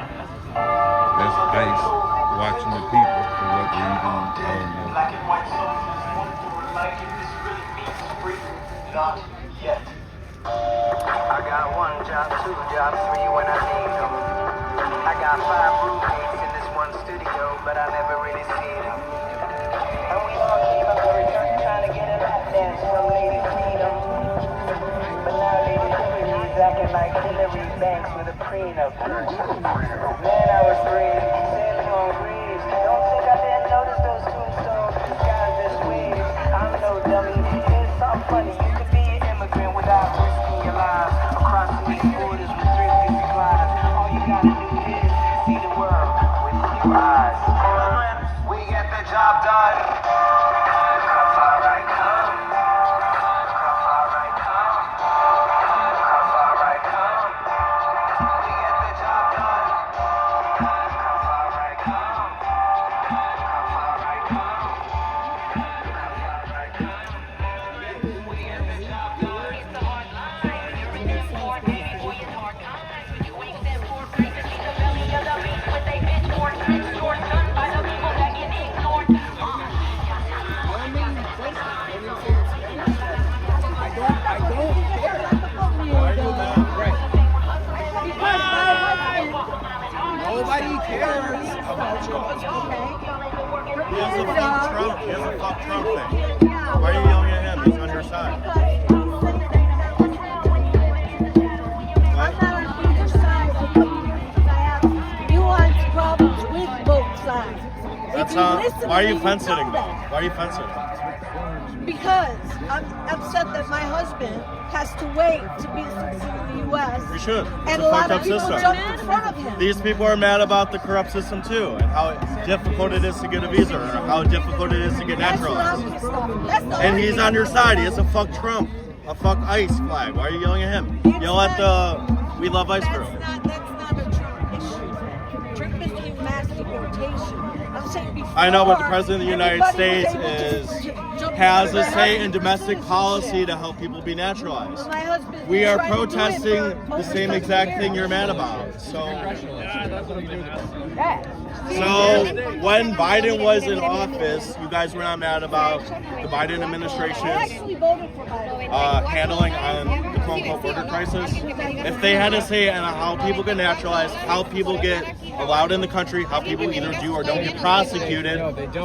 That's ICE watching the people for what they even know. Black and white soldiers want to remind you this really means free. Not yet. I got one job, two jobs, three when I need them. I got 5 roommates in this one studio, but I never really see them. And we all came up every church trying to get a lap dance from Lady Freedom. But now Lady Liberty's acting like Hillary Banks with a prenup. Man, I was brave, sailing on breeze. Don't think I didn't notice those tombstones disguised as waves. I'm no dummy. Here's something funny. You could be an immigrant without risking your lives. Crossing these borders with 350 gliders. All you gotta do is see the world with your eyes. We get the job done. Come far right, come. Come far right, come. Come far right, come. We get the job done. Come far right, come. Come far right, come. Come far right, come. We get the job done. It's the hard line. You're in this hard days, boy, it's hard times. When you ain't that for free to see the belly of the beast with they bitch more time short done by the people that get ignored. Nobody cares about Trump. He has a fuck Trump thing. Why are you yelling at him? He's on your side. I'm not on either side because I have nuanced problems with both sides. That's If you listen why are to you me, fence know sitting though? that. Why are you fence sitting? Because I'm upset that my husband has to wait to be a citizen of the U.S. You should. It's And a a lot fucked of up people system. jump in front of him. These people are mad about the corrupt system too, and how difficult it is to get a visa, or how difficult it is to get naturalized. That's the And only he's thing. on your side. He has a fuck Trump, a fuck ICE flag. Why are you yelling at him? Yell at the We Love ICE group. That's not a Trump issue. Trump is doing mass deportation. I'm saying before. I know, but the president of the United everybody States was able to jump has over a the say hedge in domestic policy to help people be naturalized. My husband We are tried to do it protesting for the over same 30 exact years. thing you're mad about. So when Biden was in office, you guys were not mad about the Biden I administration's actually voted for Biden. handling on the quote-unquote border crisis. If they had to say on how people get naturalized, how people get allowed in the country, how people either do or don't get prosecuted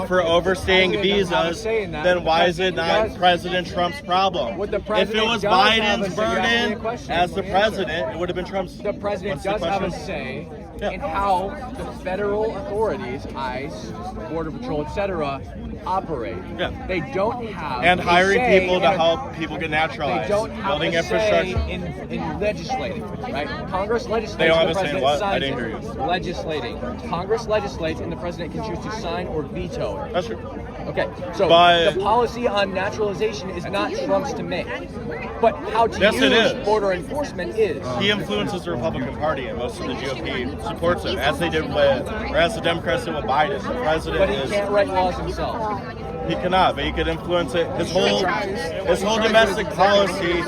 for overstaying visas, then why is it not President Trump's problem? If it was Biden's burden as the president, it would have been Trump's. The president does have a say in how the federal authorities, ICE, Border Patrol, etc., operate. Yeah. They don't have And a hiring say people to in a- help people get naturalized. They don't have building a say infrastructure. in legislating, right? Congress legislates. They don't and have the a say in president what? I signs didn't it. hear you. Legislating. Congress legislates, and the president can choose to sign or veto it. That's true. Okay, so But- the policy on naturalization is not Trump's to make, but how to Yes, it use is. border enforcement is. He influences the Republican Party, and most of the GOP supports him, as they did with, or as the Democrats did with Biden. The president But he is. can't write laws himself. He cannot, but he could influence it. His whole domestic policy.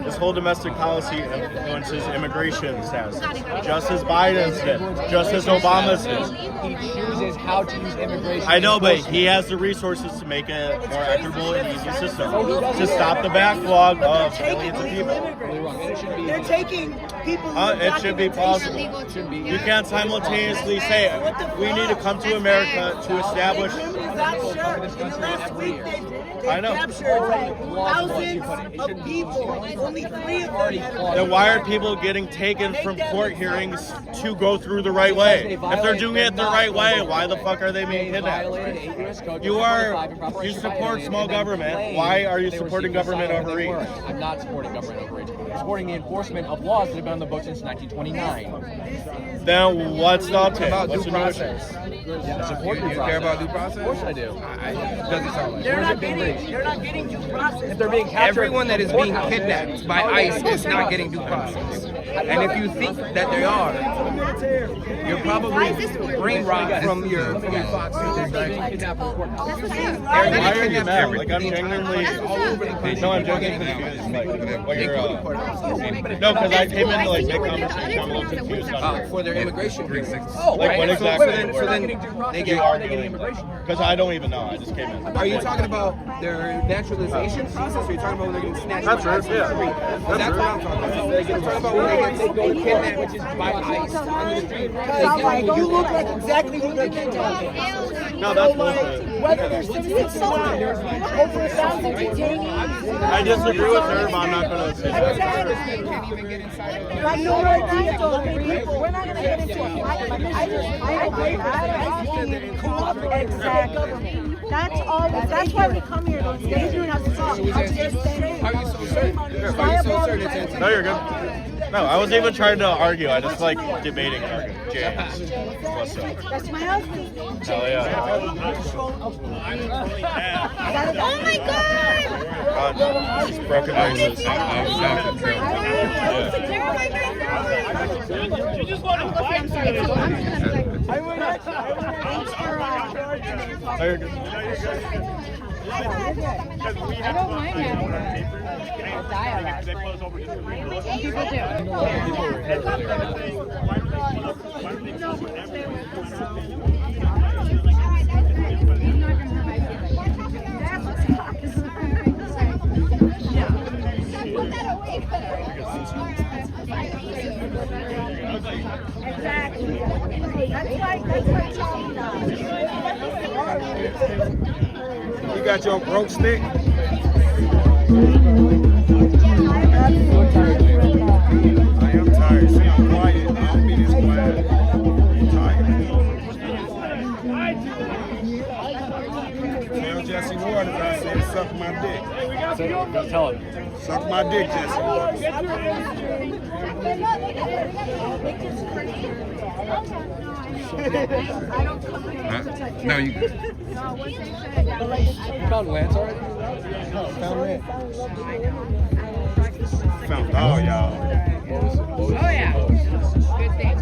His whole domestic policy influences immigration status, just as Biden's did, just as Obama's did. He chooses how to use immigration. I know, but enforcement. he has the resources to make it a more equitable and easy system to stop the backlog of millions of people. They're taking people. It should be plausible. You can't simultaneously say we need to come to America to establish. Last week they I know. captured thousands of people. Only 3 of them. Then why are people getting taken from court hearings to go through the right way? If they're doing it the right way, why the fuck are they being kidnapped? You support small government. Why are you supporting government overreach? I'm not supporting government overreach. I'm supporting the enforcement of laws that have been on the books since 1929. Then what's the update? About What's due the new process. Support You due care process. about due process? Of course I do. Doesn't sound like They're Where's not it being getting. breached? They're not getting due process. If they're being captured, everyone that is being kidnapped by ICE is not getting due process. And if you think that they are, you're probably brain rot from your Fox News. Why are you mad? Like, I'm genuinely. No, I'm genuinely confused. Like, what you're. No, because I came into like big conversation. I'm a little confused on it. For their immigration briefs. Like, what exactly? So then they get. Because I don't even know. I just came in. Are you talking about their naturalization process, or are you talking about when they're getting snatched? That's by right, ICE? yeah. That's what I'm talking about. I'm talking about when they go kidnapped, which is by ICE on the street. You look like exactly who they're kidnapping. No, that's bullshit. Whether they're citizens or not, over 1,000 detainees. I disagree with her, but I'm not going to say that. I have no idea, though. We're not going to get into it. I agree. Exactly. That's all. That's why we come here. Those Adrian has to talk. How are you so certain? How are you so certain it's No, you're good. No, I wasn't even trying to argue. I just like debating and arguing. James, what's up? That's my husband. Hell yeah. Oh my God! Just broken noses. You just want to fight. No, you're good. I don't mind it. I'll die Exactly. That's why Charlie does. You got your broke stick? I am tired. See, I'm quiet. I don't be this quiet. I'm tired. Tell Jesse Waters I said suck my dick. Go tell him. Suck my dick, Jesse Waters. No, you good. You found Lance already? No, found Lance. Found all y'all. Oh yeah. Good thing.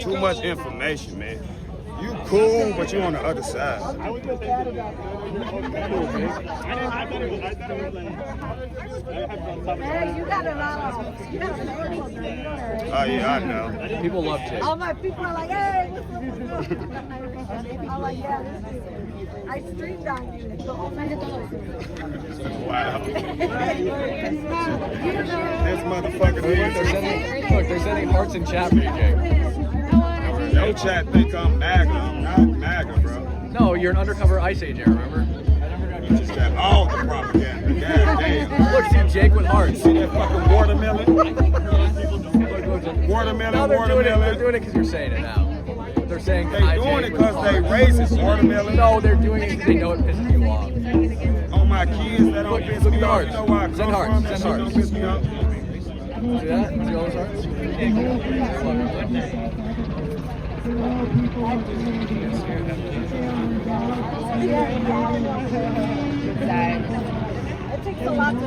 Too much information, man. You cool, but you on the other side. Hey, you got a lot of. You got a family. Oh yeah, I know. People love Jake. All my people are like, hey, what's up? I'm like, yeah, this is. I streamed on you the whole night. Wow. This Look, motherfucker. they're sending hearts in chat for you, Jake. Your chat think I'm MAGA. I'm not MAGA, bro. No, you're an undercover ICE agent, remember? You just got all the propaganda. God damn. Look, see Jake with hearts. See that fucking watermelon? Look, Watermelon, No, they're watermelon. doing it because you're saying it now. They're saying They doing it because they racist. Watermelon. No, they're doing it because they know it pisses you off. On my kids, that don't piss Look me at the off. hearts. You know where I Send come hearts. from? That Send shit don't hearts. piss me off. See that? See all those hearts? It takes a lot to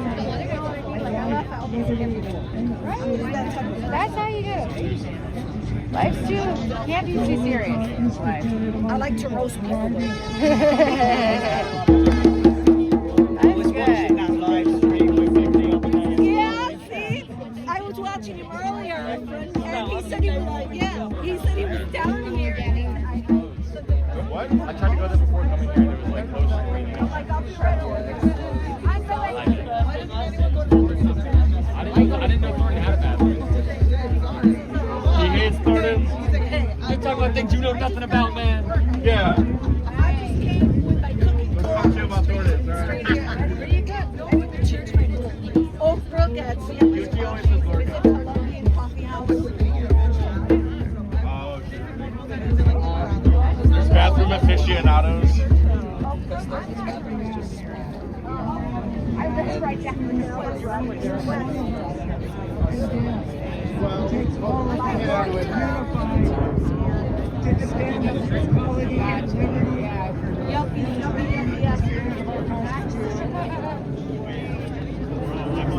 That's how you do it. Life's can't be too serious. I like to roast people. That's good. Yeah, see? I was watching him earlier, and he said he was down here. What? I tried to go there before coming here. There was like posters reading. I didn't know Thornton had a bathroom. He hates Thornton. You talk about things you know nothing about, man. Yeah. Oak Brook at Sam's Colombian Coffee House. There's bathroom aficionados. I live right down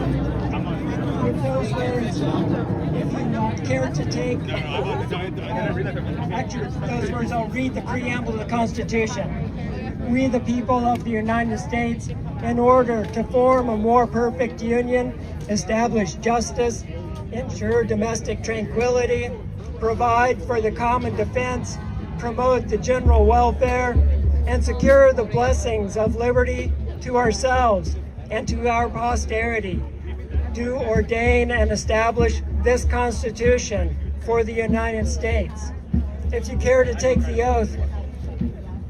If those words, if you care to take, actually, those words, I'll read the preamble of the Constitution. We, the people of the United States, in order to form a more perfect union, establish justice, ensure domestic tranquility, provide for the common defense, promote the general welfare, and secure the blessings of liberty to ourselves and to our posterity, do ordain and establish this Constitution for the United States. If you care to take the oath,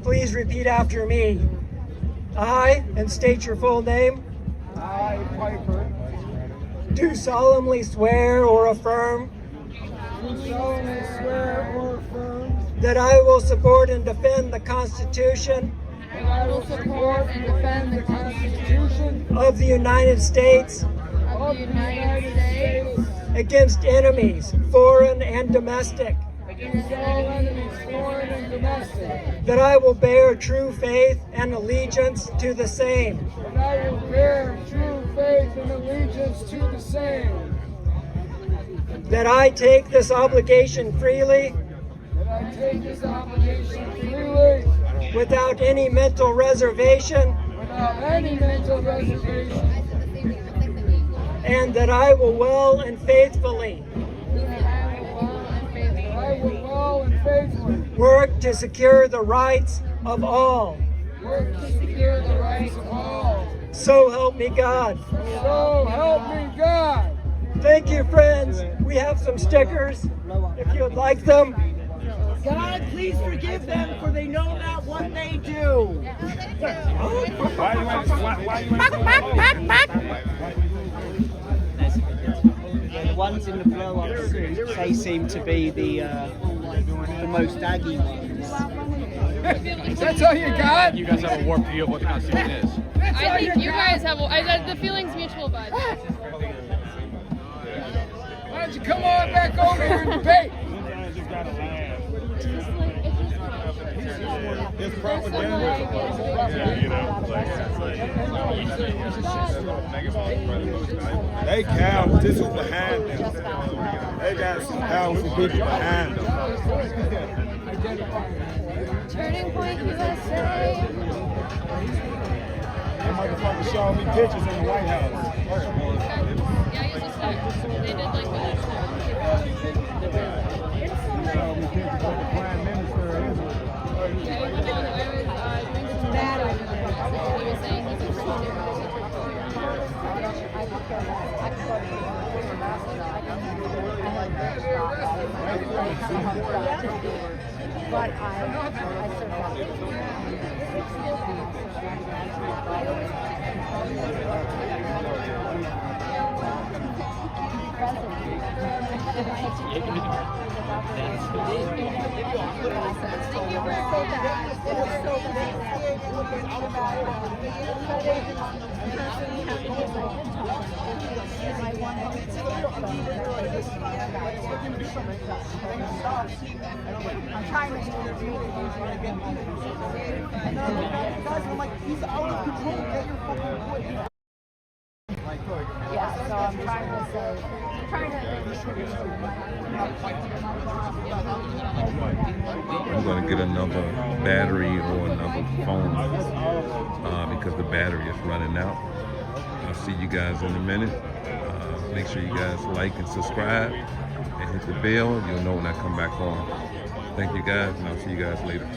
please repeat after me. I, and state your full name. I, Piper, Do solemnly swear or affirm do solemnly swear or affirm that I will support and defend the Constitution that I will support and defend the Constitution of the United States of the United States against enemies, foreign and domestic, against all enemies, foreign and domestic, that I will bear true faith and allegiance to the same, and I will bear true faith and allegiance to the same, that I take this obligation freely that I take this obligation freely without any mental reservation, without any mental reservation, and that I will well and faithfully I will well and faithfully work to secure the rights of all. work to secure the rights of all. So help me God. So help me God. Thank you, friends. We have some stickers if you would like them. God, please forgive them, for they know not what they do. The ones in the blow-up suits, they seem to be the most aggy ones. That's all you got? You guys have a warped view of what the Constitution is. I think you guys have the feeling's mutual, bud. Why don't you come on back over here and debate? It's propaganda. They cowards. This is behind them. They got some powerful people behind them. Turning Point USA. That motherfucker showing me pictures in the White House. Yeah, he's just there. They did like that. Showing me pictures of the Prime Minister of Israel. Yeah, he went on. I was mad over there. He was saying he's appreciative. But I survived. I'm trying to guys, I'm like, he's out of control. Get your fucking foot. Yeah, so I'm trying to say, I'm going to get another battery or another phone because the battery is running out. I'll see you guys in a minute. Make sure you guys like and subscribe and hit the bell. You'll know when I come back on. Thank you guys, and I'll see you guys later.